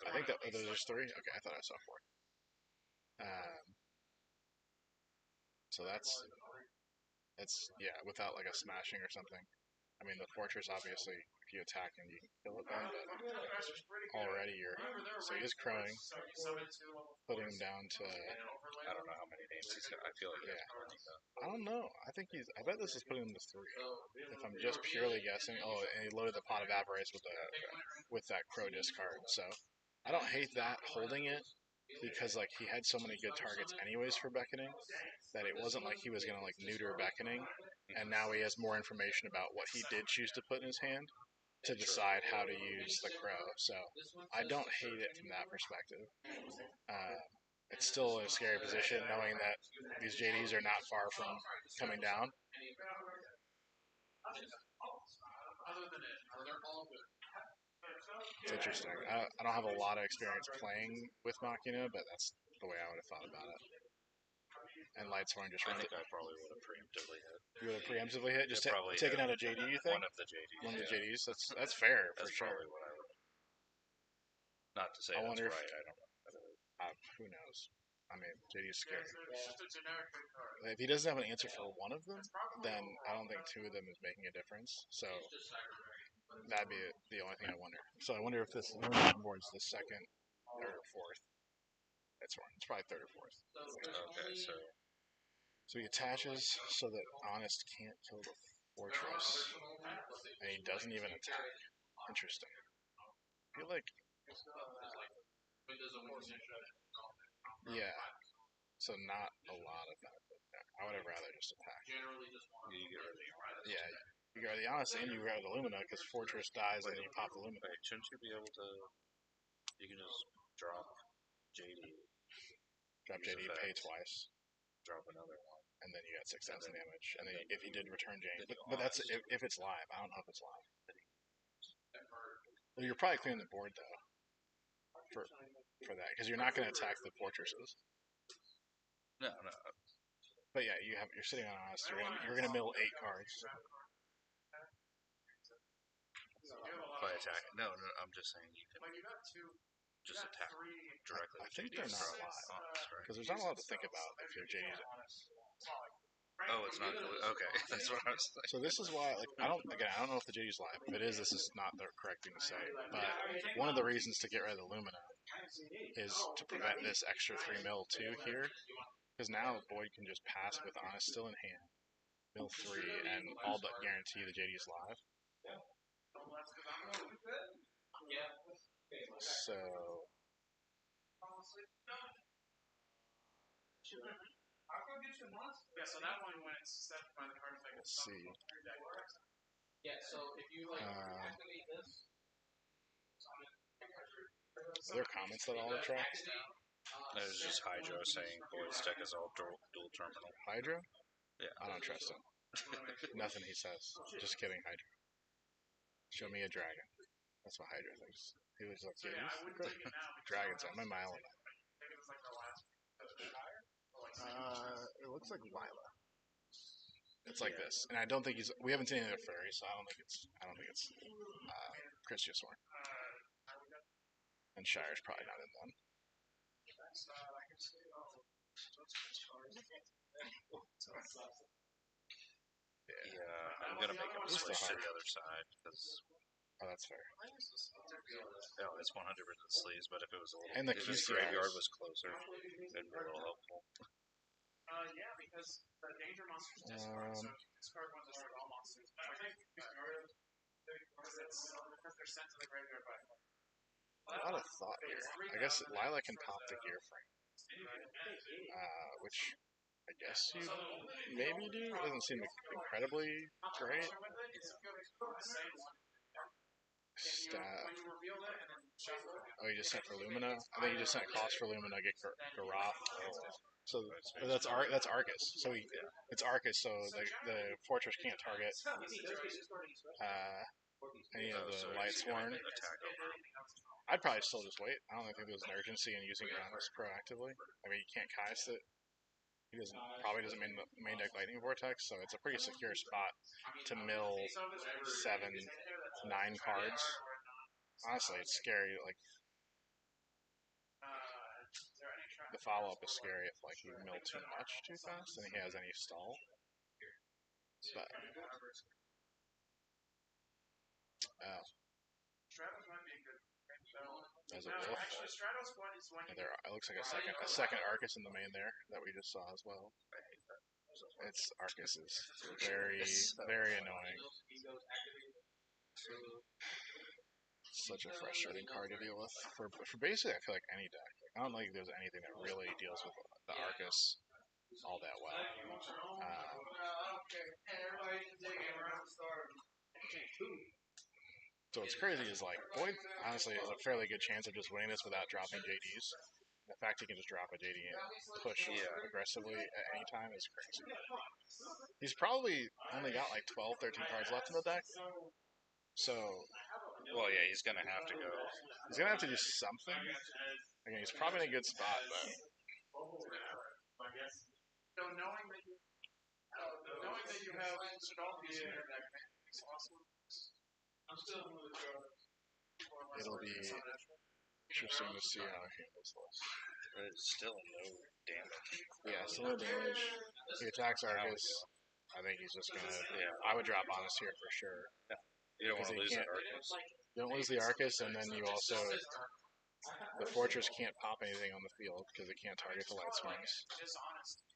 I think that there's just 3. Okay, I thought I saw 4. So that's without like a smashing or something. I mean, the Fortress, obviously, if you attack and you can kill it then, but already so he is crowing, putting him down to, I don't know how many names he's got. I feel like I don't know. I bet this is putting him to 3. If I'm just purely guessing. Oh, and he loaded the Pot of Avarice with that Crow discard. So I don't hate that, holding it, because like he had so many good targets anyways for beckoning that it wasn't like he was gonna like neuter beckoning, and now he has more information about what he did choose to put in his hand to decide how to use the Crow. So I don't hate it from that perspective. It's still in a scary position knowing that these JDs are not far from coming down. It's interesting. I don't have a lot of experience playing with Machina, but that's the way I would have thought about it. And Lightsworn just I think I probably would have preemptively hit. You would have preemptively hit? Just probably taking out a JD, you think? One of the JDs. One of the JDs? That's fair, for sure. Probably what I would. Not to say I that's wonder right, if, I don't know. who knows? I mean, JD's scary. If he doesn't have an answer for one of them, then I don't think 2 of them is making a difference. So that'd be the only thing I wonder. So I wonder if this board's the 2nd, 3rd, or 4th. It's probably 3rd or 4th. Okay, So he attaches so that Honest can't kill the Fortress, and he doesn't even attack. Interesting. I feel like. Yeah. So not a lot of benefit there. I would have rather just attack. you get rid of the Yeah. You get rid of the Honest and you get rid of the Lumina because Fortress dies and then you pop the Lumina. Shouldn't you be able to? You can just drop JD Drop Use JD, pay effect. twice, Drop another one. and then you got 6,000 damage. And then if he did return Jane, Then but that's honest. if it's live. I don't know if it's live. Well, you're probably clearing the board though for that because you're not going to attack the fortresses. No. But yeah, you're sitting on honest. You're gonna mill 8 cards. By attack. No, I'm just saying you can just attack directly. I with think JD they're and not drop live honest, right? because there's not a lot to think about if you're JD's. Oh, it's not. Okay, that's what I was thinking. So this is why, like, I don't know if the JD's live. If it is, this is not the correct thing to say. But one of the reasons to get rid of the Lumina is to prevent this extra 3 mil too here, because now Boyd can just pass with honest still in hand, mill 3, and all but guarantee the JD's live. So Yeah, so that one when it's set by the card effect. let's see. Yeah, so if you like activate this. Are there comments that I'll attract? It was just Hydro saying Boyd's deck is all dual terminal. Hydra? Yeah. I don't trust him. Nothing he says. Just kidding, Hydra. Show me a dragon. That's what Hydra thinks. He was like, yeah, dragons. I'm in my element. It looks like Lila. It's like this, and I don't think we haven't seen any other fairies, so I don't think it's Christian Sworn. And Shire's probably not in them. Yeah, I'm gonna make him switch to the other side because. Oh, that's fair. Oh, it's 100% sleeves, but if it was a little, and the if his graveyard was closer, it'd be a little helpful. Yeah, because the danger monsters discard, so discard one, discard all monsters. Because they're sent to the graveyard by. A lot of thought here. I guess Lila can pop the gear frame, which I guess you maybe do. It doesn't seem incredibly great. Staff. Oh, you just sent for Lumina? I think you just sent cost for Lumina, get Garoth. So that's Arcus. So it's Arcus, so the fortress can't target any of the Lightsworn. I'd probably still just wait. I don't think there's an urgency in using Groundless proactively. I mean, you can't cast it. He probably doesn't main deck Lightning Vortex, so it's a pretty secure spot to mill 7, 9 cards. Honestly, it's scary. Like the follow-up is scary if like you mill too much too fast and he has any stall. But as a wolf, it looks like a second Arcus in the main there that we just saw as well. It's Arcus is very annoying. Such a frustrating card to deal with for basically I feel like any deck. I don't think there's anything that really deals with the Arcus all that well. So what's crazy is like Boyd honestly has a fairly good chance of just winning this without dropping JDs. The fact he can just drop a JD and push aggressively at any time is crazy. He's probably only got like 12, 13 cards left in the deck. So, well, yeah, he's gonna have to go. He's gonna have to do something. Again, he's probably in a good spot, but. So knowing that you have Stolfi in your deck makes awesome. I'm still It'll be interesting to see how he handles this. But it's still no damage. Yeah, still no damage. He attacks Arcus. I think he's just gonna. Yeah, I would drop Honest here for sure. Yeah. You don't want to lose the Arcus. You don't lose the Arcus, and then you also. The Fortress can't pop anything on the field because it can't target the Lightsworns.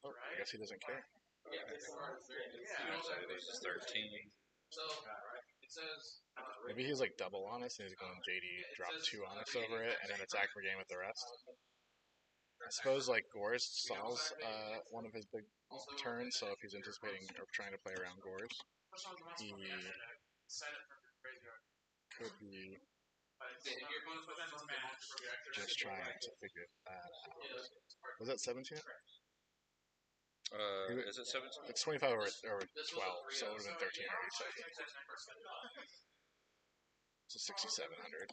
Oh, I guess he doesn't care. So he loses 13. Maybe he's like double Honest and he's going JD, drop 2 Honest over it, and then attack for game with the rest. I suppose like Gores stalls one of his big turns, so if he's anticipating or trying to play around Gores, he could be Just trying to figure that out. Was that 17? Is it 17? It's 25 or 12, so it would have been 13 or 8. So 6,700.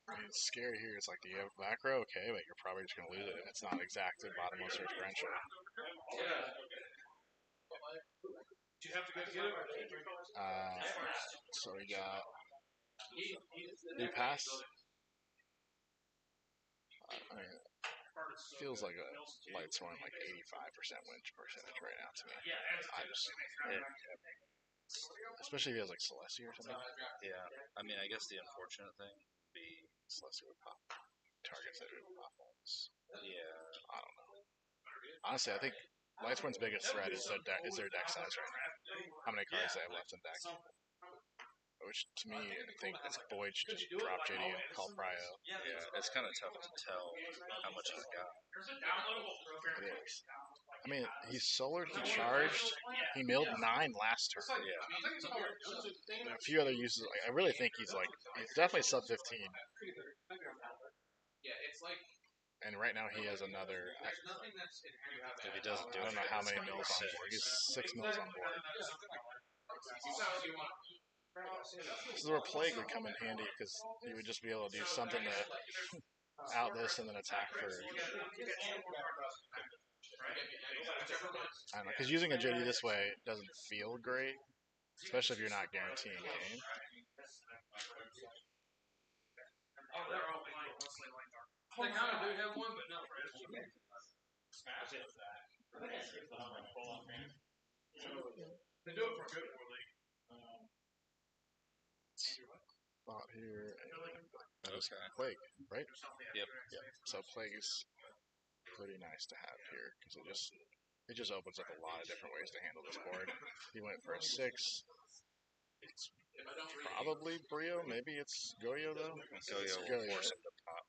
I mean, it's scary here. It's like, do you have macro? Okay, but you're probably just going to lose it, and it's not exactly bottomless or differential. So we got. We pass. I mean, feels like a light scoring like 85% win percentage right now to me. Especially if he has like Celestia or something. Yeah, I mean, I guess the unfortunate thing would be Celestia would pop targets that would pop ones. Yeah, I don't know. Honestly, I think Lightsworn's biggest threat is their deck size right now. How many cards they have left in deck? Which to me, I think Boyd should just drop JD and call Prio. yeah, it's kind of tough to tell how much he's got. It is. I mean, he's solored, he charged, he milled 9 last turn. Yeah. A few other uses. I really think he's definitely sub 15. And right now he has another. If he doesn't do I it, don't know how many it's mills on board. He's 6 mills on board. This is where Plague would come in handy because you would just be able to do something to out this and then attack for. I don't know, because using a JD this way doesn't feel great, especially if you're not guaranteeing game. They kind of do have one, but not for They do it for good league. Thought here. Okay. Plague, right? Yep. So Plague is pretty nice to have here because it just opens up a lot of different ways to handle this board. He went for a 6. It's probably Brio. Maybe it's Goyo though. Goyo will force him to pop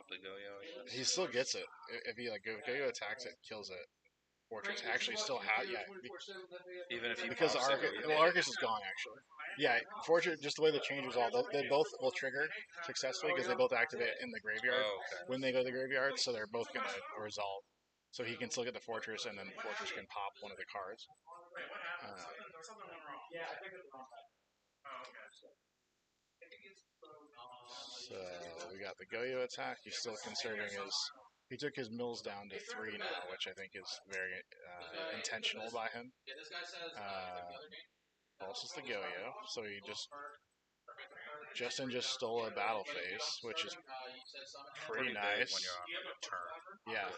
the Goyo. He still gets it if he if Goyo attacks it, kills it. Fortress actually still has Even if he because pops Arcus is gone actually. Yeah, Fortress just the way the change resolved, they both will trigger successfully because they both activate in the graveyard when they go to the graveyard, so they're both gonna resolve. So he can still get the Fortress, and then Fortress can pop one of the cards. So we got the Goyo attack. He's still conserving his. He took his mills down to 3 now, which I think is very intentional by him. Also, the Goyo, so he Justin just stole a battle phase, which is pretty nice. When you're on your turn. Yeah.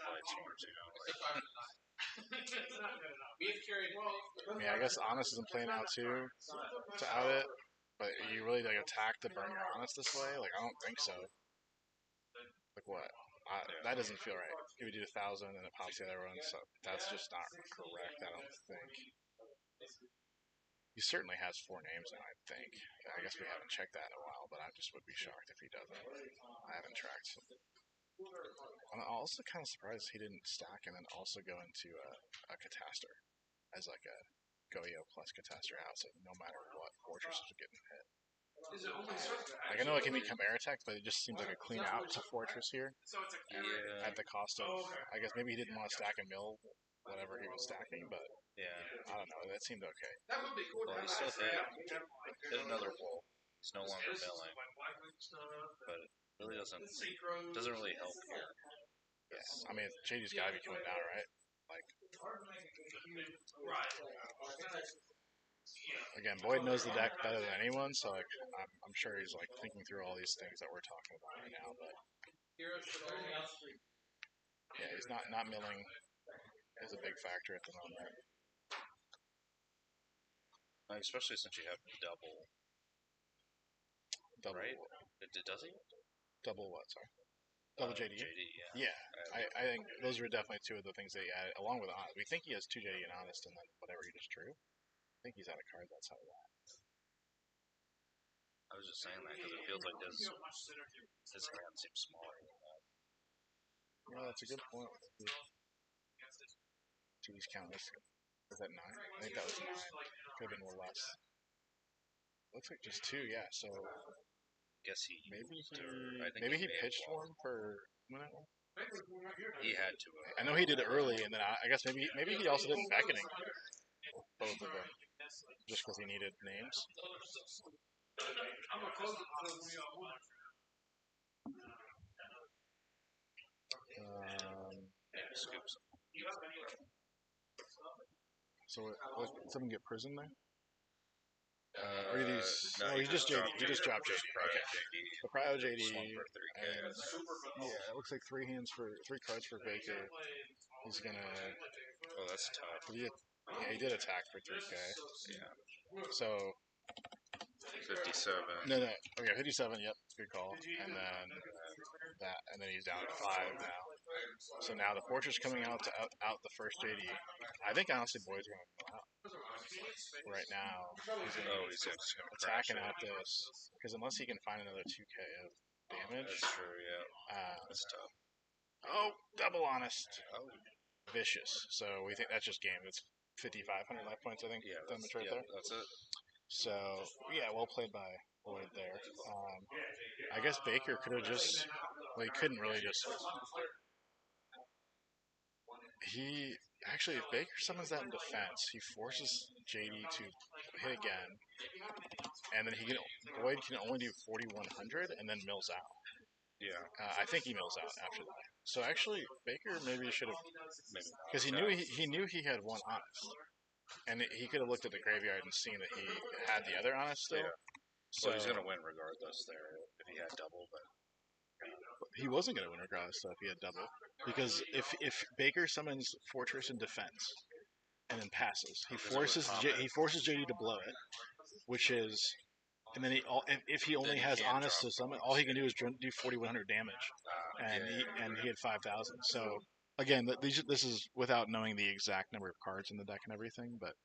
I mean, I guess Honest isn't playing out too to out it, but you really attack to burn your Honest this way? I don't think so. What? That doesn't feel right. If you do 1,000 and it pops the other one, so that's just not correct, I don't think. He certainly has 4 names now, I think. I guess we haven't checked that in a while, but I just would be shocked if he doesn't. I haven't tracked. I'm also kind of surprised he didn't stack and then also go into a Catastor as a Goyo plus Catastor out, so no matter what, Fortress is getting hit. I know it can become air attack, but it just seems like a clean out to Fortress here. Yeah. At the cost of, I guess maybe he didn't want to stack a mill, whatever he was stacking, but Yeah. I don't know. That seemed okay. Well, he still hit another wall. He's no longer milling, but it really doesn't really help here. Yeah. I mean, JD's got to be coming down, right? Again, Boyd knows the deck better than anyone, so I'm sure he's thinking through all these things that we're talking about right now. But yeah, he's not milling is a big factor at the moment. Especially since you have double. Right? Does he? Double what? Sorry. Double JD. JD, yeah. Yeah, I think those were definitely 2 of the things they added, along with Honest. We think he has 2 JD and Honest, and then whatever he just drew. I think he's out of cards outside of that. I was just saying that because it feels like his hand seems smaller than that. Yeah, that's a good point. Jeez, count this. Was that 9? I think that was 9. Could have been a little less. Looks like just 2, yeah. So Guess he maybe used, or I think maybe he may have pitched won. one for Winnow. He had to. I know he did it early, and then I guess maybe he also did beckoning. Both of them, just because he needed names. Scoops. So, did someone get prison there? Or No, he just dropped JD. Okay. JD. The Prio JD. Swung for 3K. And, yeah, it looks like 3 cards for Baker. He's gonna. Oh, that's tough. He did attack for 3K. Yeah. So 57. no. Okay, 57. Yep, good call. And then and then he's down at 5 now. So now the Fortress coming out to out the first JD. I think honestly, Boyd's gonna go out right now. He's just gonna attacking crash out this because unless he can find another 2K of damage, That's true. Yeah. That's tough. Oh, double honest. Oh. Vicious. So we think that's just game. It's 5,500 life points, I think. Yeah. Damage right there. That's it. So yeah, well played by Boyd there. I guess Baker could have just. Well, he couldn't really just. He actually, if Baker summons that in defense, he forces JD to hit again, and then Boyd can only do 4,100 and then mills out. Yeah. I think he mills out after that. So actually, Baker maybe should have, because he knew he had one honest, and he could have looked at the graveyard and seen that he had the other honest still. Yeah. So Well, he's gonna win regardless there if he had double, but he wasn't gonna win regardless though if he had double, because if Baker summons Fortress in defense and then passes, he forces JD to blow it, which is. And then if he only has honest to summon, all he can do is do 4,100 damage, and he had 5,000. So again, this is without knowing the exact number of cards in the deck and everything, but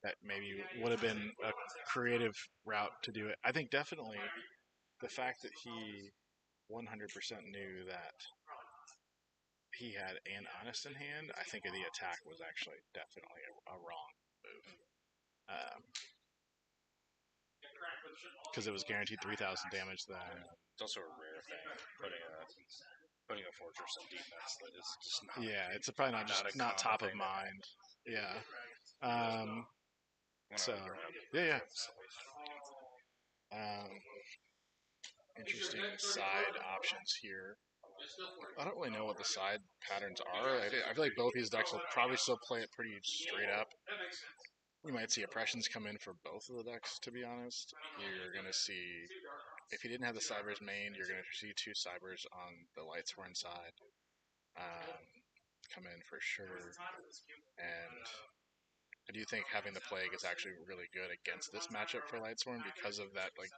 that maybe would have been a creative route to do it. I think definitely the fact that he 100% knew that he had an honest in hand, I think the attack was actually definitely a wrong move. Because it was guaranteed 3,000 damage then. it's also a rare thing putting a Fortress in defense that is just not. Yeah, it's probably not top of mind. Yeah. So yeah. Interesting side options here. I don't really know what the side patterns are. I feel like both these decks will probably still play it pretty straight up. We might see oppressions come in for both of the decks, to be honest. You're going to see, if you didn't have the Cybers main, you're going to see 2 Cybers on the Lightsworn side come in for sure. And I do think having the Plague is actually really good against this matchup for Lightsworn because of that like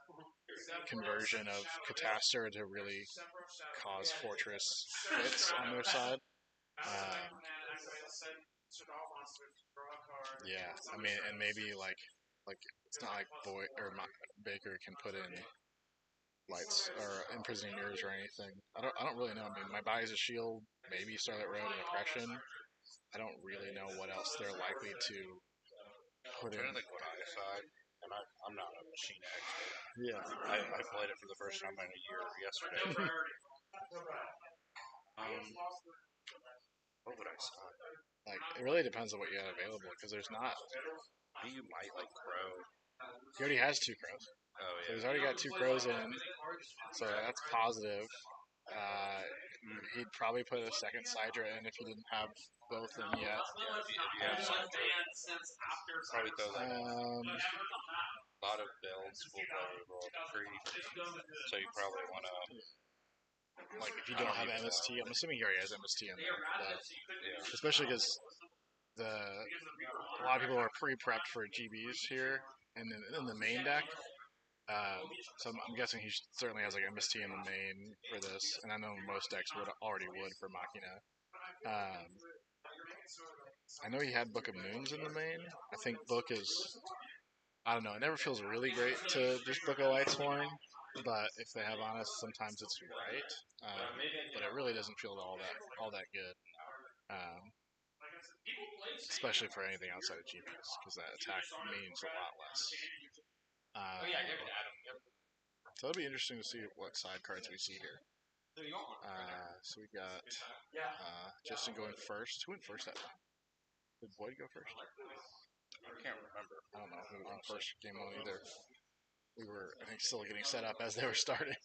conversion of Catastor to really cause Fortress hits on their side. Yeah, I mean, and maybe like it's not like Boyd or Baker can put in lights or imprisoning mirrors or anything. I don't really know. I mean, my buy is a shield, maybe Starlight Road and Oppression. I don't really know what else they're likely to put in. I'm trying to think what I decide, and I'm not a machine expert. Yeah, I played it for the first time in a year yesterday. What would I sign? Like, it really depends on what you have available, because there's not. You might like Crow. He already has 2 crows. Oh yeah. So he's already got 2 crows in, so that's positive. He'd probably put a second Sidra in if he didn't have both in yet. Probably throw that. A lot of builds will roll up free, so you probably want to. Like if you don't have MST, I'm assuming he already has MST in there, but especially because a lot of people are pre-prepped for GBs here in the main deck. So I'm guessing he certainly has like MST in the main for this, and I know most decks already would for Machina. I know he had Book of Moons in the main. I think Book is, I don't know, it never feels really great to just book a Lightsworn, but if they have Honest, sometimes it's right. But it really doesn't feel all that good. especially for anything outside of GPs, because that attack means a lot less. So it'll be interesting to see what side cards we see here. So we got Justin going first. Who went first that time? Did Boyd go first? I can't remember. I don't know who went first game one either. We were, I think, still getting set up as they were starting.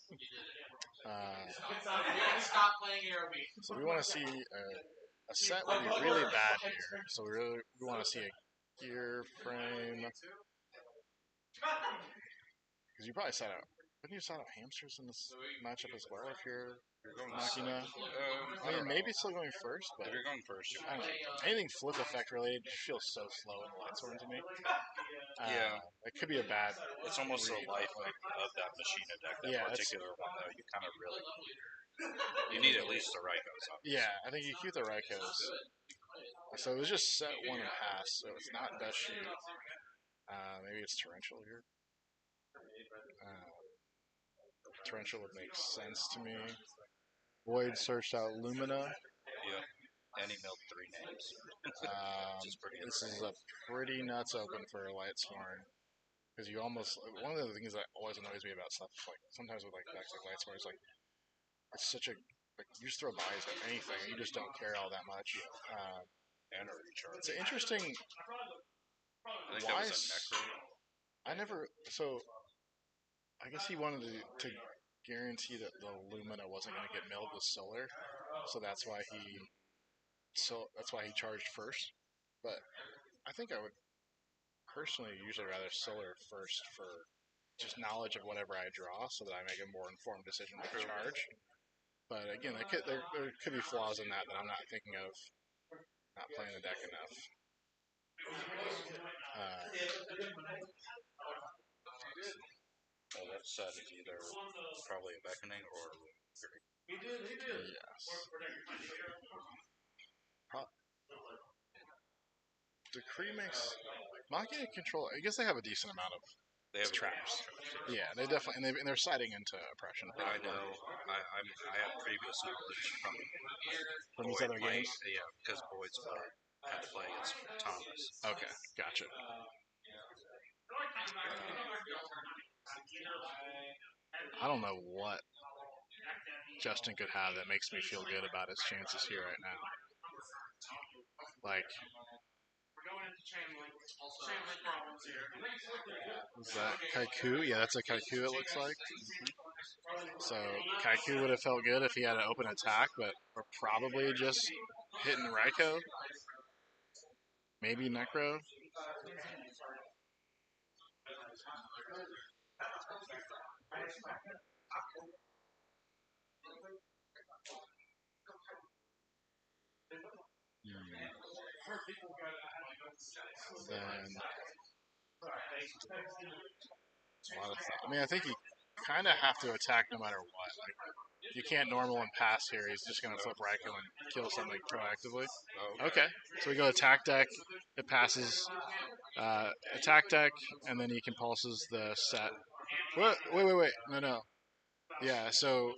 So we want to see a set would be really bad here. So we want to see a gear frame. Because you probably set out. Wouldn't you set out hamsters in this matchup as well if you're going Machina? I mean, maybe still going first, but If you're going first, I don't know. Anything flip effect related just feels so slow in the Lightsworn to me. Yeah. It could be a bad. it's almost the life of that Machina deck, that particular one, though. You kind of really you need at least the Rykos, obviously. Yeah, I think you keep the Rykos. So it was just set one and pass, so it's not Dust Shoot. Maybe it's Torrential here. Torrential would make sense to me. Void searched out Lumina. Yeah. And he milled 3 names. Which is pretty This is insane. a pretty nuts open for a Lightsworn. Because you almost, one of the things that always annoys me about stuff, like sometimes with like decks like Lightsworn, is like, it's such a, like, you just throw buys at anything, you just don't care all that much. And a recharge. It's an interesting, I think that was a Necro. I never, so, I guess he wanted to guarantee that the Lumina wasn't going to get milled with Solar, so that's why he charged first. But I think I would personally usually rather Solar first for just knowledge of whatever I draw, so that I make a more informed decision with the charge. But again, there could be flaws in that I'm not thinking of, not playing the deck enough. So that set is either probably a Beckoning or Yes. Decree makes Machina control. I guess they have a decent amount of traps. Yeah, they definitely, and they're siding into oppression. I know. I have previous knowledge From these Boyd other playing, games. yeah, because Boyd's had to play against Thomas. Okay, gotcha. I don't know what Justin could have that makes me feel good about his chances here right now. Like, is that Kaiku? Yeah, that's a Kaiku, it looks like. So Kaiku would have felt good if he had an open attack, but we're probably just hitting Raikou. Maybe Necro. Then, I mean, I think you kind of have to attack no matter what. Like, you can't normal and pass here. He's just going to flip Raikou and kill something proactively. Okay, so we go attack deck. It passes attack deck, and then he compulses the set. Wait. No. Yeah, so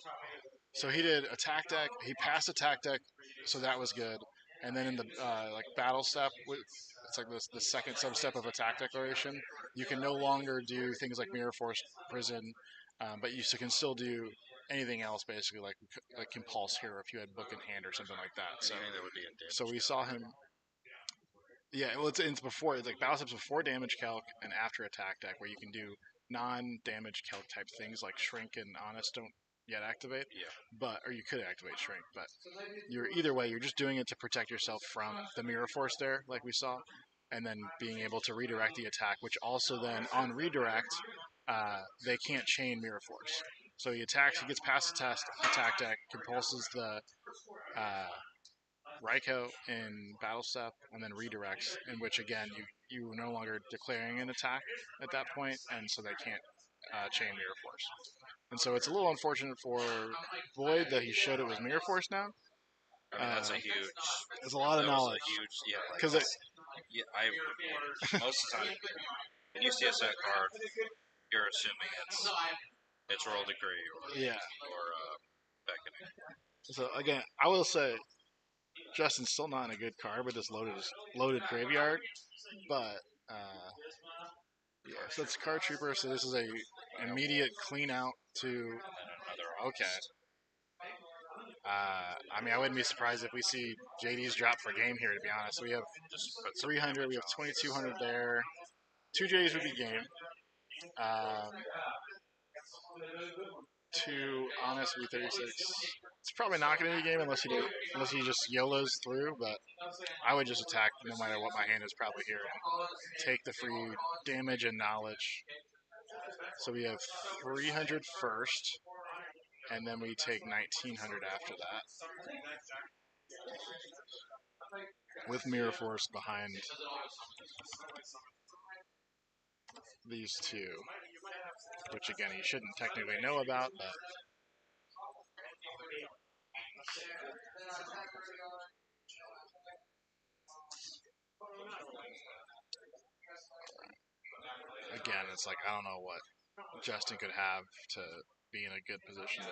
he did attack deck. He passed attack deck, so that was good. And then in the like battle step, it's like the second sub step of attack declaration. You can no longer do things like Mirror Force, Prison, but you can still do anything else basically, like Compulse here if you had Book in Hand or something like that. So, Anything that would be in damage. So we saw him. Yeah, well, it's before. It's like battle steps before damage calc and after attack deck, where you can do non-damage calc type things like Shrink and Honest don't yet activate. Yeah. Or you could activate Shrink, but either way, you're just doing it to protect yourself from the Mirror Force there, like we saw, and then being able to redirect the attack, which also then on redirect, they can't chain Mirror Force. So he attacks, he gets past the attack deck, compulses the Raikou in battle step, and then redirects, in which again you are no longer declaring an attack at that point, and so they can't chain Mirror Force. And so it's a little unfortunate for Void that he showed it was Mirror Force now. I mean, that's a huge. There's a lot of knowledge. Because most of the time when you see a set card, you're assuming it's Royal Decree or Beckoning. So again, I will say Justin's still not in a good card, but just loaded graveyard. But yeah, so it's Card Trooper. So this is a immediate clean out to. Okay. I mean, I wouldn't be surprised if we see JD's drop for game here. To be honest, we have 300. We have 2,200 there. 2 JDs would be game. To honest V36. It's probably not going to be a game unless he just YOLOs through, but I would just attack no matter what my hand is probably here. Take the free damage and knowledge. So we have 300 first, and then we take 1,900 after that. With Mirror Force behind these two. Which again, he shouldn't technically know about, but again, it's like I don't know what Justin could have to be in a good position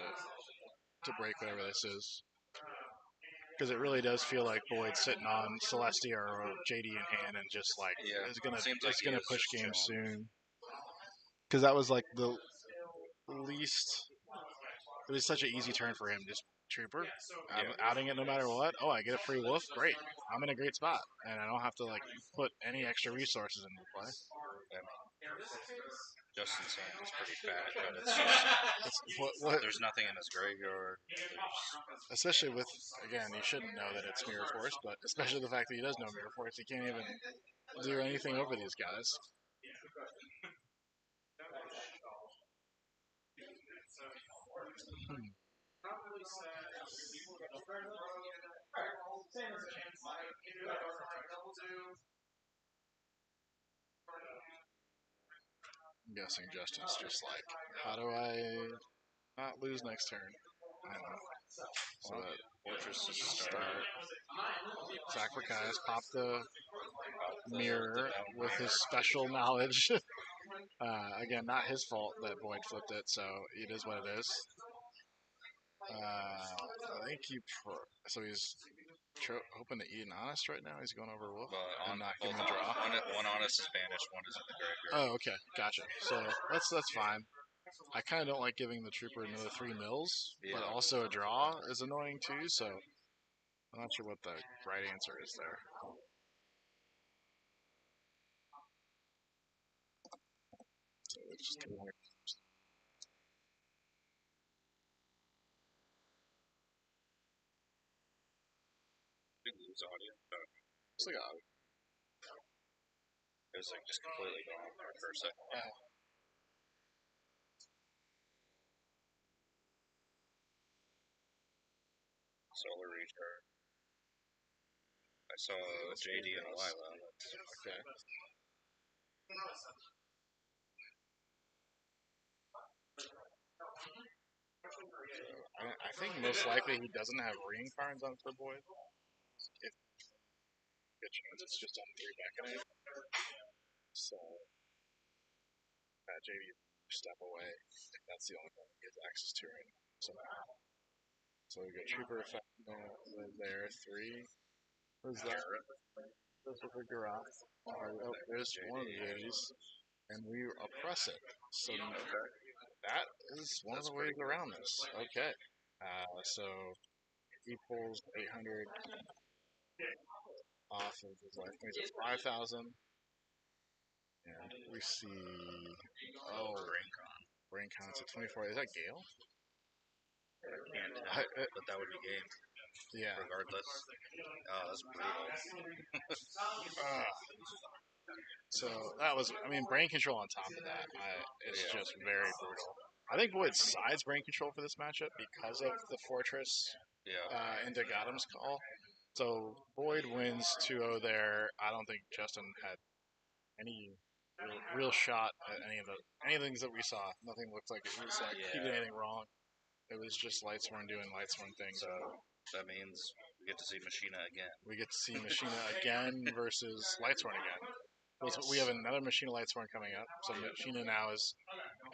to break whatever this is. Because it really does feel like Boyd's sitting on Celestia or JD in hand and just like it's gonna push game soon. Because that was like the least. It was such an easy turn for him. Just Trooper, I'm outing it no matter what. Oh, I get a free wolf. Great, I'm in a great spot, and I don't have to like put any extra resources into play. Justin's hand is pretty fat, but it's just there's nothing in his graveyard. Especially with, again, you shouldn't know that it's Mirror Force, but especially the fact that he does know Mirror Force, he can't even do anything over these guys. I'm guessing Justin's just like, how do I not lose next turn? I don't know. So that Fortress is start. Sacrifice, pop the mirror with his special knowledge. Again, not his fault that Boyd flipped it, so it is what it is. I think so he's hoping to eat an honest right now. He's going over wolf and not giving a draw. One honest is banished, one is in the graveyard. Oh, okay, gotcha. So that's fine. I kind of don't like giving the trooper another 3 mills, but also a draw is annoying too. So I'm not sure what the right answer is there. So it's just 200. Big lose audio. It's like it was like just completely gone there for a second. Yeah. Solar recharge. I saw JD and Lila. Okay. I think most likely he doesn't have ring cards on for Boyd. If good chance it's just on 3 back in 8. So JD step away. That's the only thing he has access to right now. So we got Trooper effect there. 3. Who's that? There's a Garroth. Oh, there's one of the JDs. And we oppress it. So that is one of the ways around this. Okay. So he pulls 800 off of his life points at 5,000. And we see Braincon at 24. Is that Gale? I can't tell, but that would be game. Yeah. Regardless. Oh, that's brutal. So that was, brain control on top of that. It's just very brutal. I think Boyd sides brain control for this matchup because of the Fortress into Gotham's call. So Boyd wins 2-0 there. I don't think Justin had any real shot at any of the things that we saw. Nothing looked like it was like he did anything wrong. It was just Lightsworn doing Lightsworn things. So that means we get to see Machina again. We get to see Machina again versus Lightsworn again. We have another Machina Lightsworn coming up. So Machina now is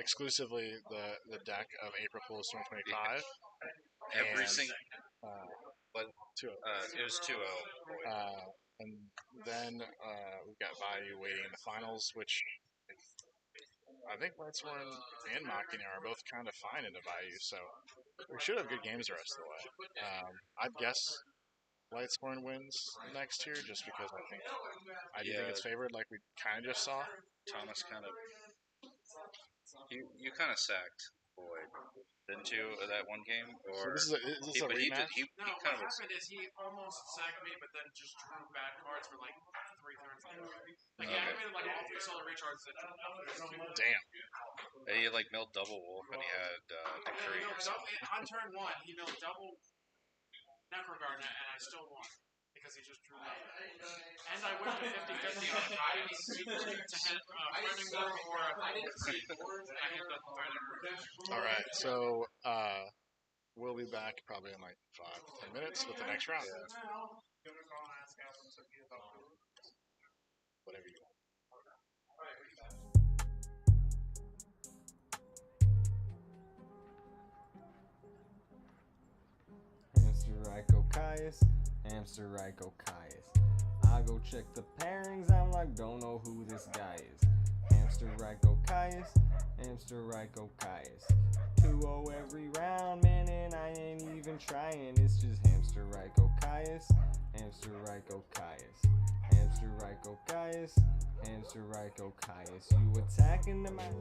exclusively the deck of April Fool's 2025. Every single, but 2-0. It was 2-0. And then we've got Bayou waiting in the finals, which I think Lightsworn and Machina are both kind of fine in the Bayou, so we should have good games the rest of the way. I'd guess Lightsworn wins next year just because I do think it's favored, like we kind of just saw. Thomas kind of you kind of sacked Boyd, didn't you, that one game? Or So this is a rematch? He No, kind what of happened is he almost sacked me, but then just drew bad cards for like 3 turns. Like he activated like all 3 solar recharges and drew nothing. Damn. he had like milled double wolf and he had Decree or something. On turn 1, he milled double Necroguard and I still won. Because he just drew nothing. And I went to 50-50 on a guy to hit Threatening Worm or I didn't see Alright, so we'll be back probably in like 5-10 minutes with the next round. Whatever you want. Hamster Ryko Caius, Hamster Ryko Caius. I go check the pairings, I'm like, don't know who this guy is. Hamster Ryko Caius, Hamster Ryko Caius. 2-0 every round, man, and I ain't even trying. It's just Hamster Ryko Caius, Hamster Ryko Caius. Hamster Ryko Caius, Hamster Ryko Caius. You attacking the man?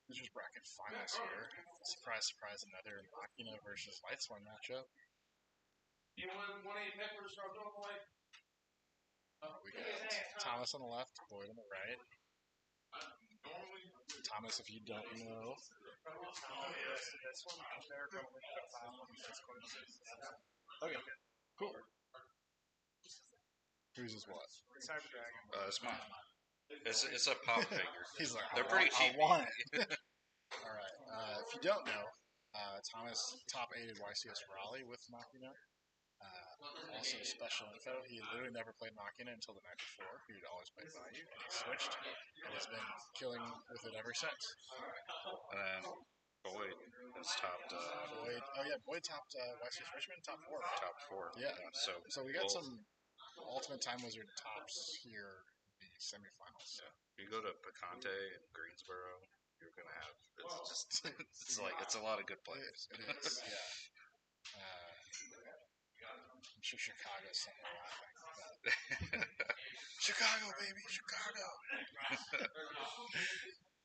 Losers bracket finals here. Surprise, surprise, another Machina versus Lightsworn matchup. We got Thomas on the left, Boyd on the right. Thomas, if you don't know. Okay, cool. Whose is what? It's mine. It's a pop figure. He's like, They're pretty cheap. I want it. All right. If you don't know, Thomas top 8 YCS Raleigh with Machina. Also special info. He literally never played Machina until the night before. He'd always played Value, and he switched, and has been killing with it ever since. And then Boyd has topped. Boyd topped YCS Richmond top 4. Top 4. Yeah. So we got both. some Ultimate Time Wizard tops here in the semifinals. Yeah. You go to Picante in Greensboro, you're gonna have. It's just. it's a lot of good players. It is. Yeah. I'm sure Chicago's something laughing. Chicago, baby, Chicago.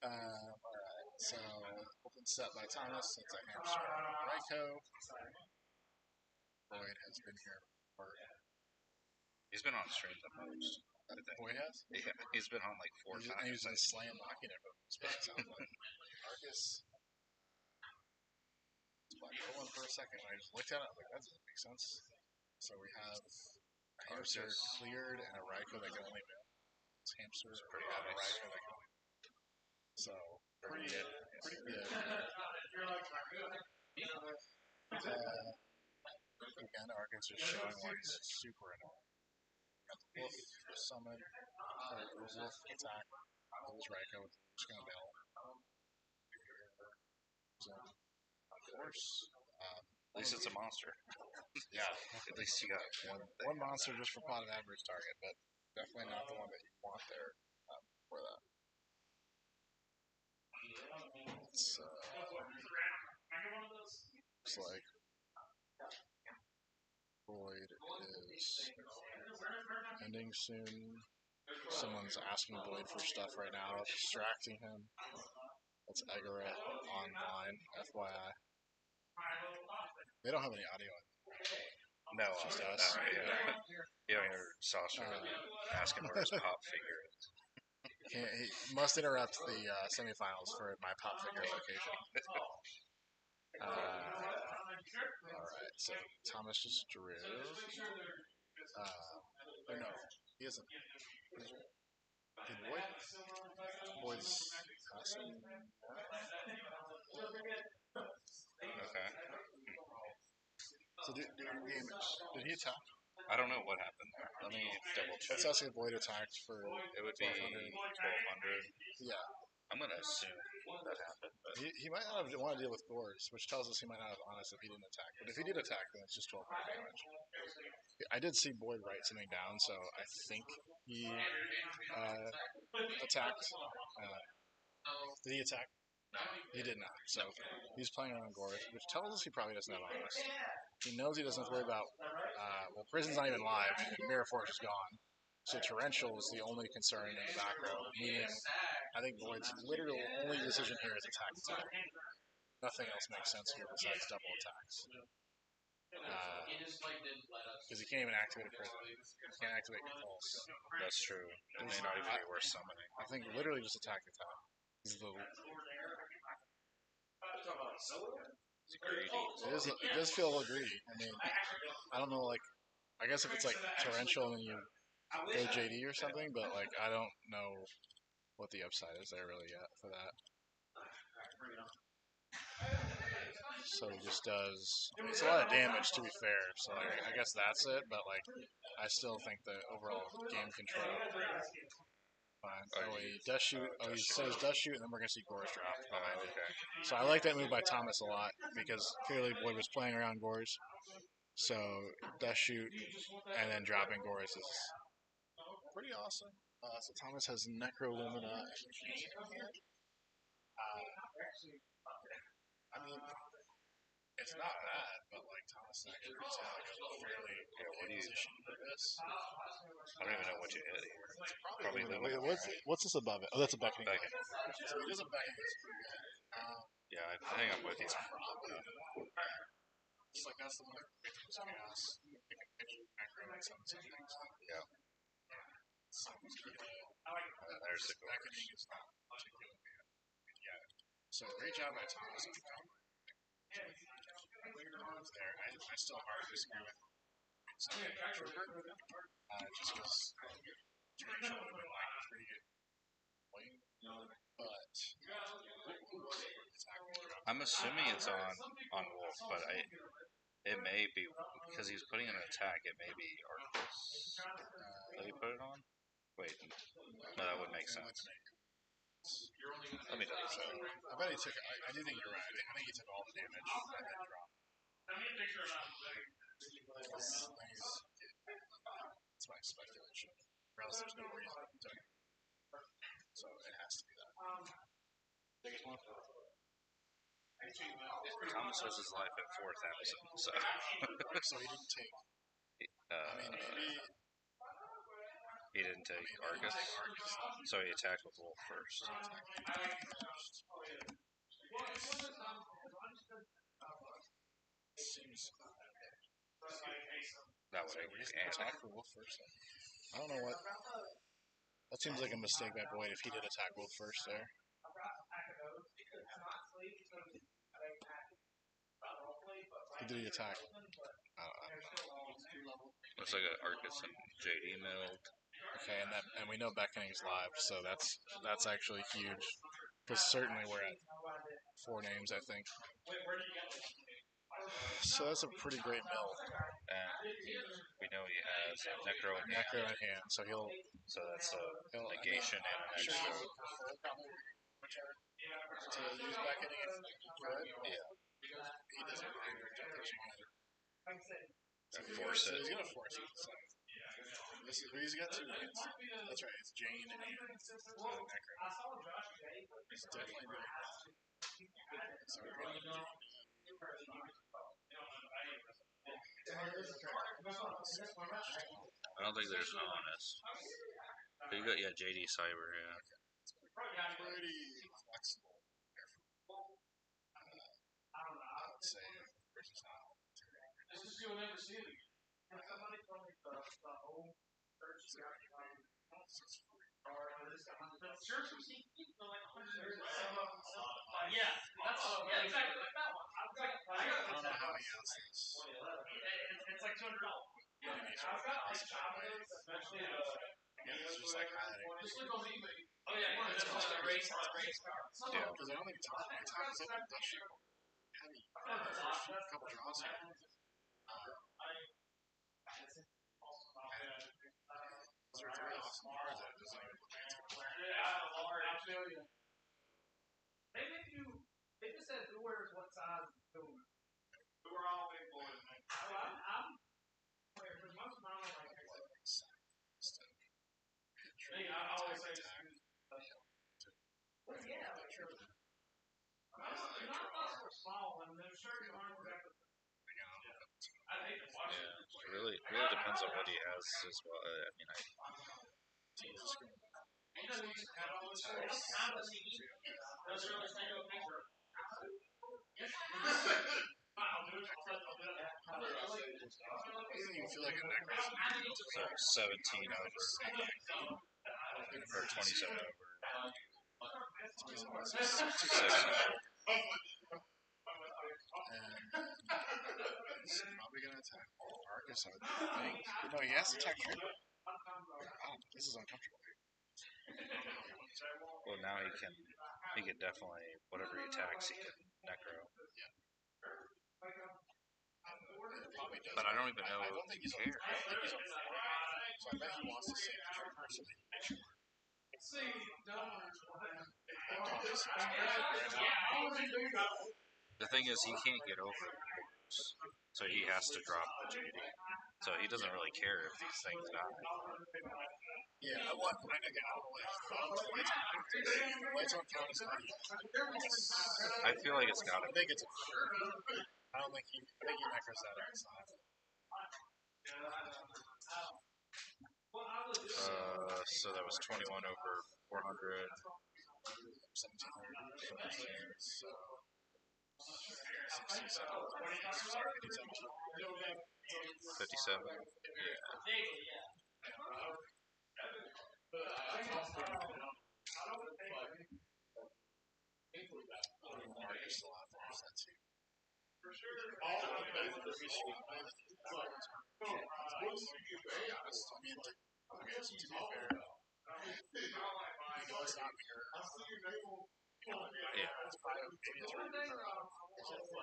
Alright, so open set by Thomas. It's a hamster Ryko. Boyd has been here for. He's been on stream the most. I think. Boyd has? Yeah, he's been on like 4 times. He's been slaying Machina moves, but it sounds like. Marcus. Hold on for a second. I just looked at it. I was like, that doesn't make sense. So we have a hamster cleared and a Ryko that can only move. This hamster is pretty nice. Ryko that can only move. So pretty good. Again, Arkin's just showing why he's super annoying. Got the wolf summon, wolf attack. That was Ryko with just gonna bail. So, of course. At least it's a monster. Yeah. At least you got one monster just for pot of average target, but definitely not the one that you want there for that. It's looks like Boyd is ending soon. Someone's asking Boyd for stuff right now, distracting him. That's Egaret online, FYI. They don't have any audio on. No, it's just us. You don't hear Sasha asking where his pop figure is. He must interrupt the semifinals for my pop figure location. Alright, so Thomas just drew. No, he isn't. Did Boyd? Boyd's passing. Okay. So did he attack? I don't know what happened there. Let me double check. Let's ask if Boyd attacked for. It would be 1200. Yeah. I'm gonna assume that happened. But He might not have want to deal with Gores, which tells us he might not have honest if he didn't attack. But if he did attack, then it's just 1200 damage. I did see Boyd write something down, so I think he attacked. Did he attack? No, he did not. So he's playing around Gores, which tells us he probably doesn't have honest. He knows he doesn't have to worry about. Prison's not even live. Mirror Force is gone. So Torrential is the only concern in the back row, meaning I think Boyd's literal only decision here is attack. Nothing else makes sense here besides double attacks. Because he can't even activate a prison. He can't activate your pulse. that's true. It may not even be worth summoning. I think literally just attack the top. He's the. It's greedy. It does feel a little greedy. I mean, I don't know, like, I guess if it's like Torrential and then you go JD or something, but like, I don't know what the upside is there really yet for that. So he just does. It's a lot of damage, to be fair. So like, I guess that's it. But like, I still think the overall game control. Fine. Oh, he does shoot. Oh, he says does shoot, and then we're gonna see Gores drop behind it. So I like that move by Thomas a lot because clearly Boyd was playing around Gores. So does shoot, and then dropping Gores is pretty awesome. So Thomas has Necrolumina. I mean, it's not bad, but like Thomas actually is like a fairly what do you position for this. I don't even know what you hit here. Probably Wait, what's this above it? Oh, that's a beckoning. Beckoning. So he doesn't beckoning. It's pretty good. Yeah, I think I'm with you. It's like that's the one victim's chaos. Yeah. There's the goal. Beckoning is not particularly yeah. So great job by Thomas. There, I still hard disagree with just because Rachel would have been like pretty good point, but I'm assuming it's on Wolf, but it may be because he's putting in an attack. It may be Arcus. Did he put it on? Wait, no, that would make sense. Let me double check. I bet he took. I do think you're right. I think he took all the damage and then dropped. That's my speculation. Or else there's no reason to. So it has to be that. Biggest one. Thomas was his life in 4th episode, so. So he didn't take. I mean, maybe. He didn't take Argus, so he attacked with Wolf first. Seems. That would attack for Wolf first. I don't know what. That seems like a mistake by Boyd if he did attack Wolf first there. Who did he attack? Looks like an Arcus and JD milled. Okay, and we know Beckoning's live, so that's actually huge. Because certainly we're at 4 names, I think. So that's a pretty great mill. And we know he has Necro in hand, so that's a negation and an extra. To use Beckoning if he could? Yeah. He doesn't mind Force it. He's going to force it. So. He's got 2 names. That's right, it's Jane and Necro. He's definitely doing that. So we're going to I don't think there's an honest. But you got JD Cyber, yeah. Pretty flexible. I would say versus not. Yeah, exactly like that one. I don't know how he has this. It's like $200. It's just like highlighting. Oh yeah, it's a race car. Yeah, because I don't think Tom is up industrial. Heavy. A couple draws here. Those are 3 awesome cards that doesn't even look They just said who wears what size food. We're all big boys, man. I'm for most of my life, I always say well, yeah, sure. Not us were small, and there's certain arms that I hate to watch it. It really depends on what he has as well. I mean, You feel like a necklace. so 17 over, or 27 over. 6 He's probably going to attack Arcus, I would think. No, he has to attack Trigger. Wow, this is uncomfortable. Well, now he can definitely, whatever he attacks, he can Necro. Yeah. But I don't even know I don't think he's cares. I think he's on 4. So I bet he wants to save the Trigger so that he makes sure. The thing is, he can't get over it, so he has to drop the JD. So he doesn't really care if these things die. Yeah, I want mine to get out of the way. Lights on count as money. I feel like it's gotta I think it's a sure. I think he necros that outside. So that was 21 over 400. 1700. So 57. Yeah.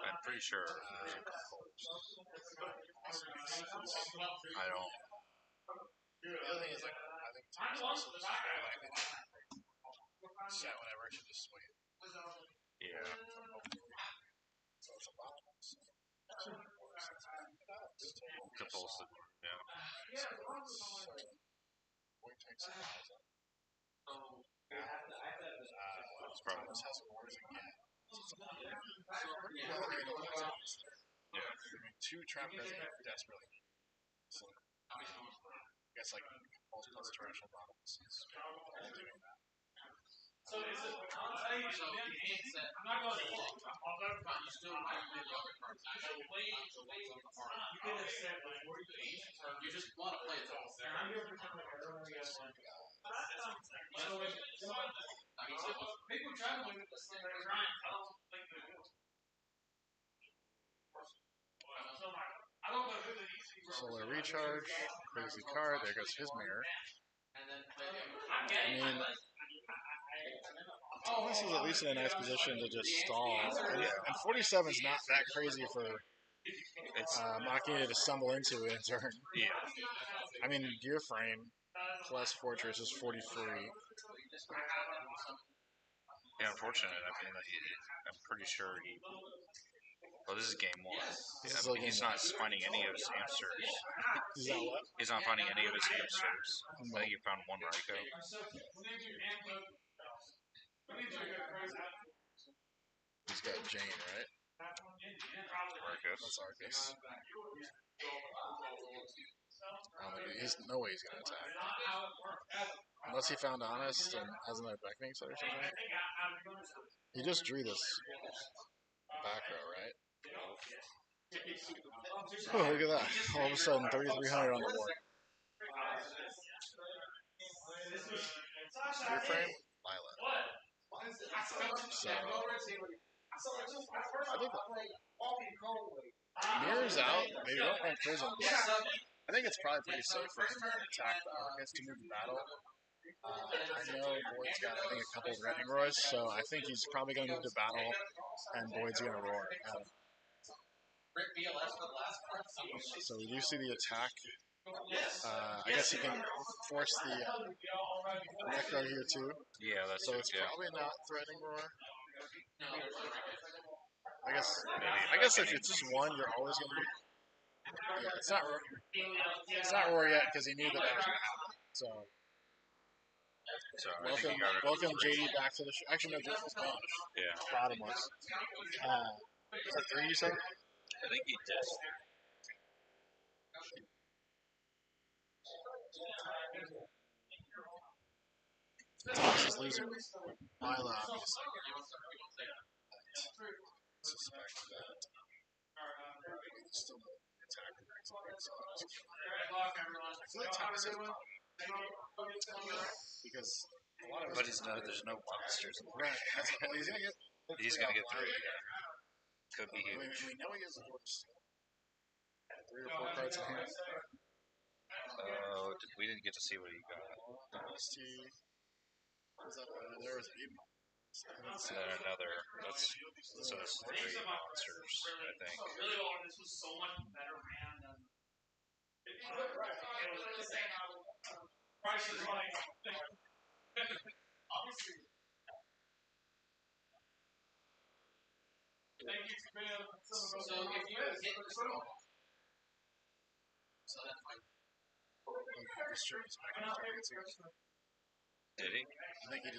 I'm pretty sure. I don't. The other thing is, like, I think Tom's also just very likely to set whatever, I should just wait. Yeah. Compulsive. Yeah. It's probably just has more again. Yeah. I mean, 2 trap cards desperately. So, I guess like most concentration bottles is all doing that. So is it? So the game said, I'm not going to look. I'll go to you still have to make other cards. So wait. You can just say, you just want to play it all. I'm here for something I don't know you guys want to go. People try to look at this thing. They're trying to tell us what they do. So a recharge, crazy card, there goes his mirror. I mean, Thomas is at least in a nice position to just stall. And 47 is not that crazy for Machina to stumble into in a turn. Yeah. I mean, Gear Frame plus Fortress is 43. Yeah, unfortunate. I mean, I'm pretty sure he. Well, this is game 1. Yeah, he's not finding any of his hamsters. He's not what? He's not finding any of his hamsters. I think he found 1 Ryko. He's got Jane, right? Arcus. That's Arcus. He's no way he's gonna attack. Unless he found Honest and has another Beckoning set or something. He just drew this back row, right? Oh, look at that. All of a sudden, 3,300 on the board. Gear Frame? Lila. So, I think mirrors out. Maybe don't run prison. I think it's probably pretty safe for him to attack the Arcus to move the battle. I know Boyd's got, I think, a couple of Threatening Roars, so I think he's probably going to move to battle, and Boyd's going to roar at him. So we do see the attack. I guess he can force the Necro here too. Yeah, that's so it's yeah. probably not Threatening Roar. I guess if it's just 1, you're always going to. Yeah, it's not roar. It's not roar yet because he knew that was going to happen. So welcome JD back to the show. Actually, no, JD was banished. Yeah. Bottomless. Is that 3 you said? I think he did. Thomas is losing Mila, obviously. Suspect that still attack the next one. I feel like Thomas is because a lot of there's no monsters. Right. He's gonna get through. Could be huge. We know he has a horse. 3 or 4 cards in hand. We didn't get to see what he got. There was 8 months. And then another. So it's 3 monsters, I think. This was so much better ran than. Price is like. Obviously. Thank you for being on some of those. So if you hit the room. So that's fine. Did he? I think he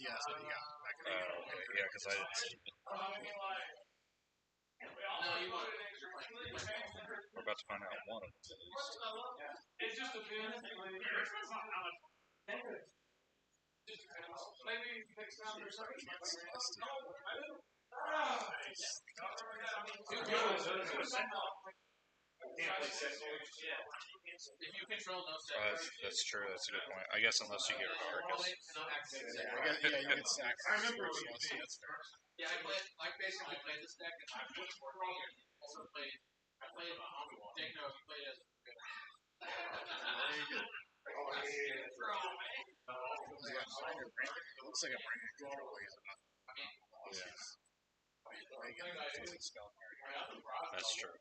asked what he got. Okay. Yeah, because I didn't see it. We're about to find out one of them at least. It's just a That's true. That's a good point. I guess unless you get Argus. Yeah, you get sacked. I remember that's fair. Yeah, I basically played this deck and I also played Dano played as It looks like a brain control laser. That's true.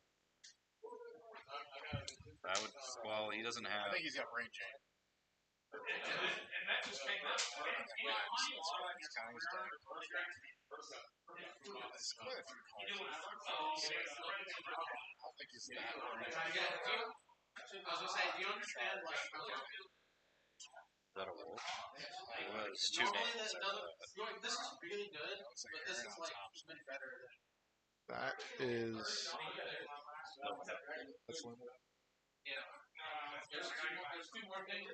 I would. Well, he doesn't have. I think he's got brain chain. and that just came out. I was gonna say, do you understand like Is that a wolf? It was 2 names. this is really good, but this is like even better than That is. That's one. there's two more things.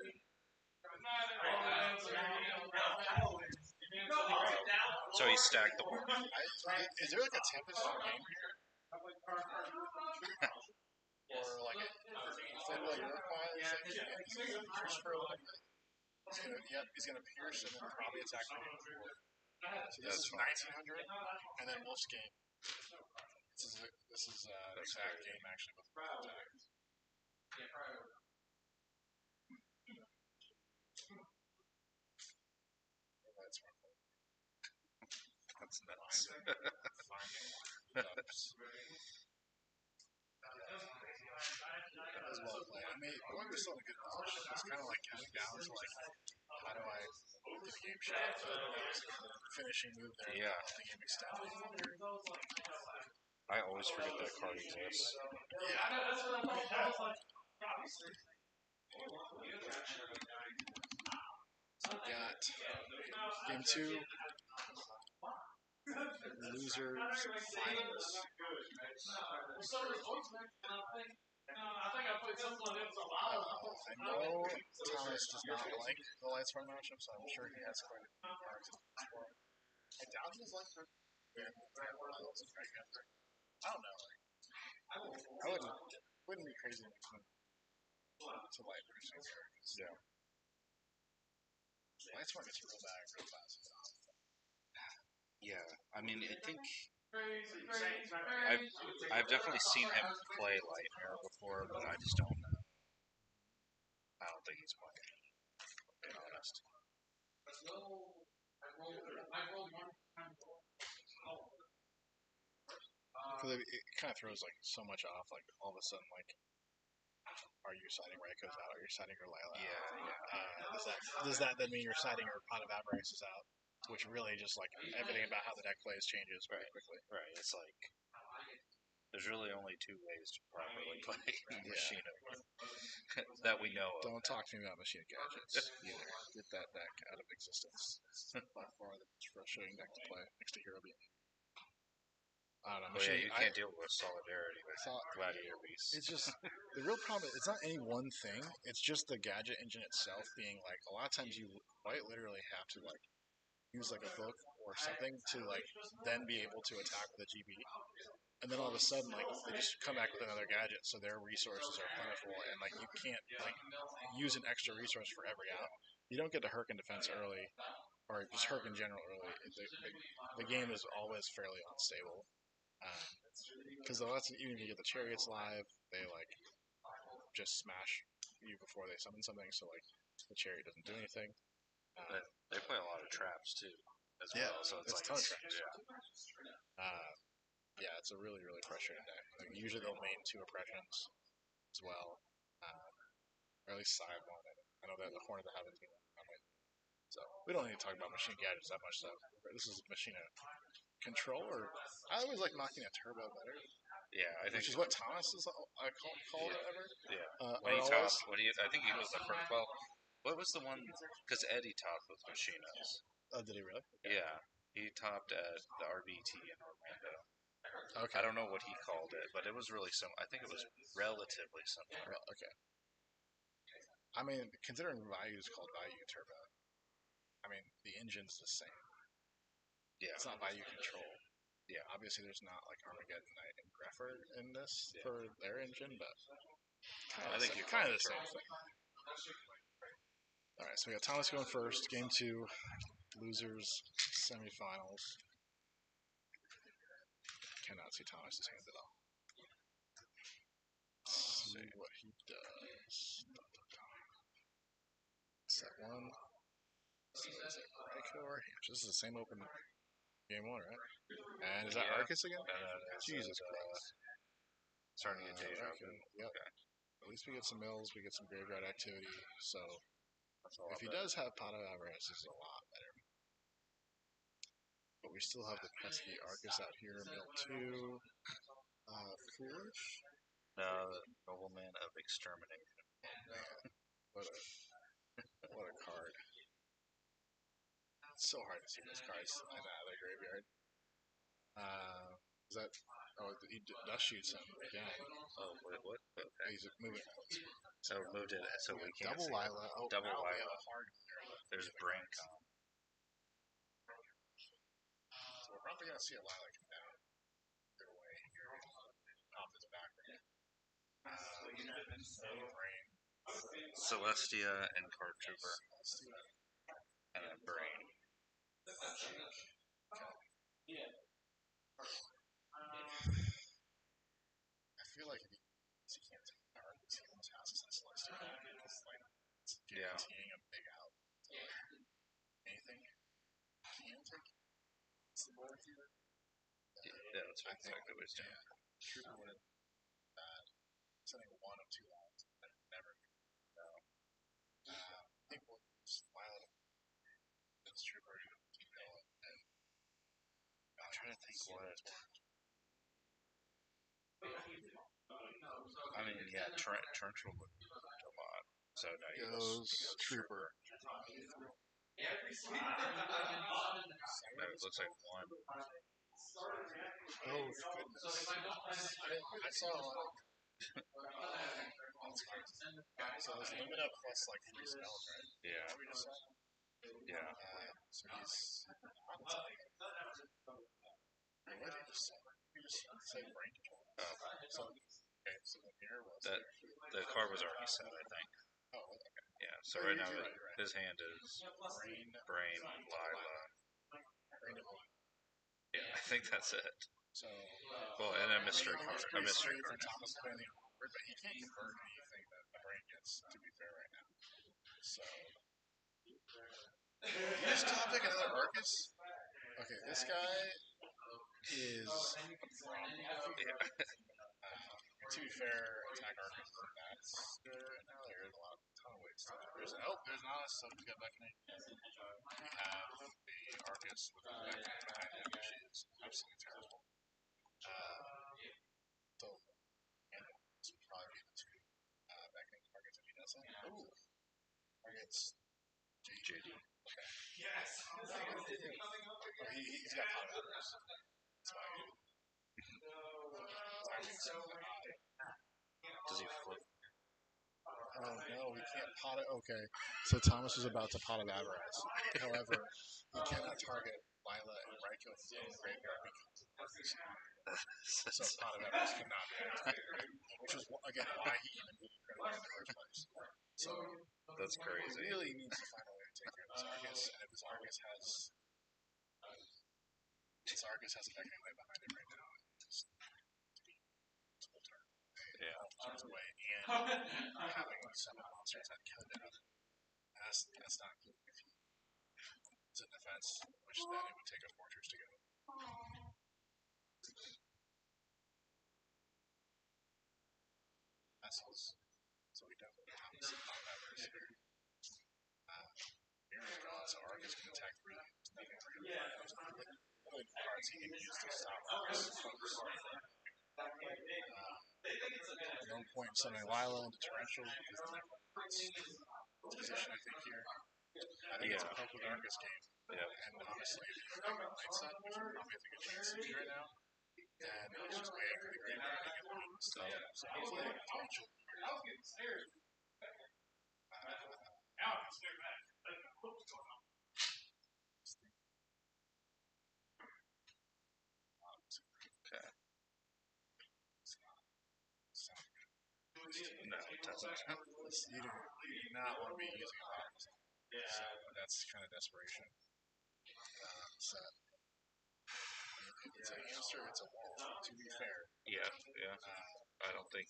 So he stacked the wolf. Is there like a tempest game here? Or like he's gonna pierce and then probably attack me. So this is 1900, and then Wolf's game. This is exact game actually with attack. That's nuts. As well played. I mean, we're still in a good position. It's kind of like counting down to like, how do I get the game shot? Finishing move there. Yeah. The game extended. I always forget that card exists. So we got game 2. Losers finals. I know Thomas does not like the Lightsworn matchup, so I'm sure he has quite a few cards for it. I doubt he's like the I don't know. I wouldn't be crazy to like characters. Yeah. Lightsworn gets real bad real fast. Yeah. I mean, I think I've definitely seen him play Lightmare before, but I just don't know. I don't think he's playing. Being honest. Because it kind of throws like so much off. Like all of a sudden, like, are you siding Raikou out? Are you siding your Layla out? Yeah. Does that then mean you're siding your Pot of Avarice out? Which really just like everything about how the deck plays changes very quickly. Right. It's like there's really only 2 ways to properly play Machina that we know of. Don't talk to me about Machina Gadgets either. Get that deck out of existence. It's by far the most frustrating deck to play next to Hero Beam. I don't know. Well, yeah, you can't deal with Solidarity with Gladiator Beasts. It's just the real problem. It's not any one thing. It's just the gadget engine itself being like a lot of times you quite literally have to like use like a book or something to like then be able to attack with a GB. And then all of a sudden, like they just come back with another gadget, so their resources are plentiful, and like you can't like use an extra resource for every out. You don't get to Herc in defense early, or just Herc in general early. The game is always fairly unstable. Because even if you get the Chariots live, they like just smash you before they summon something, so like the Chariot doesn't do anything. They play a lot of traps too, as well. So it's like a ton of traps. Yeah, it's a really, really frustrating deck. Like, usually they'll main 2 oppressions as well, or at least side 1. I know that the Horn of the Heavens. So we don't need to talk about Machine Gadgets that much, though. This is Machina Control, or I always like Machina Turbo better. Yeah, I think which is what Thomas is called it ever. Yeah, I think he was the first. Well, what was the one? Because Eddie topped with Machinas. Oh, did he really? Yeah, he topped at the RBT in Orlando. Okay. I don't know what he called it, but it was really I think it was relatively similar. Okay. I mean, considering Value's called Value Turbo, I mean, the engine's the same. Yeah. It's not value control. Yeah, obviously there's not like Armageddon Knight and Greffer in this for their engine, but I think you're kind of the same thing. All right, so we got Thomas going first. Game 2, losers semifinals. Cannot see Thomas's hand at all. Let's see what he does. Set 1. So is it Raikou or Hamster? This is the same open game 1, right? And is that Arcus again? Jesus Christ. Starting to get deja vu. Yep. Okay. At least we get some mills, we get some graveyard activity. So if he does have Pata Alvarez, this is a lot better. But we still have the pesky Arcus out here, mill 2. Foolish? Nobleman of Extermination. What a card. It's so hard to see those cards in that other graveyard. Is that... Oh, he dust shoots him again. Oh, wait, what? Okay. He's moving. So moved it so we can't Double see Lila. it. Oh, Double now we have Lila. a hard... There's Brain Con. So we're probably going to see a Lila come down. Either way here. Off his back. Brain. Celestia and Card Trooper. And then Brain. I feel like if he can't take the Arcus, he almost has to Celestia. Because, like, it's guaranteeing a big out. Anything? Can take it's the board here. Yeah, that's exactly what he's doing. Trooper would have sending 1 of 2 lines. Never. No. I think we'll just Lila. It's Trooper to email it. And I'm trying to think what. I mean, yeah, Torrential would be a lot. So now he goes Trooper. It looks like 1. Oh, goodness. I saw a lot of... So there's Lumina plus like 3 spells, right? Yeah. Yeah. So he's... What did he just say? He just said brain control. So, okay, so the mirror was... The card was already set, I think. Oh, okay. Yeah, so right now his hand is Brain, Lila. Yeah, I think that's it. So, well, and a mystery card. A mystery card. Thomas Benny, but he can't convert anything that the Brain gets, to be fair, right now. So... You still pick another Arcus? Okay, this guy is a problem. Yeah. To be fair, attack Arcus is that's good. Now there's a ton of ways to do it. There's not a Subject Beckoning. We have the Arcus with the Beckoning behind him, which is absolutely terrible. So, and this would probably be the 2 Beckoning targets if he doesn't. Ooh! Targets JD. Okay. Yes! He's got Pot of Others. That's why he Does he flip? Oh no, we can't pot it. Okay, so Thomas is about to pot of Avarice. However, he cannot target Lila and Raikou in his own graveyard because so pot of Avarice cannot be activated, which is again why he even moved incredible in the first place. So that's crazy. He really needs to find a way to take care of this Arcus, and if this Arcus has a Beckoning Light behind it right now, just away and having some monsters that kill them. That's not good if it's in defense, which then it would take a fortress to go. Vessels. So we definitely have some members here. Here we go, so Argus can attack 3. There's nothing for him. One of the cards he can use to stop Argus. No point in sending Lila into Torrential because it's position, I think, here. I think it's a Poke with Arcus game. Yeah. And honestly, if you have a Lights Up, which we probably have a good chance to do right now, then it's just waiting for the graveyard to get one stuff. So hopefully, Torrential. No, it doesn't. You do not want to be using a bottomless. So that's kind of desperation. So it's a hamster, it's a wall, to be fair. Yeah, yeah. I don't think.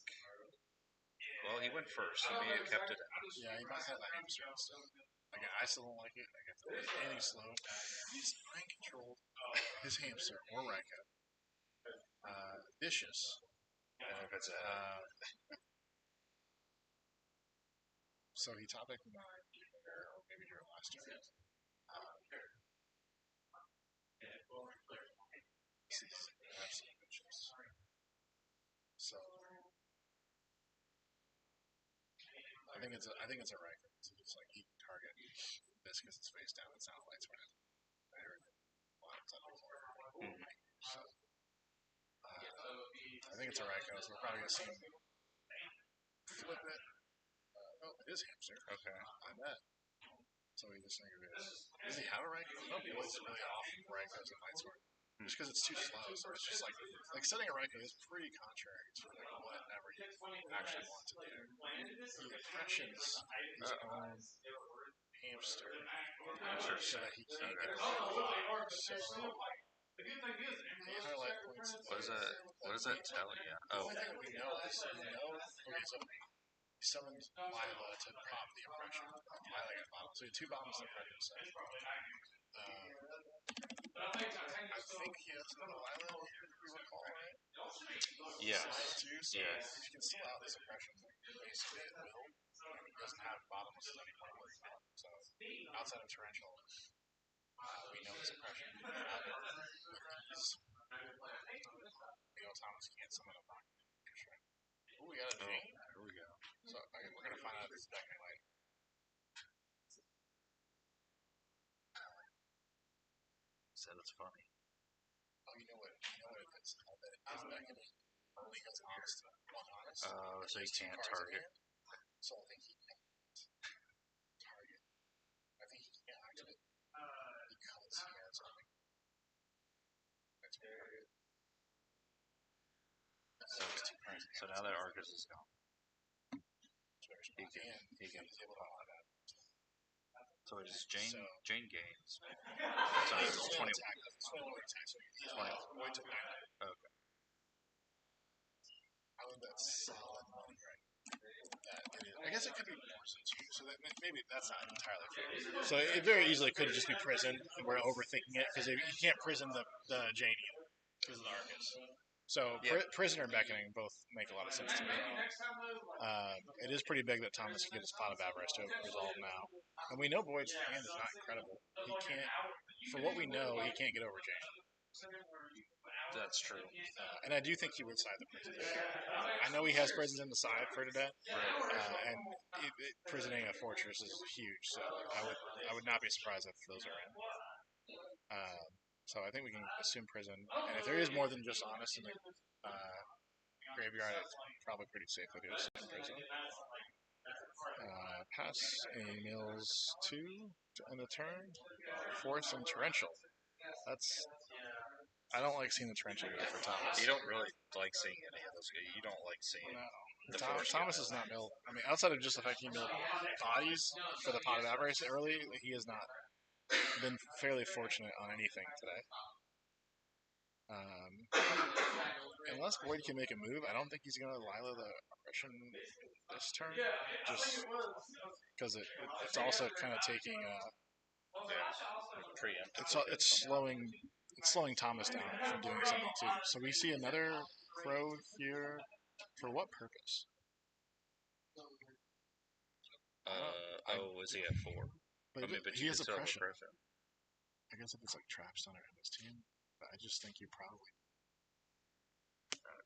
Well, he went first. He may have kept it out. Yeah, he might have a hamster still. Again, I still don't like it. And he's slow. He's mind controlled. His hamster, or Raikou. Vicious. And if it's a So he top decked mine, or maybe during last turn. Absolute vicious. So I think it's a Raikou. So it's like he can target this because it's face down. It's not a light spread. I heard lines on the floor. So I think it's a Raikou. So we're probably gonna see him flip it. Oh, it is hamster. okay. I bet. So he just thinks it is. Does he have a Raikou? No, he was really off Raikou's and light sword. Just because it's too slow, so it's just like setting a Raikou is pretty contrary to like whatever you actually want to do. He impressions his own hamster so that he can't get around. So highlight points. What does that tell you? Oh, the thing we know is okay, so he summoned Lila to pop the impression. Lila got bottom. So he had two bottoms in the impression set. I think he has another Lila if we recall, right? Yes. So Yes. if you can still out this impression, basically it will. He doesn't have bottomless anymore. So outside of torrential, we know his impression. Thomas can't summon a pocket. Oh, we got a Jane. Here we go. So we're gonna find out if this deck can like. Said it's funny. Oh, you know what it is? I bet his deck only goes honest to one honest. So he can't target. So I think he can't target. I think he can't activate because he has something. That's weird. So now that Arcus is gone. He can So it's Jane gains. So it's 20. 20. Okay. I think that's solid money, right? I guess it could be prison too, so that maybe that's not entirely fair. So it very easily could just be prison, and we're overthinking it because you can't prison the Janie because of the Arcus. So prison or beckoning both make a lot of sense to me. It is pretty big that Thomas can get his pot of avarice to resolve now, and we know Boyd's hand is not incredible. He can't, for what we know, he can't get over Jane. That's true. And I do think he would side the prison. I know he has prisons in the side for today, and prisoning a fortress is huge. So I would not be surprised if those are in. So I think we can assume prison. And if there is more than just honest in the graveyard, it's probably pretty safely to assume prison. Pass a Mills 2 to end the turn. Force and torrential. I don't like seeing the torrential go for Thomas. You don't really like seeing any of those. You don't like seeing Thomas is not milled. I mean, outside of just the fact he milled bodies for the pot of avarice early, he has not been fairly fortunate on anything today. Unless Boyd can make a move, I don't think he's going to Lila the oppression this turn. Just because it's also kind of taking it's slowing Thomas down from doing something too. So we see another crow here. For what purpose? Is he at 4? But he has oppression. I guess if it's like traps on his team, but I just think you probably.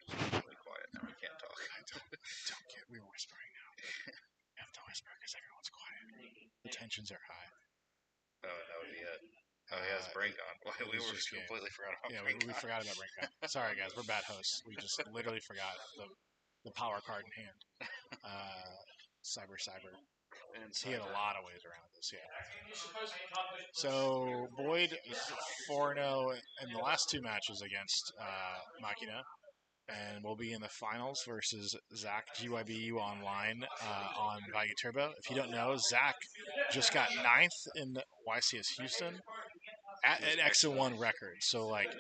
Just really quiet now. We can't talk. Don't get. We're whispering now. You have to whisper because everyone's quiet. The tensions are high. Oh, that would be it. Oh, he has Brink on. Well, we just completely forgot about Brink. We forgot about Brink on. Sorry, guys. We're bad hosts. We just literally forgot the power card in hand. Cyber. He had a lot of ways around this, yeah. So Boyd is 4-0 in the last 2 matches against Machina. and we'll be in the finals versus Zach GYBU online on Value Turbo. If you don't know, Zach just got 9th in YCS Houston at an X1 record. So, like,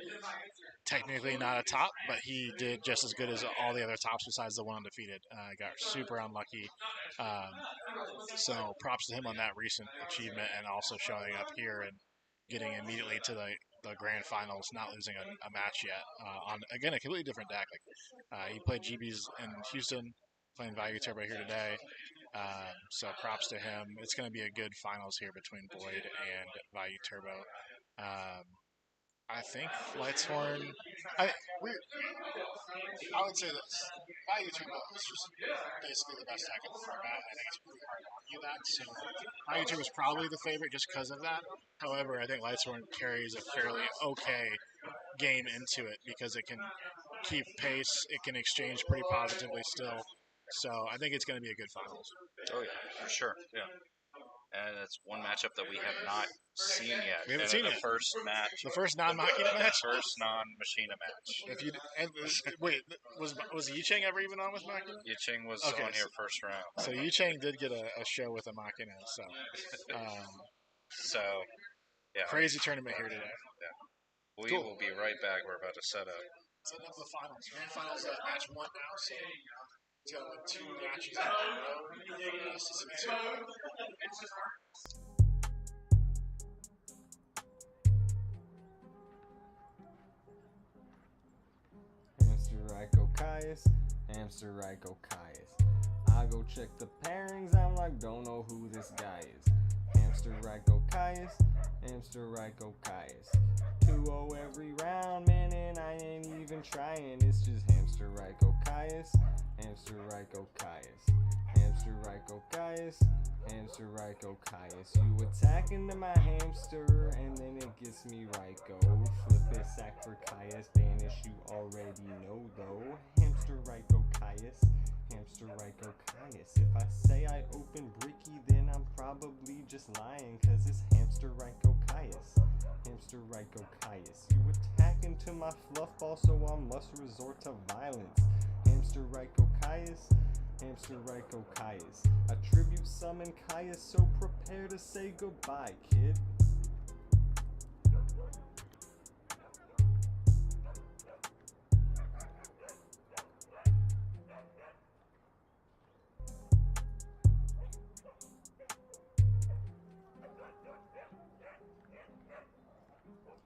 technically not a top, but he did just as good as all the other tops besides the one undefeated. Got super unlucky. So props to him on that recent achievement and also showing up here and getting immediately to the grand finals, not losing a match yet. On, again, a completely different deck. Like, he played GBs in Houston, playing Value Turbo here today. So props to him. It's going to be a good finals here between Boyd and Value Turbo. I think Lightshorn. I would say this. Value Turbo is just basically the best deck in the format. I think it's pretty hard to argue that. So Value Turbo is probably the favorite just because of that. However, I think Lightshorn carries a fairly okay game into it because it can keep pace. It can exchange pretty positively still. So I think it's going to be a good finals. Oh yeah, for sure. Yeah. And it's one matchup that we have not seen yet. We haven't seen the it. First match. The first non-Machina match? First non-Machina match. If you wait, was Yicheng ever even on with Machina? Yicheng was Okay, on here first round. So Yicheng did get a show with a Machina. So, Yeah. Crazy tournament here today. Yeah. We Cool. will be right back. We're about to set up. Setting up the finals. Grand finals match 1 now, so he's got like 2 matches in a row. Hamster Ryko Caius, Hamster Ryko Caius. I go check the pairings, I'm like, don't know who this guy is. Hamster Ryko Caius, Hamster Ryko Caius. 2-0 every round, man, and I ain't even trying. It's just Hamster Ryko Caius, Hamster Ryko Caius. Hamster Ryko Caius, Hamster Ryko Caius. You attack into my hamster, and then it gets me Ryko. Flip it, sack for Caius, banish you already know though. Hamster Ryko Caius, Hamster Ryko Caius. If I say I open Bricky, then I'm probably just lying, cause it's Hamster Ryko Caius, Hamster Ryko Caius. You attack into my fluff ball, so I must resort to violence. Hamster Ryko Caius, Hamster Ryko Caius. Attribute summon Caius, so prepare to say goodbye, kid.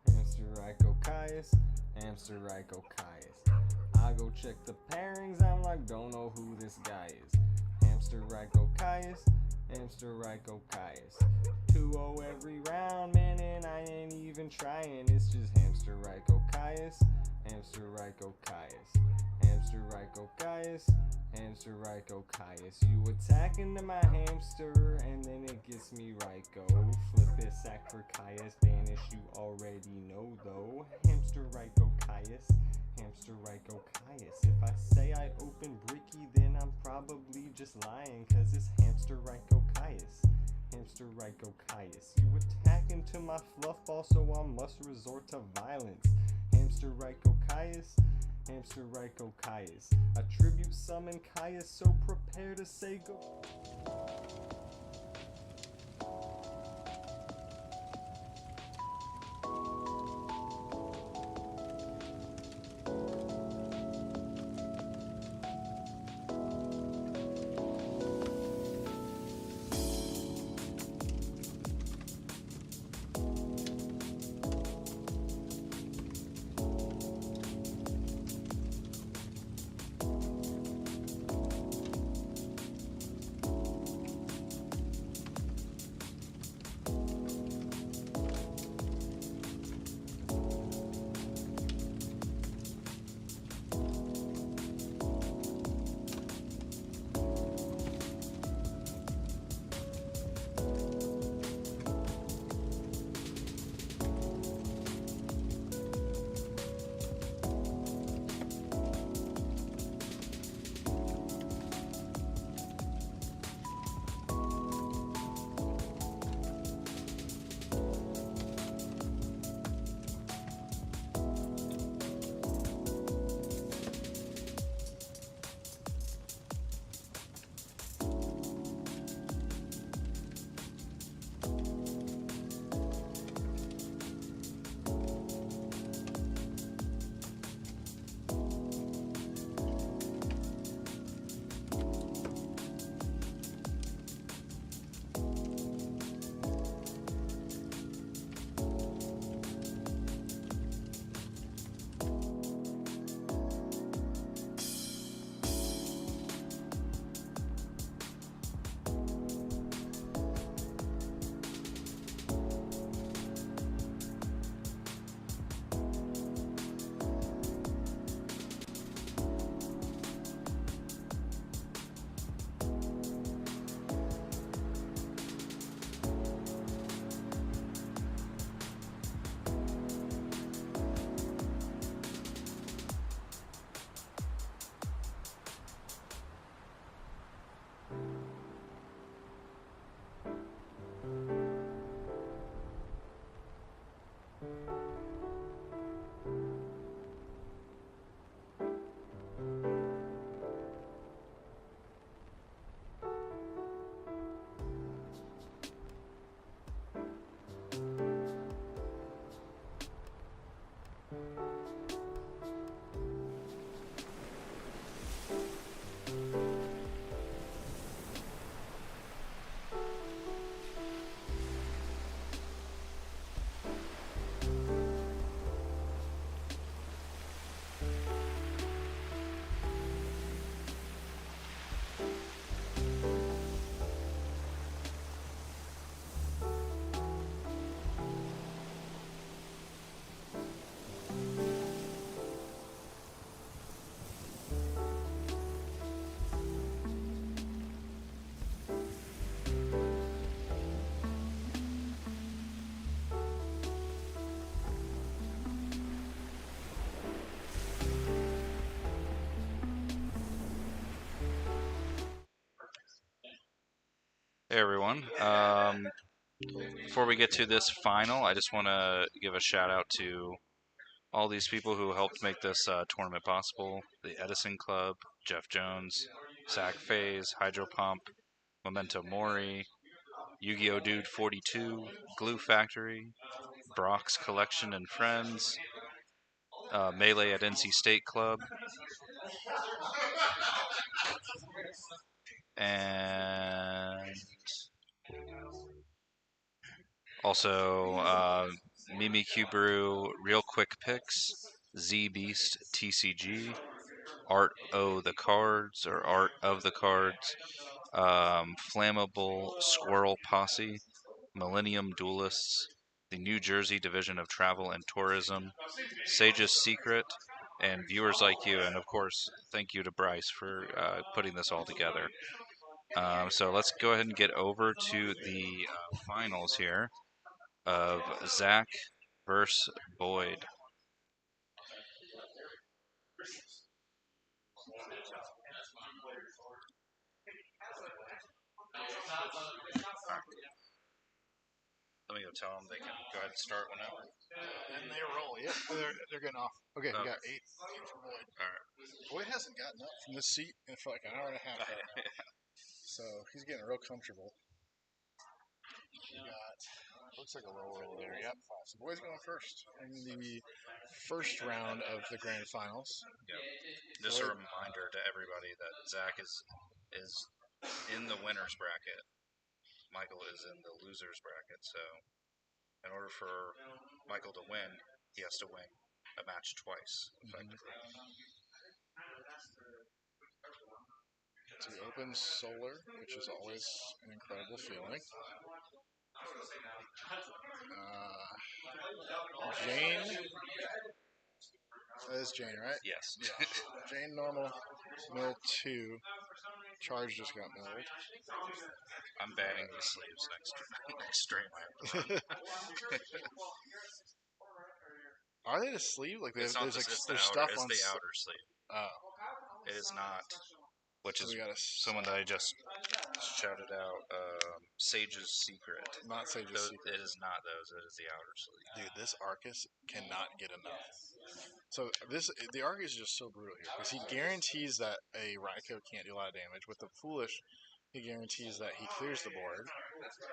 Hamster Ryko Caius, Hamster Ryko Caius. I go check the pairings, I'm like, don't know who this guy is. Hamster Ryko Caius, Hamster Ryko Caius. 2-0 every round, man, and I ain't even trying. It's just Hamster Ryko Caius, Hamster Ryko Caius. Hamster Ryko Caius, Hamster Ryko Caius. You attack into my hamster, and then it gets me Ryko. Flip it, sack for Caius, banish you already know though. Hamster Ryko Caius, Hamster Ryko Caius. If I say I open Bricky, then I'm probably just lying, cause it's Hamster Ryko Caius, Hamster Ryko Caius. You attack into my fluff ball, so I must resort to violence. Hamster Ryko Caius, Hamster Ryko Caius. Attribute summon Caius, so prepare to say go. Hey everyone. Before we get to this final, I just want to give a shout out to all these people who helped make this tournament possible. The Edison Club, Jeff Jones, Zach Faze, Hydro Pump, Memento Mori, Yu-Gi-Oh! Dude 42, Glue Factory, Brock's Collection and Friends, Melee at NC State Club, and also Mimi Q Brew, Real Quick Picks, Z Beast TCG, Art O the Cards or Art of the Cards, Flammable Squirrel Posse, Millennium Duelists, the New Jersey Division of Travel and Tourism, Sage's Secret, and Viewers Like You, and of course, thank you to Bryce for putting this all together. So let's go ahead and get over to the finals here of Zach versus Boyd. Let me go tell them they can go ahead and start whenever. And they roll. Yep, they're getting off. Okay, we got 8 for Boyd. All right. Boyd hasn't gotten up from this seat in for like an hour and a half. So he's getting real comfortable. We got, looks like a roll there. Yep. So Boyd's going first in the first round of the grand finals. Yep. Just a reminder to everybody that Zach is in the winner's bracket. Michael is in the loser's bracket, so in order for Michael to win, he has to win a match twice, effectively. So he opens Solar, which is always an incredible feeling. Jane. That is Jane, right? Yes. Yeah. Jane normal, mill 2. Charge just got milled. I'm banning these sleeves next stream. Are they the sleeve? Like It's there's not, like it's there's the outer, stuff on. It's the outer sleeve. Oh. It is not. Which So is we got someone that I just shouted out. Sage's Secret. Not Sage's Secret. It is not those. It is the outer sleeve. Dude, this Arcus cannot get enough. So the Arcus is just so brutal here because he guarantees that a Raikou can't do a lot of damage. With the Foolish, he guarantees that he clears the board,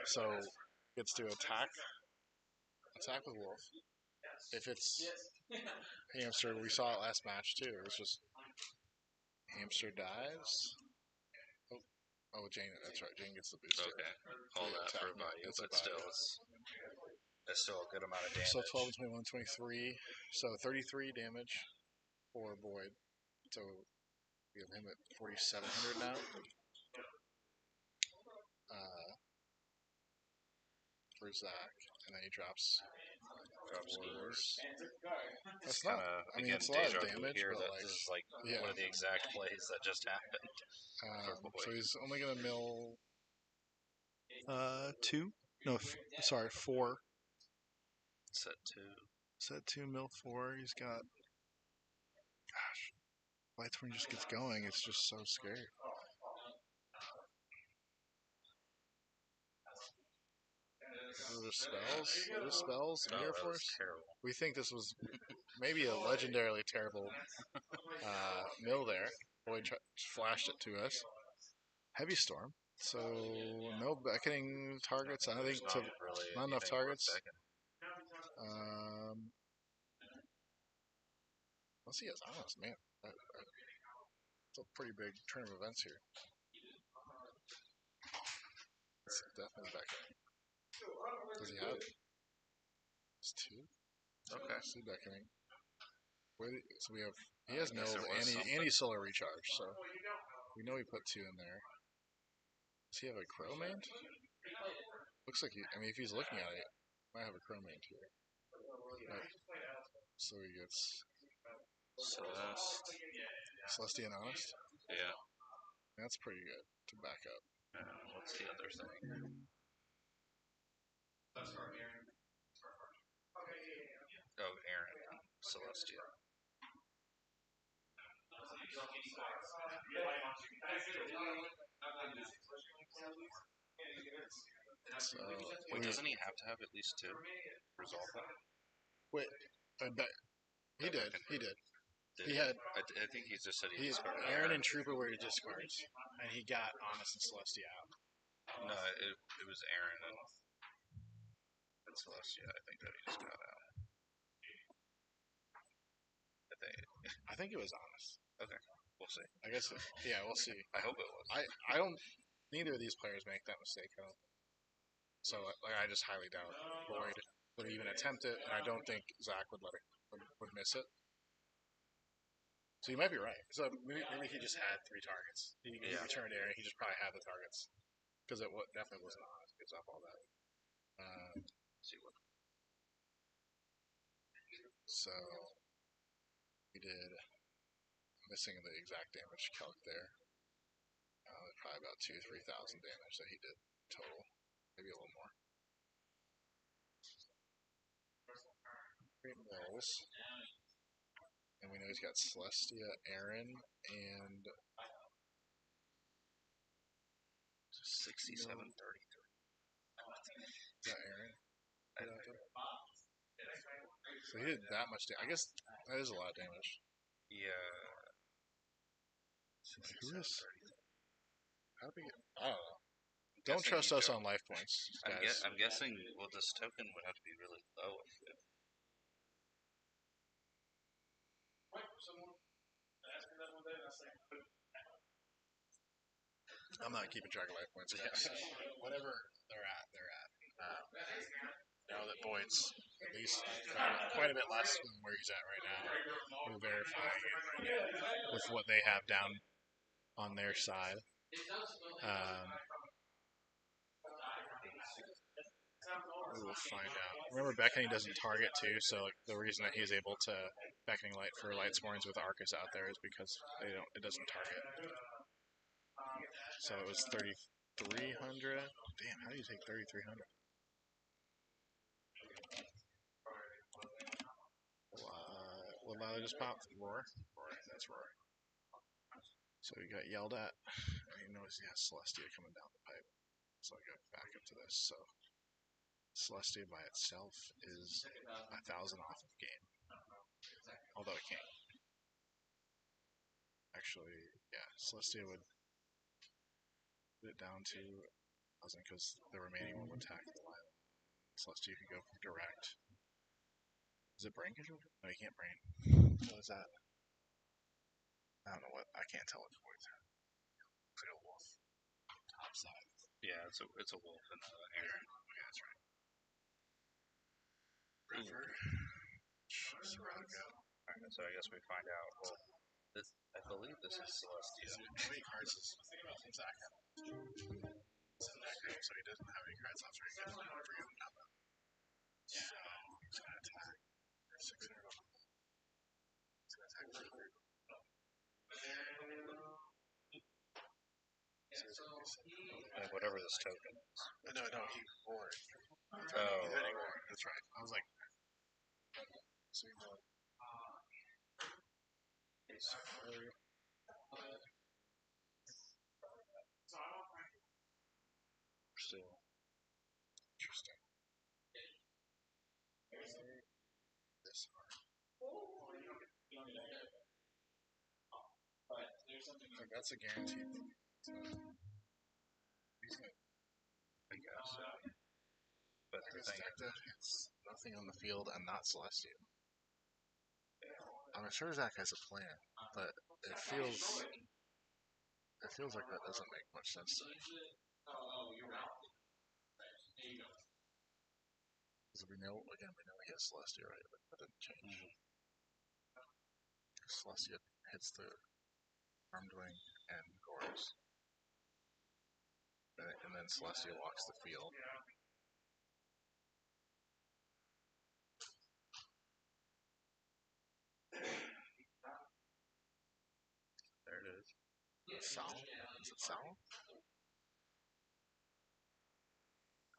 so gets to attack with Wolf. If it's Hamster, we saw it last match too. It was just Hamster dives. Oh, Jane. That's right. Jane gets the boost. Okay, all that for a value, but still, it's still a good amount of damage. So 12, 21, 23. So 33 damage for Boyd. So we have him at 4,700 now. For Zach, and then he drops Wars. That's not. I mean, it's a lot of damage, here but that this is like one of the exact plays that just happened. So he's only gonna mill 2. No, sorry, 4. Set 2, mill 4. He's got. Gosh, Lights when he just gets going, it's just so scary. Those spells, Mirror Force. We think this was maybe a legendarily terrible mill there. Boyd flashed it to us. Heavy Storm. So no beckoning targets. I don't think not enough targets. Let's see his honest man. It's a pretty big turn of events here. It's definitely beckoning. Does he have? It's 2. Okay. See beckoning. So we have. He has no anti-solar recharge, so we know he put 2 in there. Does he have a Crowmant? Looks like he. I mean, if he's looking at it, he might have a Crowmant here. So he gets Celeste and Honest. Yeah. That's pretty good to back up. What's the other thing? Oh, Aaron. Celestia. So Wait, doesn't he have to have at least 2 to resolve that? wait, he did. He did. He had. I think he just said he discarded Aaron and Trooper were discards, and he got Honest and Celestia out. No, it was Aaron and Celestia. I think that he just got out. I think it was Honest. Okay, we'll see. I guess. Yeah, we'll see. I hope it was. I don't. Neither of these players make that mistake. So I just highly doubt Boyd would even attempt it, and I don't think Zach would would miss it. So you might be right. So maybe he just had 3 targets. He returned Aaron. He just probably had the targets because it definitely wasn't Honest. Gives up all that. See what. So we did missing the exact damage calc there. Probably about 2,000 to 3,000 damage that he did total, maybe a little more. 3 mills, and we know he's got Celestia, Aaron, and 67-33. Is that Aaron? So he did that much damage. I guess that is a lot of damage. Yeah. Who is? How do we get? I don't know. Don't trust us on life points, guys. I'm guessing. Well, this token would have to be really low. I'm not keeping track of life points. Whatever they're at, they're at. Now that Boyd's at least quite a bit less than where he's at right now, we're verifying it right now with what they have down on their side. We will find out. Remember, beckoning doesn't target too, so like, the reason that he's able to beckoning light for Lightsworns with Arcus out there is because it doesn't target. So it was 3,300. Damn, how do you take 3,300? What Lila just popped? Roar? Roar, that's Roar. So he got yelled at, and he knows he has Celestia coming down the pipe. So I got back up to this. So Celestia by itself is 1,000 off of game. Although it can't. Actually, yeah, Celestia would put it down to 1,000 because the remaining one would attack the Lila. Celestia could go direct. Is it brain control? No, you can't brain. What is that? I don't know what. I can't tell what the points are. It's like a wolf. Top side. Yeah, it's a wolf and Aaron. Yeah, that's right. River. Alright, so I guess we find out. Well, I believe this is Celestia. How many cards does Zach have? It's in that game, so he doesn't have any cards left. So he's going to forget about that. So he's going to attack. 600. He's going to attack for 3. Whatever this token is. No, he roared. Oh, He roared. That's right. I was like, so you know. Still. Interesting. This hard. Like that's a guaranteed. I guess. But the thing it's nothing on the field and not Celestia. I'm sure Zach has a plan, but it feels like that doesn't make much sense to me. Because we know he has Celestia, right? But that didn't change. Celestia hits the Armed Wing and Gores. And then Celestia walks the field. There it is. Sal? Is it Sal?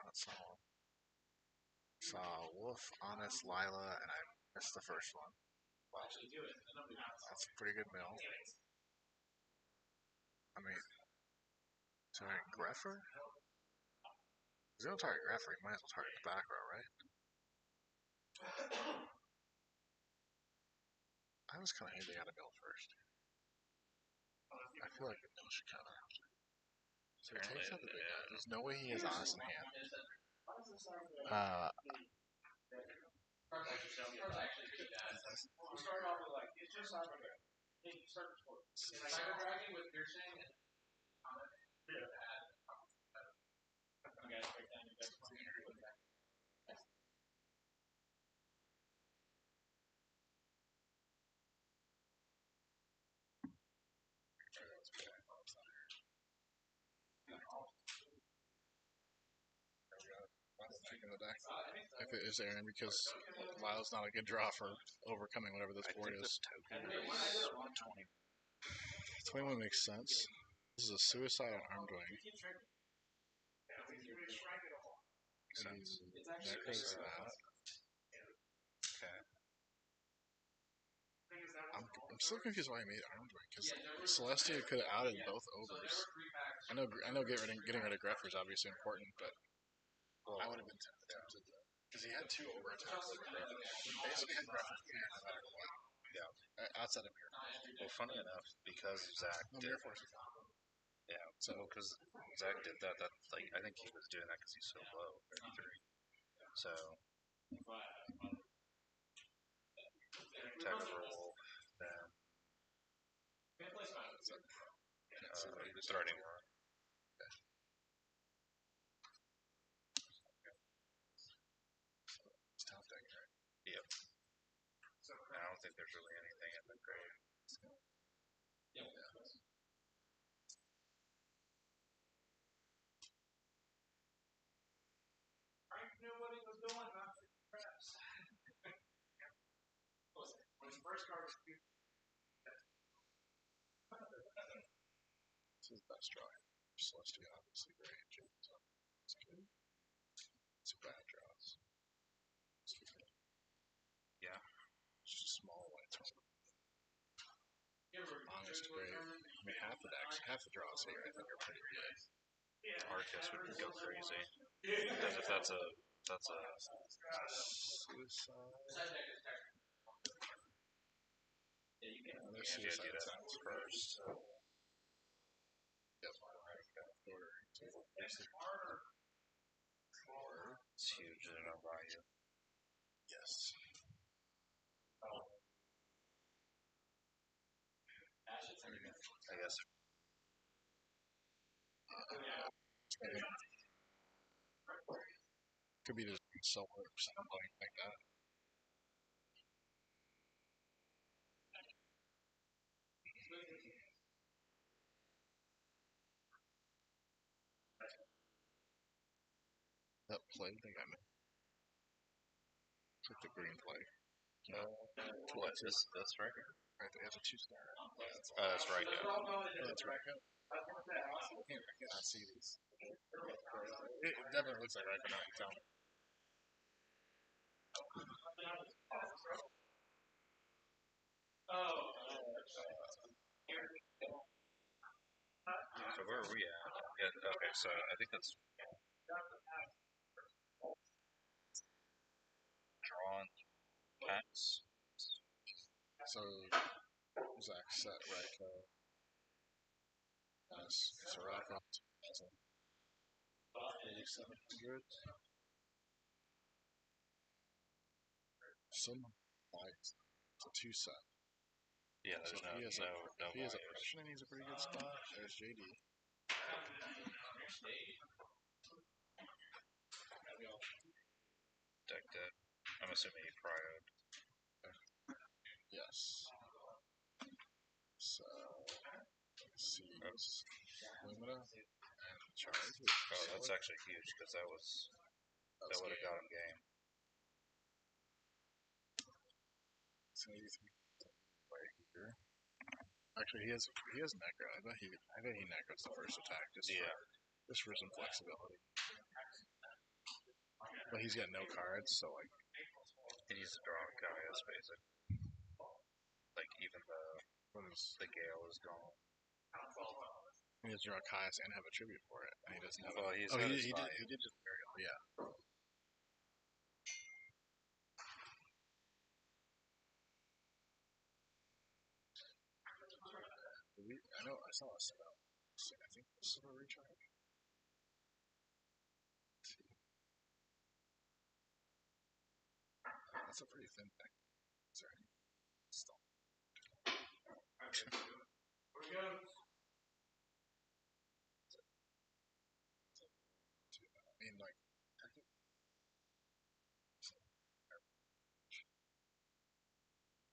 Not Sal. Saw Wolf, Honest, Lila, and I missed the first one. Wow. That's a pretty good mill. I mean, sorry, Greffer? He's gonna target Greffer, he might as well target the back row, right? I was kinda hinting at a mill first. I feel like the mill should cover. So he takes out the big guy. There's no way he has Honest in hand. Taking the deck. If it is Aaron, because Lyle's not a good draw for overcoming whatever this board is. 21 makes sense. This is a suicide on armed wing. Necros that. Okay. I'm still confused why he made armed wing, because Celestia could have outed both overs. I know getting rid of Greffer is obviously important, but I would have been tempted because he had 2 over attacks. He basically had Greffer no matter what. Yeah. Outside of Mirror. Well, funny enough, because Zach did, yeah, so because Zach did that, like I think he was doing that because he's so low, 33. So attack roll, then starting one. It's tough thing, right? Yep. I don't think there's really anything in the grave. Yeah. Frank knew what he was doing, not the traps. When the first card was this is the best draw. Celestia obviously great. It's good. It's bad draws. Yeah. It's just a small white turn. Honest great. I mean half the draws here I think are pretty good. Arcus would go crazy. Because if that's a suicide. Yeah, there's you suicide do that attempts first. So. Yep. It's huge in our value. Yes. I guess. Could be just solar or something like that. That play they got me. Took the green play. What is this right here? Right, they have to choose that. That's right. Yeah. That's right. I cannot see these. It definitely looks like right now. You tell me. So where are we at? Yeah, okay, so I think that's drawn packs. So Zach set Raico. So Raico 8700. Some lights. It's a 2 set. Yeah, there's so no if he has oppression and he's a pretty good spot. There's JD. Deck dead. I'm assuming he cryoed. Yes. So let's see. Lumina and Charge. Oh, that's actually huge because that would have got him game. So 83 right here. Actually, he has Necro. I bet he Necros the first attack just for some flexibility. But he's got no cards, so like he needs to draw a Gaius basic. Like even the Gale is gone. He does draw Caius and have a tribute for it, and he doesn't have. Well, he's oh, had he, his he did. value. He did just burial. Yeah. I know. I saw a spell. I think this is a recharge. That's a pretty thin thing. Sorry. Stop. Here we go. I mean, like.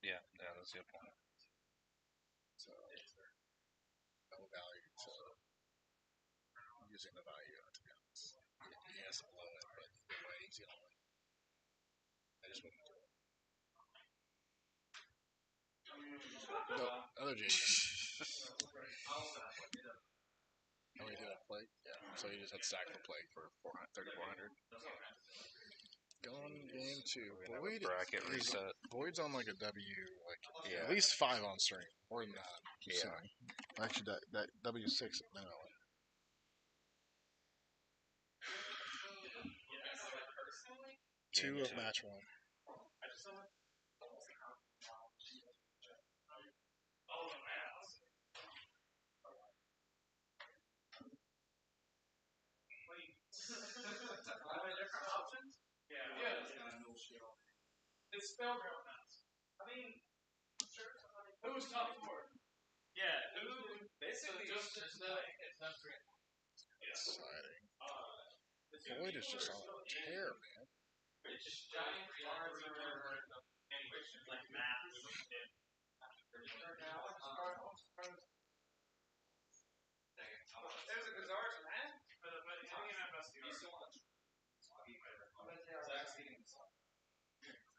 Yeah, that's a good point. So, no value. So, I'm using the value to be honest. He has to blow it, but either way, he's gonna win. I just wouldn't do it. No, other Jason. Oh, he did a plague? Yeah. So he just had stack for plague for 3,400. Going game 2. Boyd bracket reset. Boyd's on like a W, like at least 5 on stream. More than that. Yeah. Actually, that W6 at minimum. Two of match 1. It's spell now. I mean, who's top 4? Yeah, who basically just it's not great. Exciting. Boyd is just on a tear, man. It's just giant cards or like maps. There's a bizarre man, but he's so much.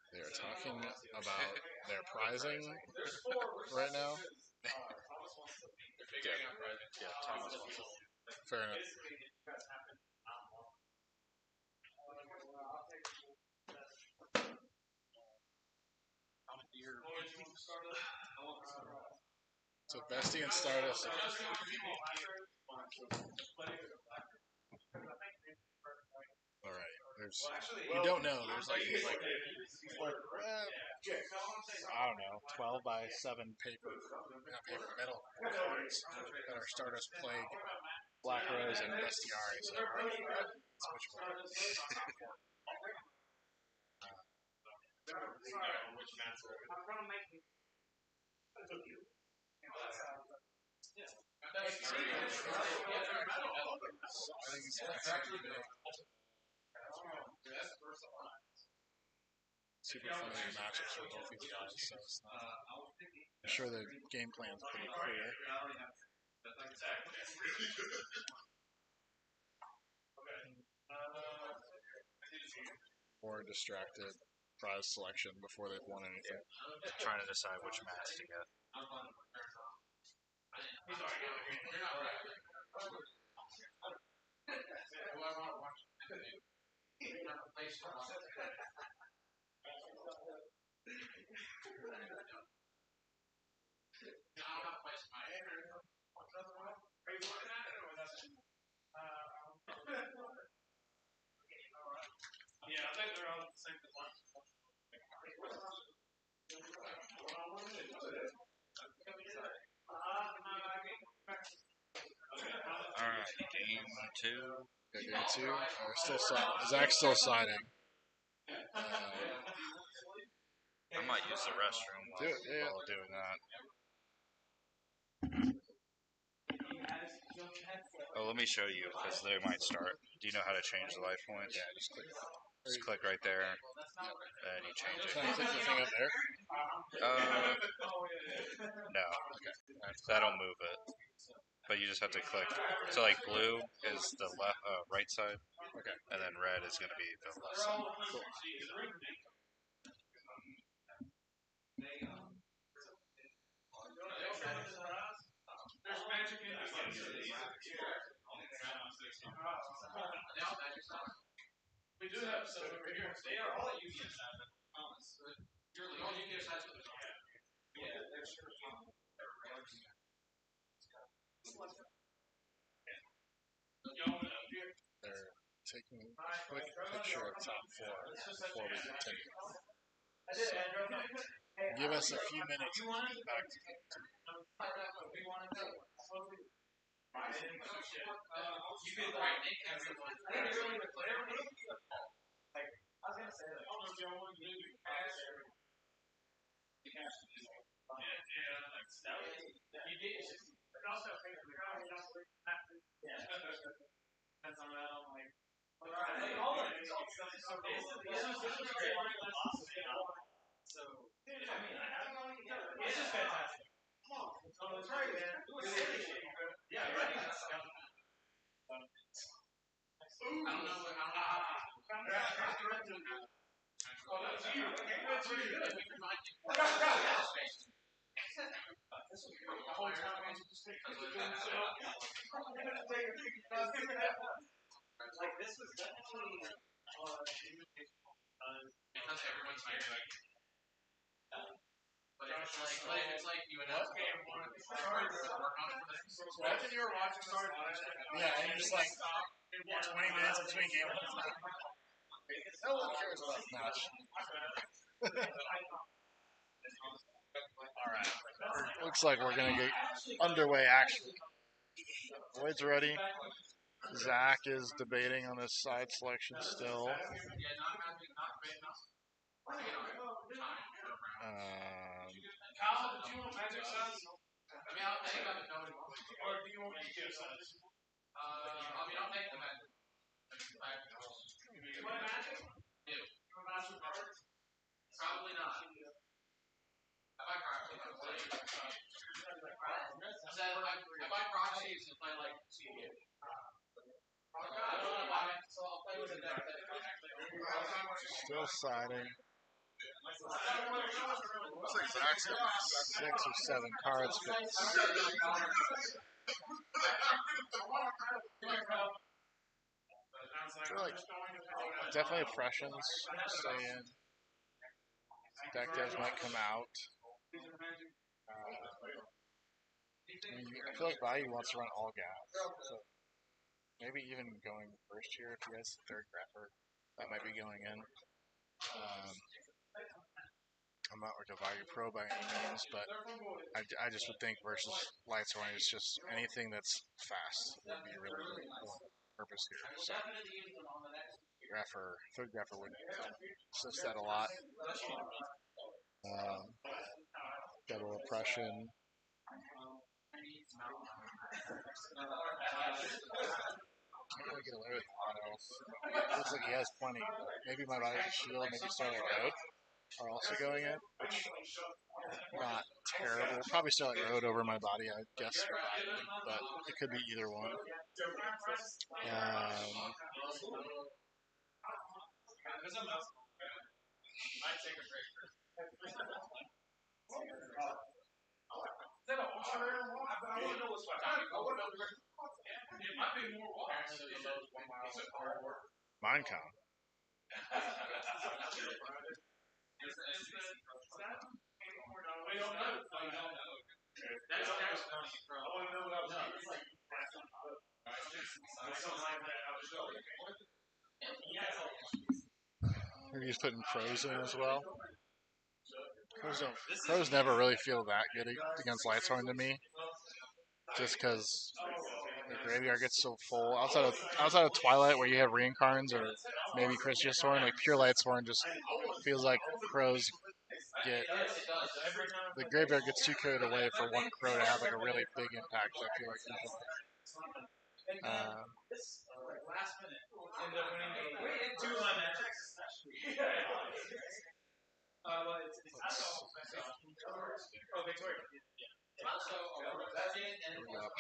They are talking about their prizing right now. Yeah, Thomas wants it. Fair enough. So Bestie and Stardust. Alright, there's you don't know, there's like I don't know, 12 by 7 paper metal cards that are Stardust Plague, Black Rose, and Bestiari. So which one? Super familiar matchups for both these guys, so it's not. I'm sure the game plan's pretty clear. Or distracted prize selection before they've won anything. Trying to decide which match to get. Yeah, I think they're all the same one. Alright, game 2. Okay, game 2. Still Zach's still signing. I might use the restroom while doing that. Oh, let me show you, because they might start. Do you know how to change the life points? Yeah, just click. Just click right there, and you change it. Can I click the thing up there? No. Okay. That'll move it. But you just have to click. So, like, blue is the right side. Okay. And then red is going to be the left side. Cool. There's magic in this. We do have some over here. They are all UVS assets. You're all UVS assets. Yeah, they're sure. taking a quick picture of top four before we continue. So, give us a few minutes and get back to game two. Imagine you were watching Star Wars. Yeah, and you're just like 20 minutes between games. No one cares about the match. Alright. Looks like we're going to get underway, actually. Lloyd's ready. Zach is debating on his side selection still. Still siding. Looks like Zach's got 6 or 7 cards. I feel like definitely impressions stay in. Deck devs might come out. I feel like Bayou wants to run all gas. So maybe even going first here if he has third grapher. That might be going in. I'm not like a Bayou pro by any means, but I just would think versus Lights Orange, it's just anything that's fast would be really, really cool purpose here. So third grapher would assist that a lot. Double oppression. Can't really get away with auto. Looks like he has plenty. Maybe my Bayou Shield, maybe Starlight Road are also going in, which not terrible. Probably Starlight Road over my body, I guess, but it could be either one. Minecon. He's putting pros in as well. Pros never really feel that good against Lightsworn to me, just because the graveyard gets so full. Outside of Twilight, where you have reincarns or maybe Christian Thorn, like pure Lightsworn just feels like pros get the graveyard gets too carried away for one crow to have like a really big impact. I feel like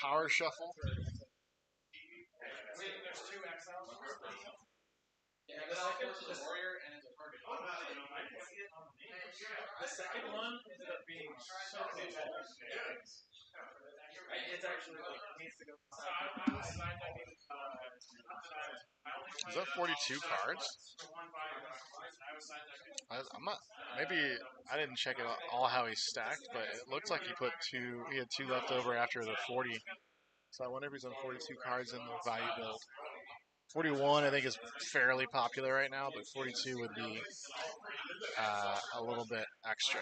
power shuffle. The second one ended up being so close. It's actually needs to go. Is that 42 cards? I'm not. Maybe I didn't check it all how he stacked, but it looks like he put two. He had 2 left over after the 40. So I wonder if he's on 42 cards in the value build. 41, I think, is fairly popular right now, but 42 would be a little bit extra.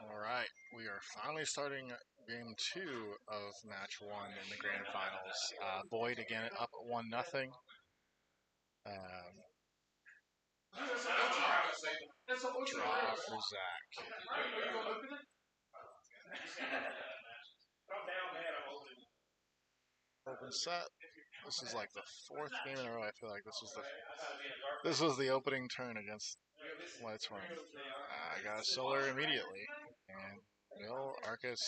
All right, we are finally starting game 2 of match 1 in the grand finals. Boyd again up 1-0. Draw for Zach. Open set. This is like the 4th game in a row. I feel like this was the opening turn against Lightsworm. I got a solar immediately, and Bill Arcus.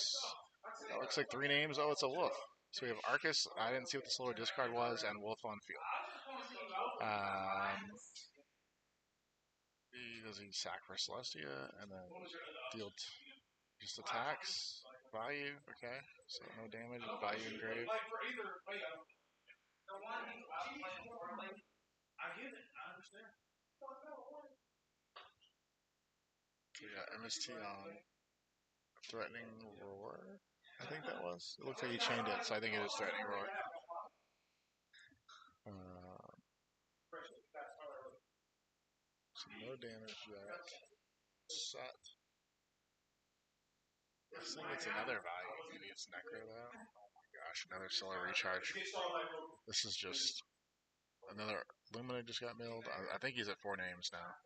That looks like 3 names. Oh, it's a Wolf. So we have Arcus. I didn't see what the solar discard was, and Wolf on field. Does he sack for Celestia and then deal just attacks? Value, okay. So no damage, value engraved. We got MST on Threatening Roar, I think that was. It looks like he chained it, so I think it is Threatening Roar. So no damage that. Set. I think it's another value. Maybe it's Necro though. Oh my gosh, another solar recharge. This is just another Lumina just got milled. I think he's at 4 names now.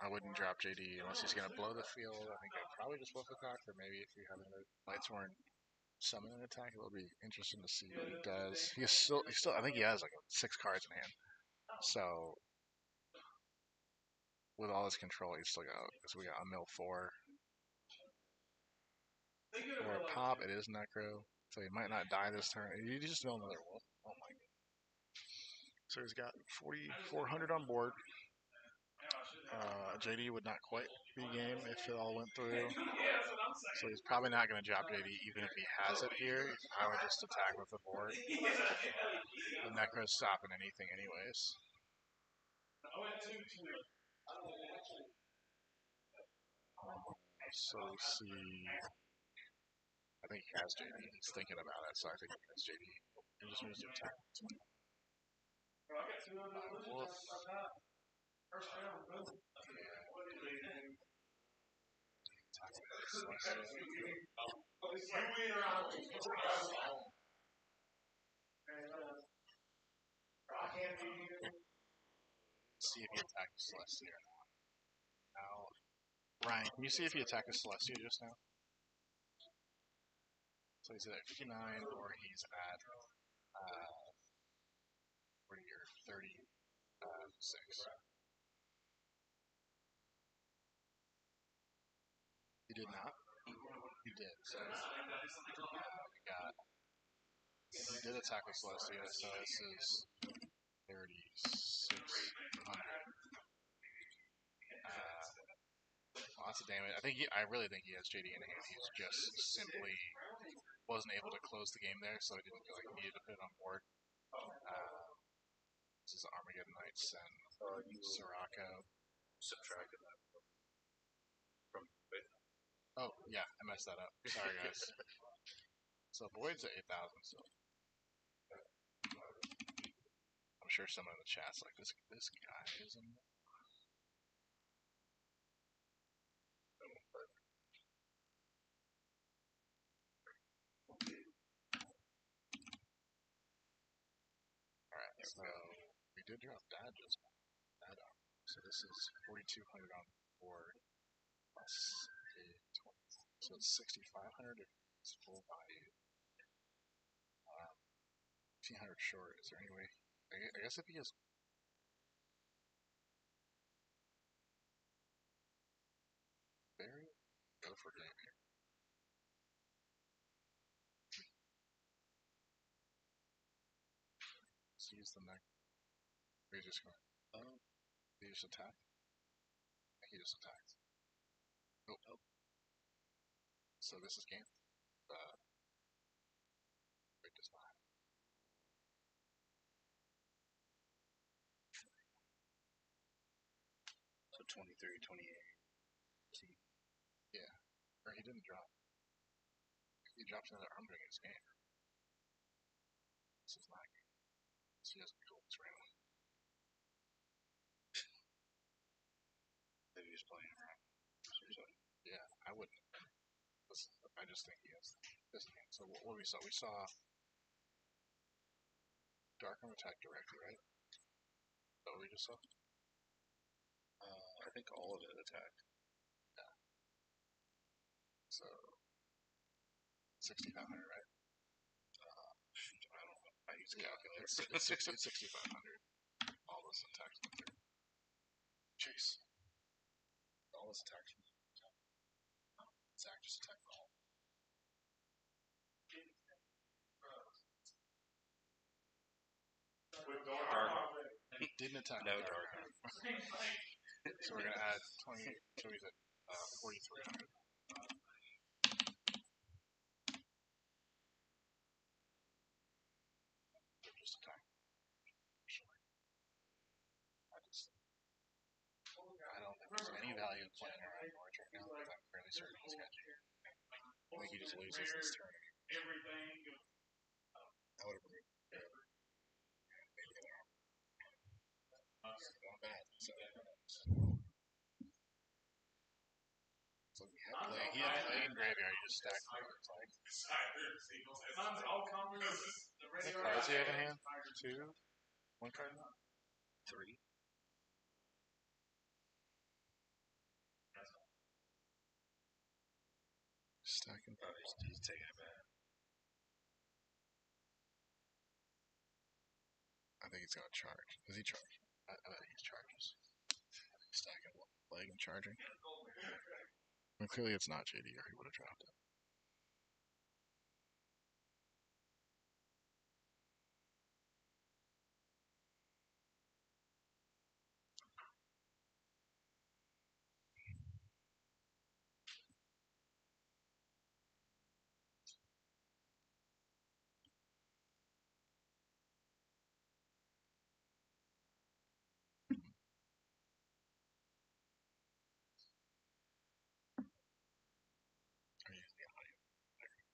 I wouldn't drop JD unless he's gonna blow the field. I think I'd probably just Wolf attack, or maybe if you have a Lightsworn summon an attack, it'll be interesting to see what he does. He's still I think he has like 6 cards in hand. So with all his control, he's still got. So we got a mill 4. Or a pop, it is Necro. So he might not die this turn. You just mill another Wolf. Oh my god. So he's got 4,400 on board. JD would not quite be game if it all went through. So he's probably not going to drop JD even if he has it here. I would just attack with the board. The Necro's stopping anything anyways. So we see... I think he has JD. He's thinking about it, so I think he has JD. He just needs to attack. Wolf. See if he attacked Celestia or not. Now, Ryan, can you see if he attacked Celestia just now? So he's at 59 or he's at 40 or 36. He did not? He did. So he did attack with Celestia, so this is 3600. Lots of damage. I really think he has JD in hand. He's just simply wasn't able to close the game there, so he didn't feel like he needed to put it on board. This is Armageddon Knights and Sirocco. Subtracted that from Oh, yeah, I messed that up. Sorry, guys. So Boyd's at 8,000, so I'm sure someone in the chat's like, this guy is in. Alright, so we did drop that just that up. So this is 4,200 on board plus a 20. So it's 6,500 if it's full value. 1,500 short. Is there any way? I guess if he has Barry, go for game here. he use the neck? Or he just going? Oh, he just attack. He just attacks. Oh. So this is game. It does not. So 23, 28. Yeah. Or he didn't drop. If he drops another arm during his game. This is not game. So he doesn't go this random. Maybe he's playing around. Yeah, I wouldn't. I just think he has this game. So what we saw Dark Arm attack directly, right? Is that what we just saw? I think all of it attacked. Yeah. So 6,500, right? I don't know. I use a calculator. It's 6,500. All those attacks went through. Chase. All those attacks went through. Zach just attacked all. Didn't attack. No Dark Arm. So we're gonna add 28. So he's at 4,300. Just attack. I don't think there's any value in playing around Norwich right now. I'm fairly certain he's got you. I think he just loses this turn. I would agree. Not bad. So he had play in graveyard. He just stacked cards. How many cards do you have in hand? 2? 1 card? 3. Stacking. Oh, he's taking it back. I think he's gonna charge. Does he charge? I bet he charges. Stacking leg and charging. Well, clearly it's not JD, or he would have dropped it.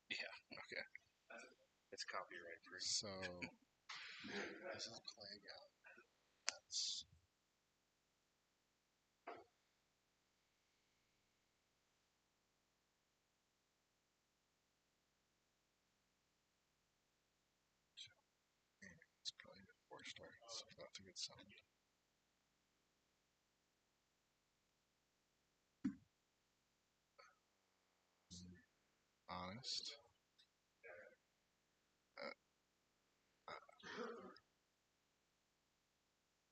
Yeah, okay. It's copyright free. So, this is playing out. That's. It's probably a 4-star, so that's a good sign. Honest.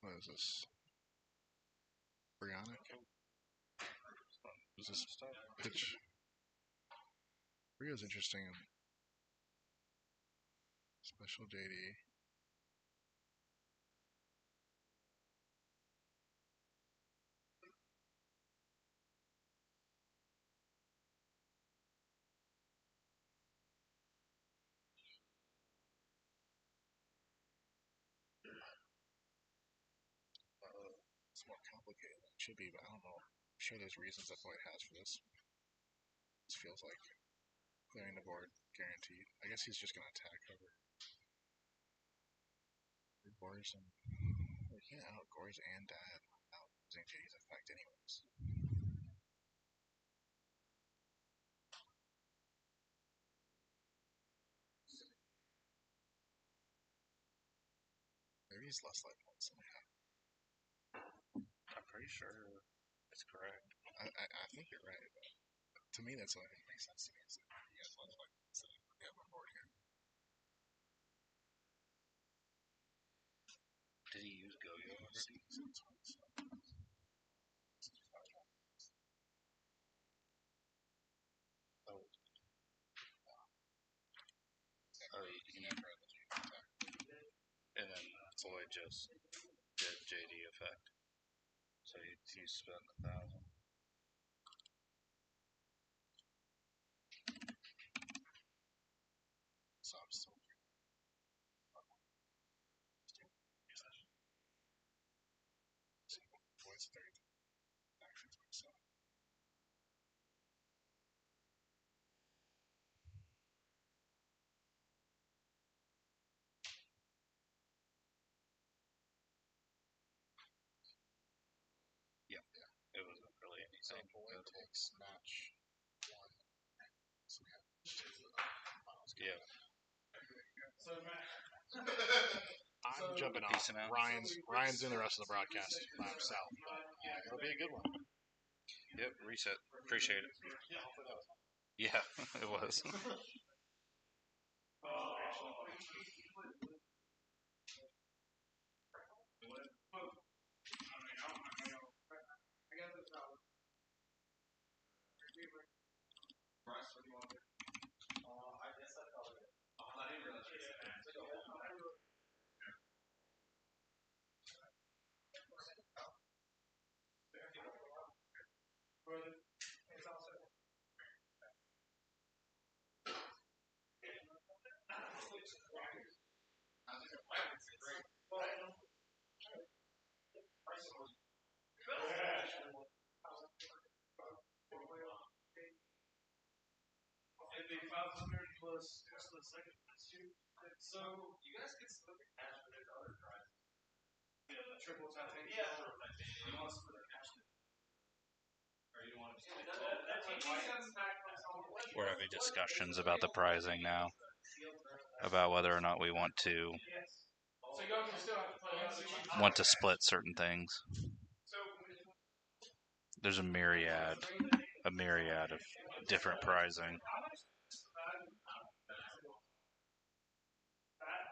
What is this? Brionic? Is this pitch? Rio's interesting. Special JD. It's more complicated than it should be, but I don't know. I'm sure there's reasons that Boyd has for this. This feels like clearing the board guaranteed. I guess he's just gonna attack over Gores and we can't out Gores and Dad without using JD's effect anyways. Maybe he's less life points than I have. I'm pretty sure it's correct. I think you're right. But to me, that's the only thing that makes sense to me. Is that he has less life points than we have on board here. Did he use Go-Yo? Oh, he and then It's Floyd just did JD effect. So he spent 1,000. So I'm still. Floyd's 30. Actually, 27. Yeah, it wasn't really anything notable. Match one. So we have Yeah. I'm jumping off. Decent out. Ryan's doing the rest of the broadcast by himself, but yeah, it'll be a good one. Yep, reset. Appreciate it. Yeah, it was. It'd be 500 plus the second two. So you guys can split the cash for the other prize. Yeah, the triple titanium. Yeah. You want to split the cash? Or you want to? We're having discussions about the pricing now, about whether or not we want to So y'all can still have to play split certain things. There's a myriad of different pricing.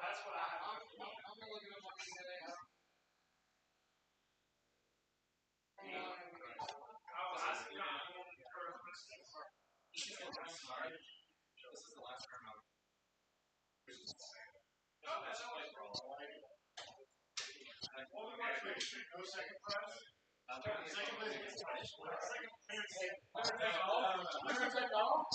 That's what I'm looking at my This is the last term out. Well, we might make sure no second prize. Second place gets punished. Second take all.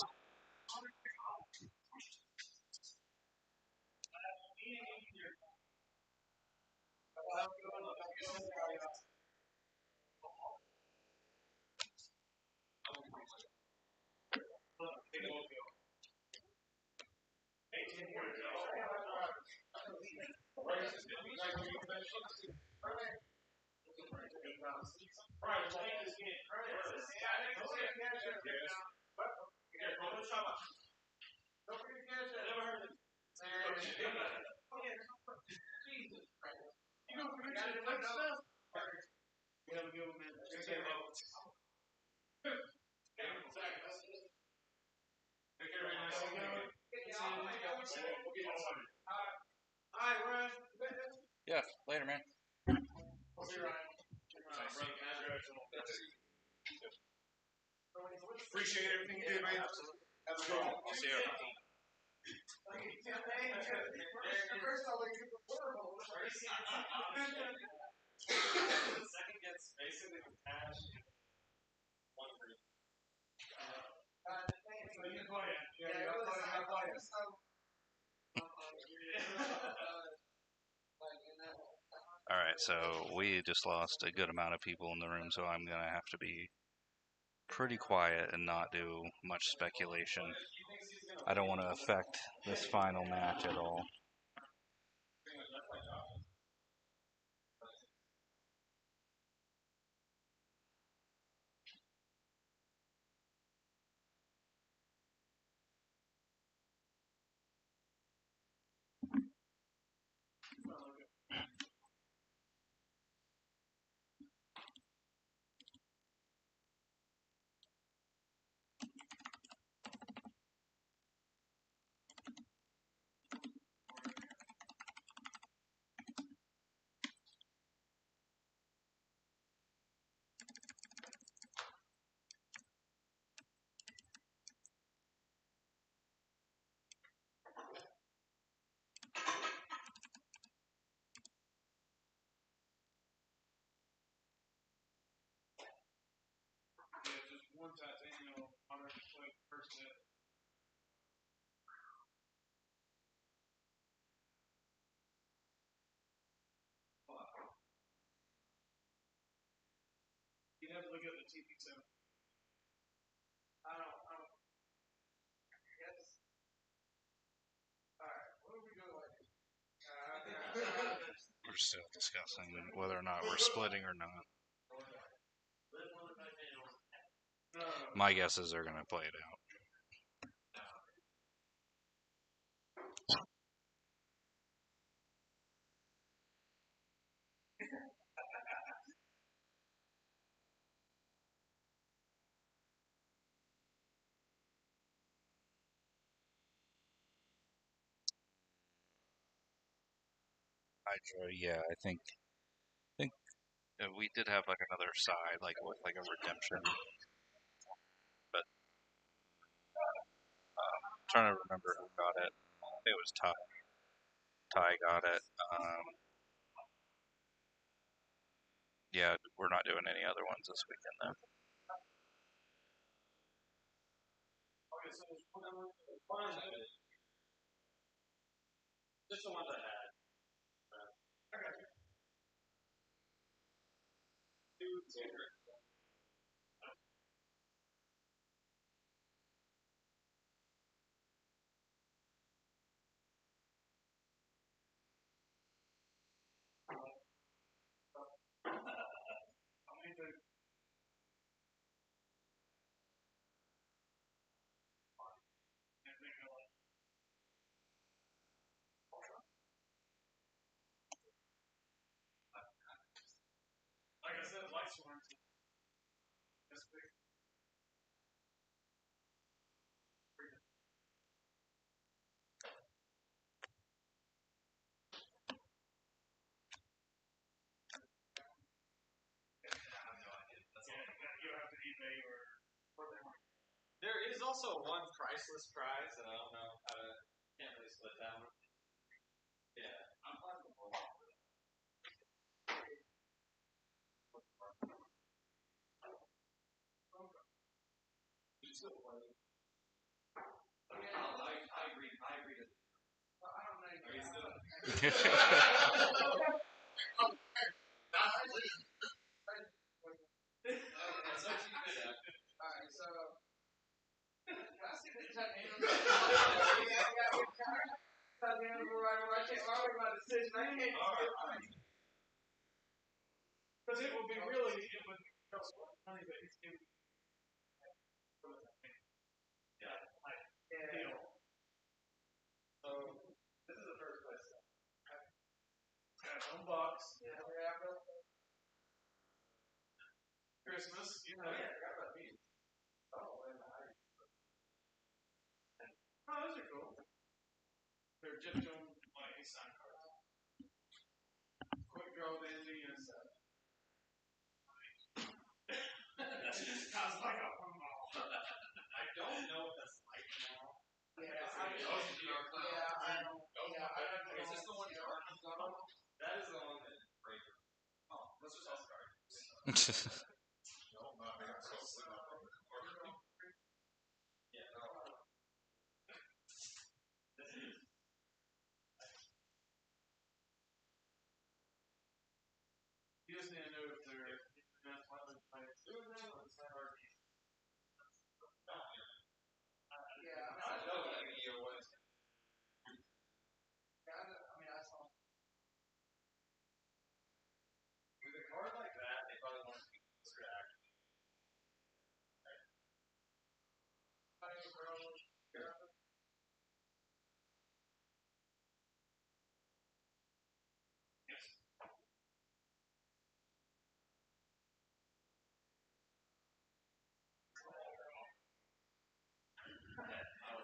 Yeah, later, man. Appreciate everything you do, man. Have a good one. I'll see you. Second gets basically the cash. One free. So you play it. Yeah, you play it. Alright, so we just lost a good amount of people in the room, so I'm gonna have to be pretty quiet and not do much speculation. I don't want to affect this final match at all. You'd have to look at the TV too. I don't. Yes. Alright, what are we doing? We're still discussing whether or not we're splitting or not. My guess is they're going to play it out. Yeah, I think we did have like another side, like with like a redemption, but I'm trying to remember who got it. I think it was Ty. Ty got it. Yeah, we're not doing any other ones this weekend though. Okay, so just the ones I had. Okay. Like I said, lights weren't this big. There is also one priceless prize, and I don't know how to. Can't really split that one. Yeah, I'm flexible. I agree. I agree. I don't know. Are you still? That's what you did. Alright, so. Can I see the Titanium? Titanium, right? I can't argue about the decision. I can't. Because it would be really, it would be funny, but it's Yeah. So, this is the first place. $1. Yeah, we have Christmas, you know. Yeah, I got about these. Oh, those are cool. They're Egyptian, like, sign cards. Quick draw, Benji, and stuff. I was like, oh, I don't know what that's like now. yeah, I don't. Is this the one you're on? That is the one that breaks. Oh, let's just all start. No, not me. I'm so slow. Yeah, no. You just need to know if they're playing two of them or the same RP. Yeah, I know that year was. I saw. With a card like that, they probably want to be closer to action.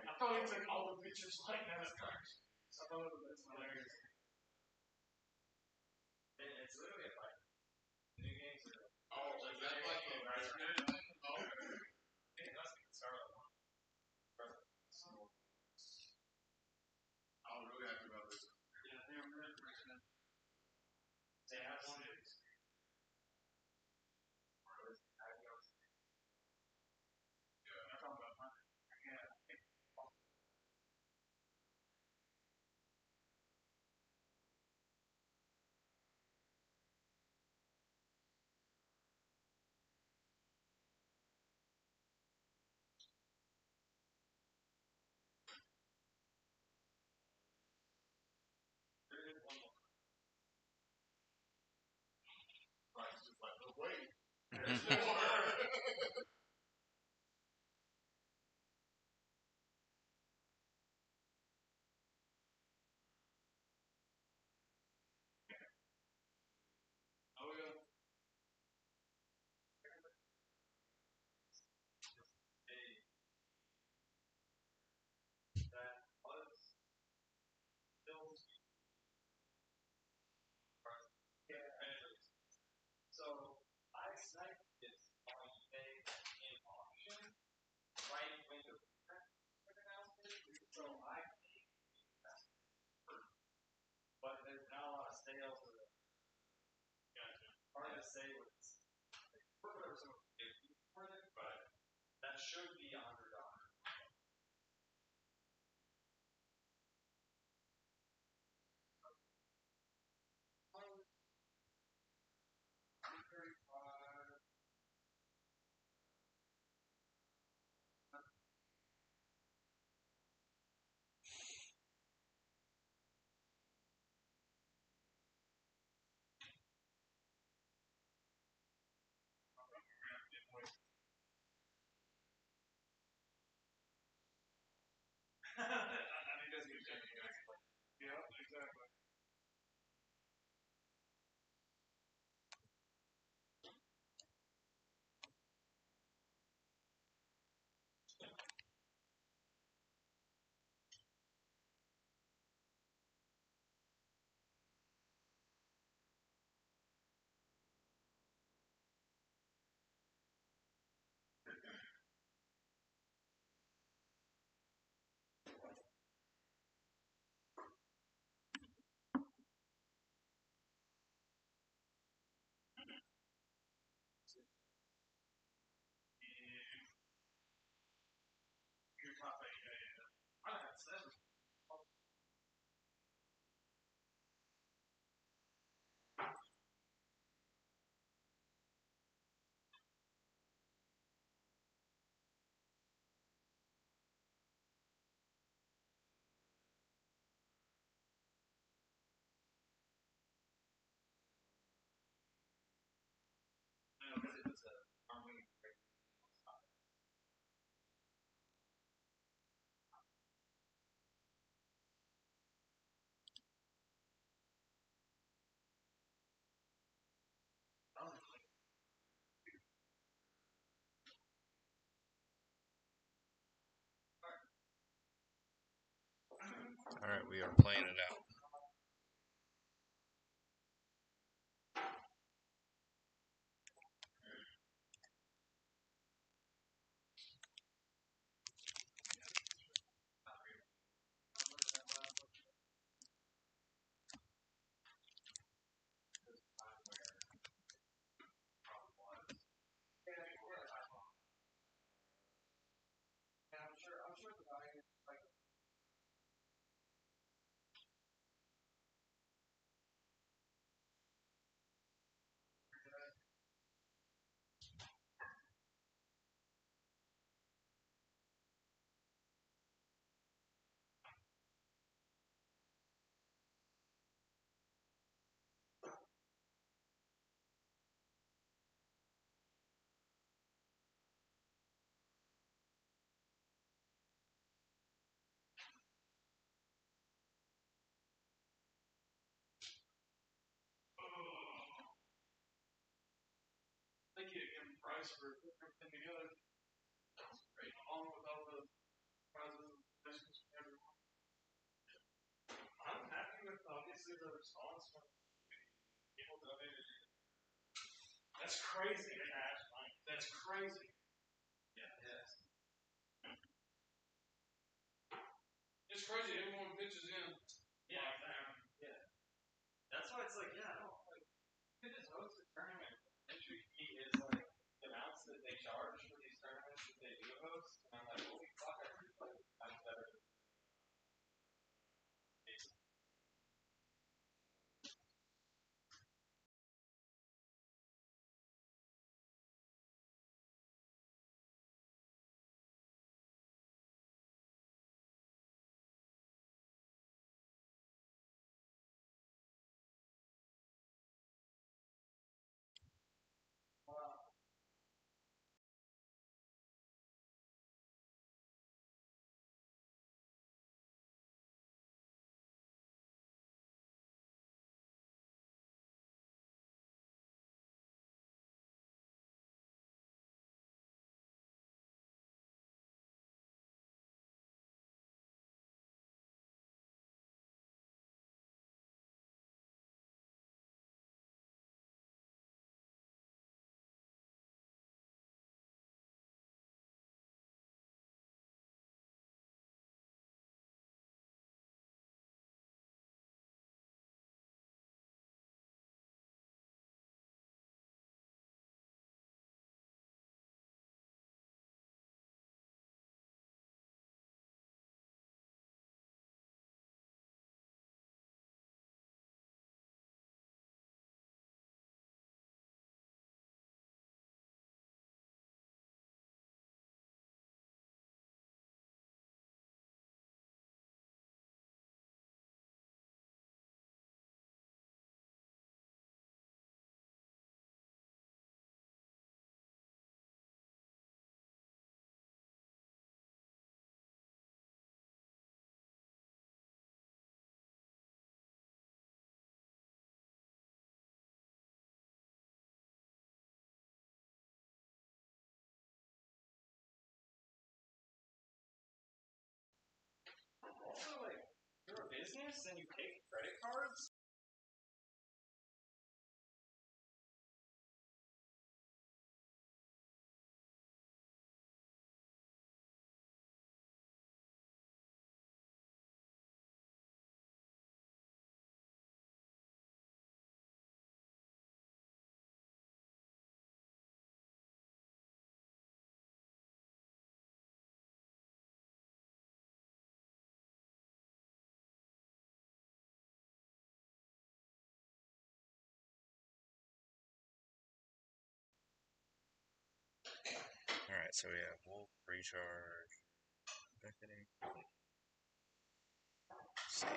I thought he took all the pictures like that as cards. I thought that's hilarious. It's literally a fight. New games are. Oh, is that like a nice game? Oh, okay. That's the start of one. I'm really happy about this. Yeah, they're really impressive. They have one of these. Yeah. I'm talking about mine. Yeah. All right, we are playing it out. Thank you again, Bryce, for putting everything together. Great, along with all the prizes and questions from everyone. I'm happy with obviously the response from people donated. That's crazy, Ash. That's crazy. Yeah. Yes. It's crazy. Everyone pitches in. Yeah. Yeah. That's why it's like, yeah, I don't like. You could just host a tournament. Entry fee is like the amounts that they charge for these tournaments that they do host. And I'm like, holy fuck, I really like it. I'm better. Also, like, you're a business and you take credit cards. Alright, so we have Wolf, Recharge, Beckoning. Let's see.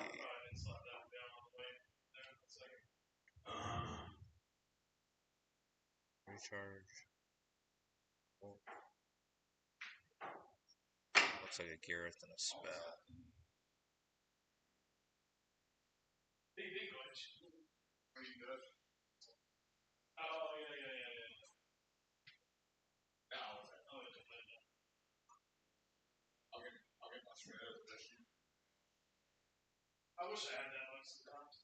Recharge. Wolf. Looks like a Gareth and a spell. Big glitch. Are you good? Oh, yeah. I'll get my straight position. I wish I had that much sometimes.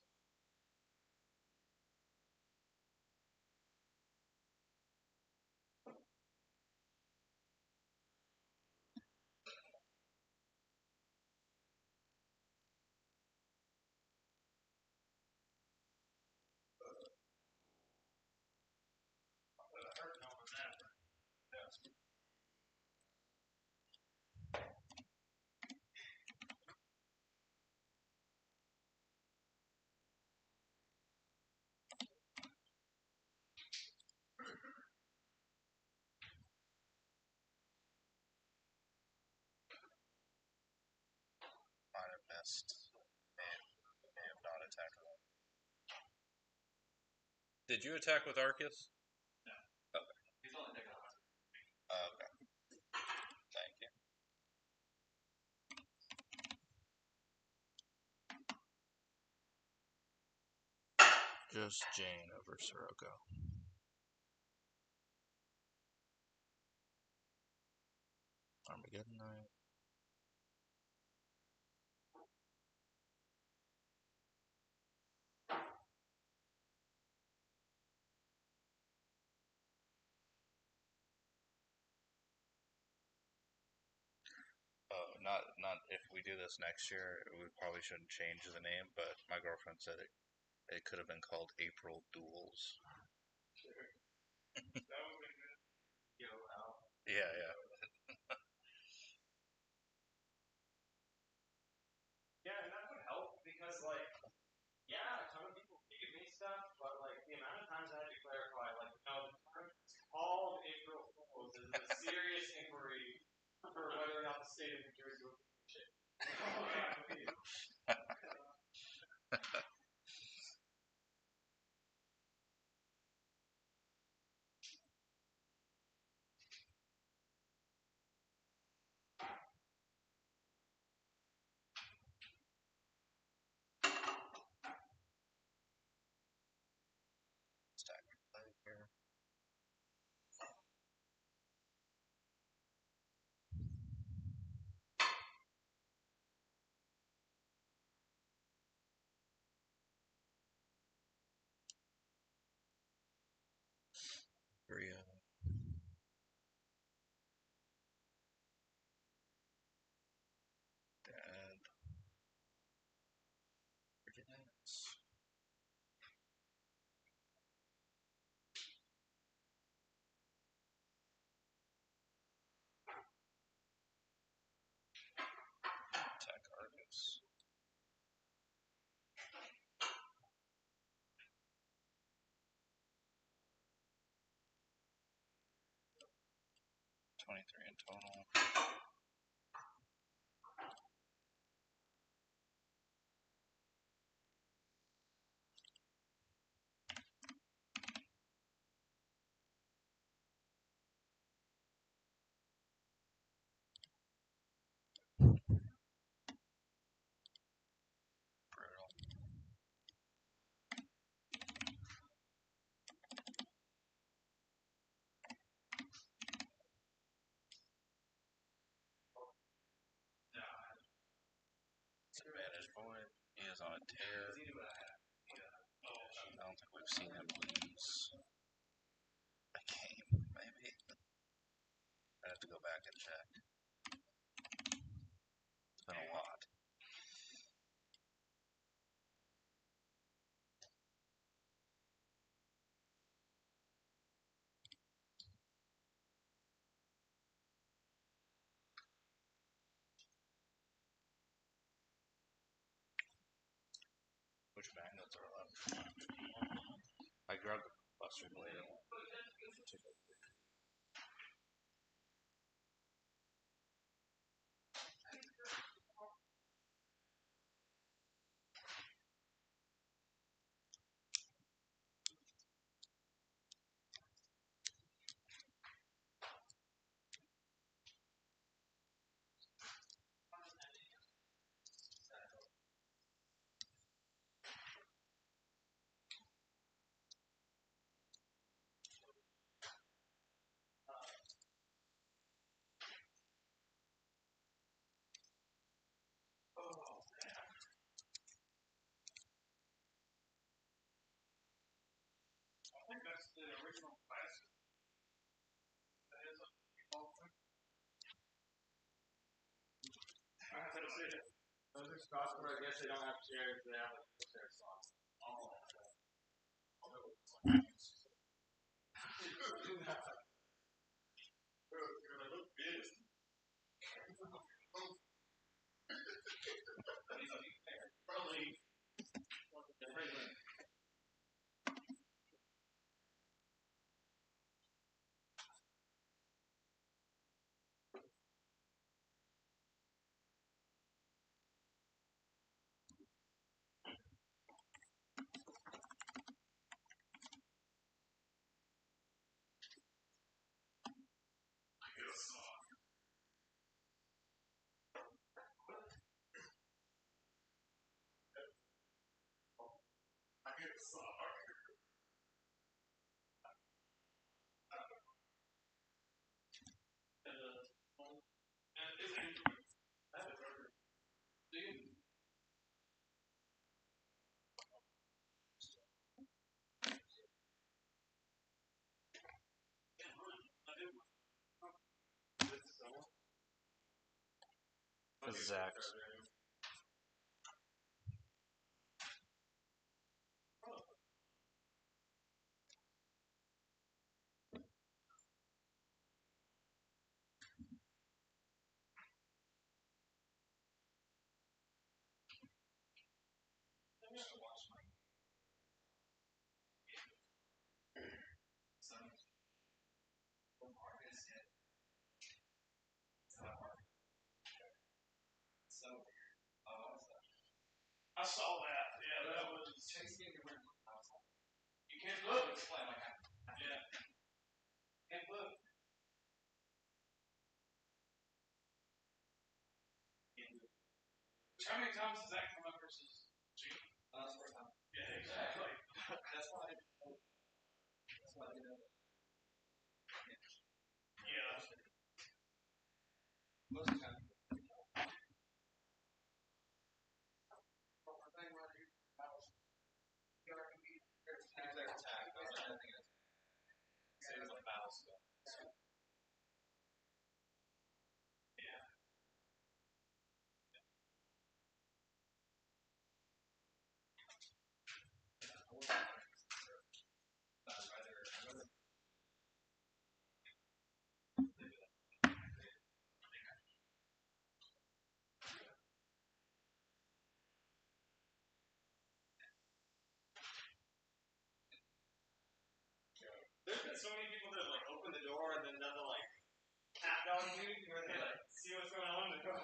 Might have missed. May have not attacked with Arcus. Did you attack with Arcus? No. Okay. He's only taking a Okay. Thank you. Just Jane over Sirocco. Armageddon Knight. Not if we do this next year, we probably shouldn't change the name, but my girlfriend said it could have been called April Duels. that would be good. Yo, Al. Yeah. Yeah, and that would help because, like, yeah, a ton of people gave me stuff, but, like, the amount of times I had to clarify, like, no, the term it's called April Fools is a serious inquiry for whether or not the state of New Jersey will be shit. Stack play here. Bria. Dad. Virginians. Attack Argus. $23 in total. Brutal. tear. I don't think we've seen him lose a game, maybe. I have to go back and check. It's been a lot. Which magnets are left? I grabbed the Buster Blade. Those are spots where I guess they don't have chairs, they have like chair slots. Zach's. I saw that. Yeah, that was. You can't look. Yeah. Can't look. How many times has that come up versus June? That's the first time. Yeah, exactly. That's why. That's why I did it. Yeah. Most of the time. There's been so many people that like open the door and then done the like cat dog thing where they like see what's going on in the door.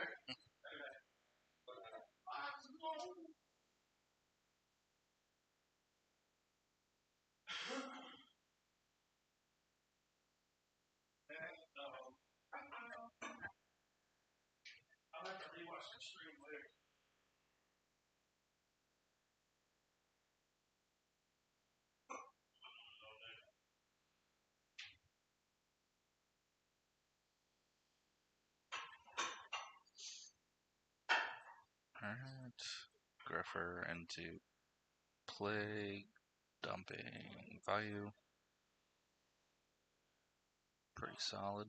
I'll have to rewatch the stream later. Alright. Griffer into play, dumping value. Pretty solid.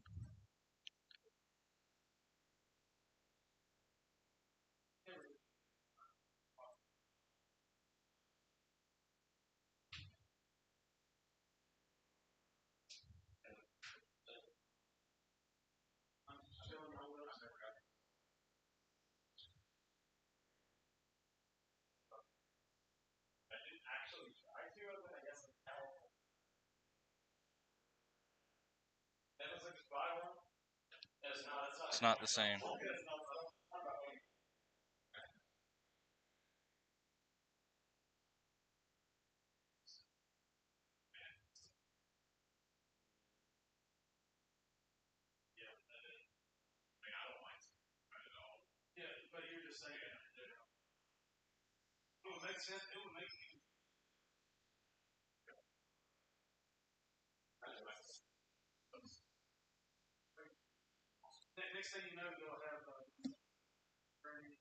It's not the same. Next thing you know, you'll have something, turning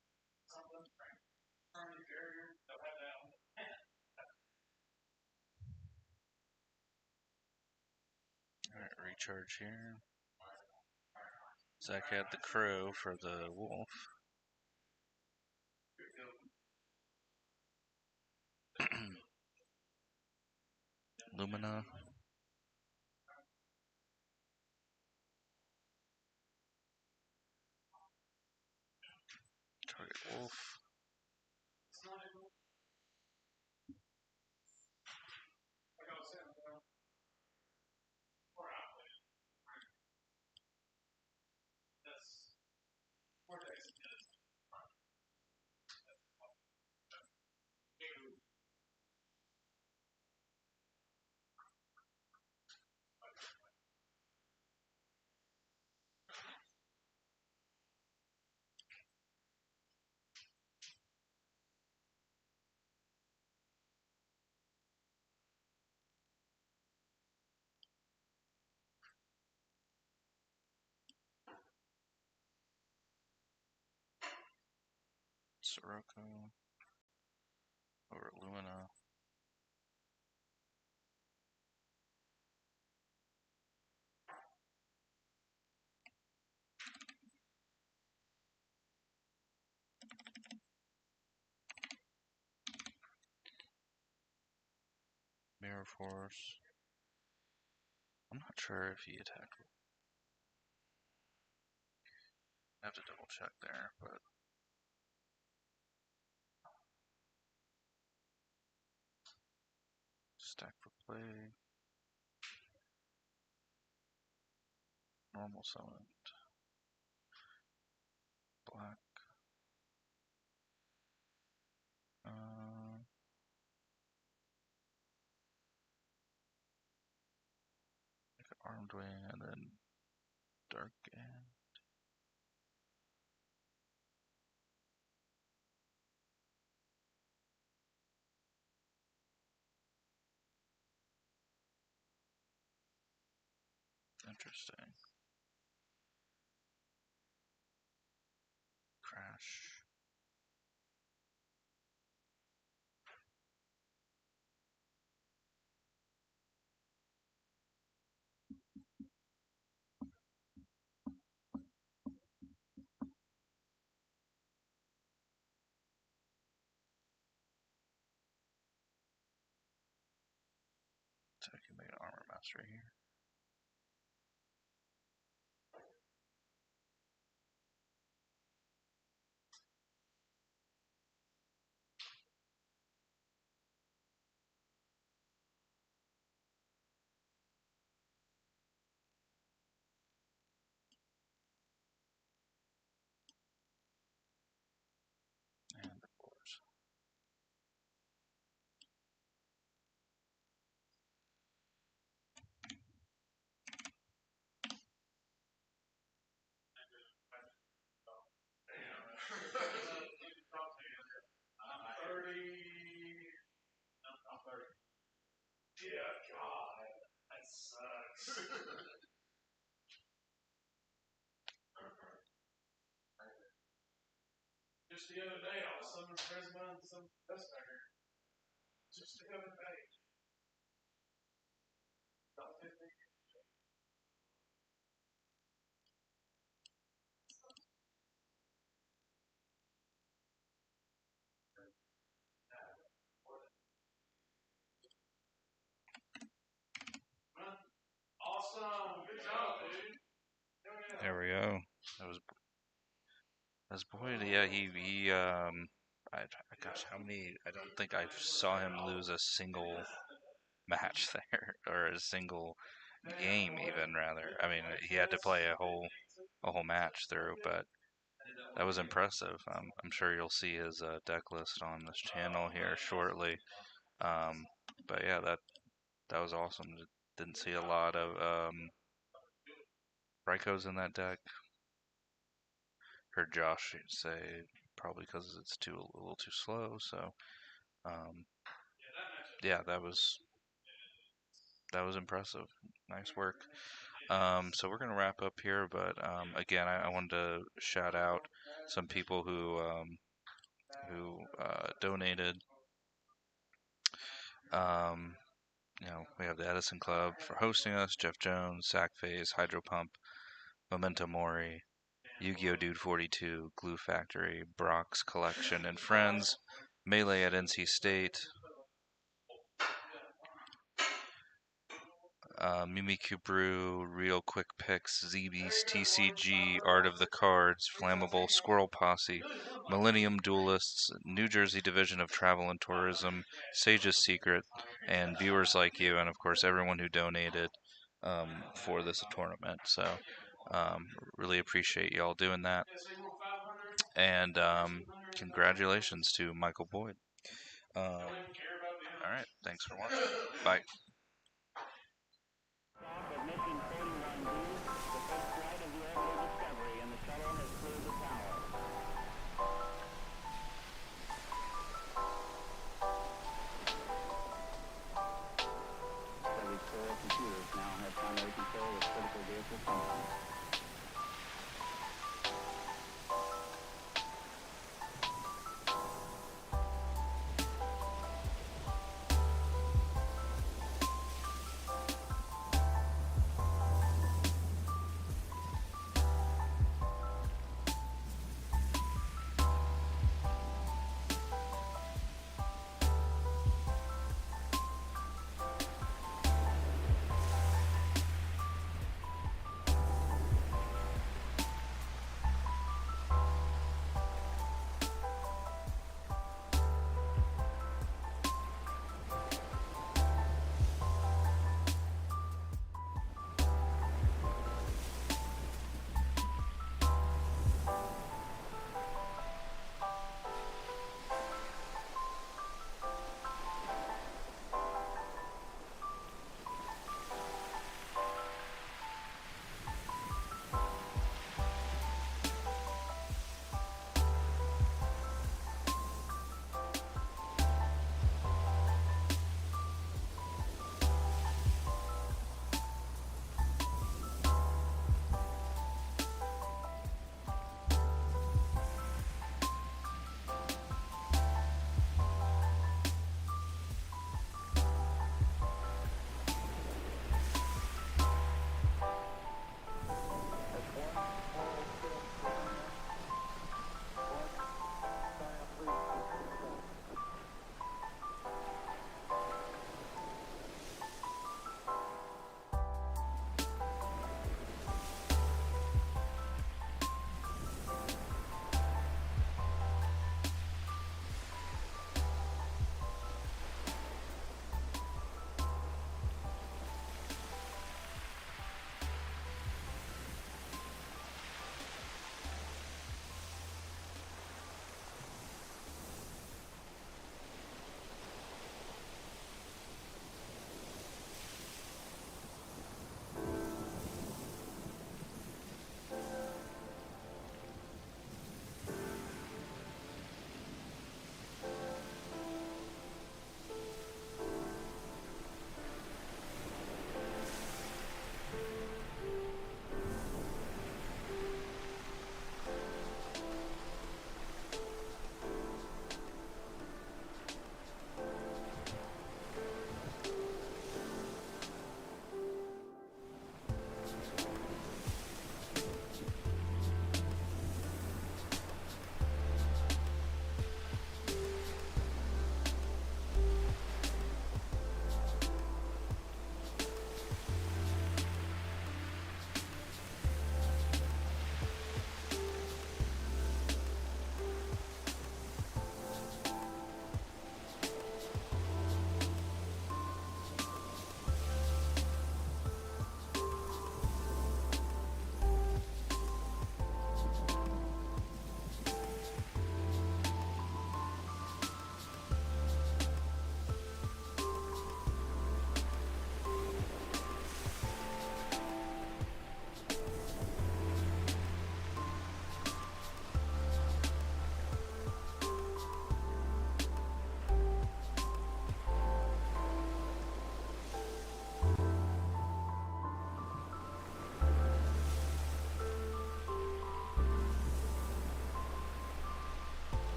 barrier. They'll have that on. Alright, recharge here. Zach had the crow for the wolf. Lumina. Target wolf. Sirocco over Lumina. Mirror Force. I'm not sure if he attacked. I have to double check there, but stack for play. Normal summoned. Black. Make an armed way and then dark end. Interesting. Crash. So I can make an armor master here. And the boars. Yeah, God, that sucks. Just the other day, I was so someone's charisma and some best backer. Just to come and pay. Awesome. Good job, dude. There we go. That was Boyd. Yeah, gosh, how many? I don't think I saw him lose a single match there, or a single game even, rather. I mean, he had to play a whole match through, but that was impressive. I'm sure you'll see his deck list on this channel here shortly. But yeah, that was awesome. Didn't see a lot of Raikos in that deck. Heard Josh say probably because it's a little too slow. So yeah, that was impressive. Nice work. So we're gonna wrap up here, but again, I wanted to shout out some people who donated. We have the Edison Club for hosting us, Jeff Jones, Sackface, Hydro Pump, Memento Mori, Yu-Gi-Oh! Dude 42, Glue Factory, Brock's Collection and Friends, Melee at NC State, Mimikyu Brew, Real Quick Picks, Z-Beast, TCG, Art of the Cards, Flammable, Squirrel Posse, Millennium Duelists, New Jersey Division of Travel and Tourism, Sage's Secret, and viewers like you, and of course everyone who donated for this tournament. So really appreciate y'all doing that. And congratulations to Michael Boyd. All right, thanks for watching. Bye.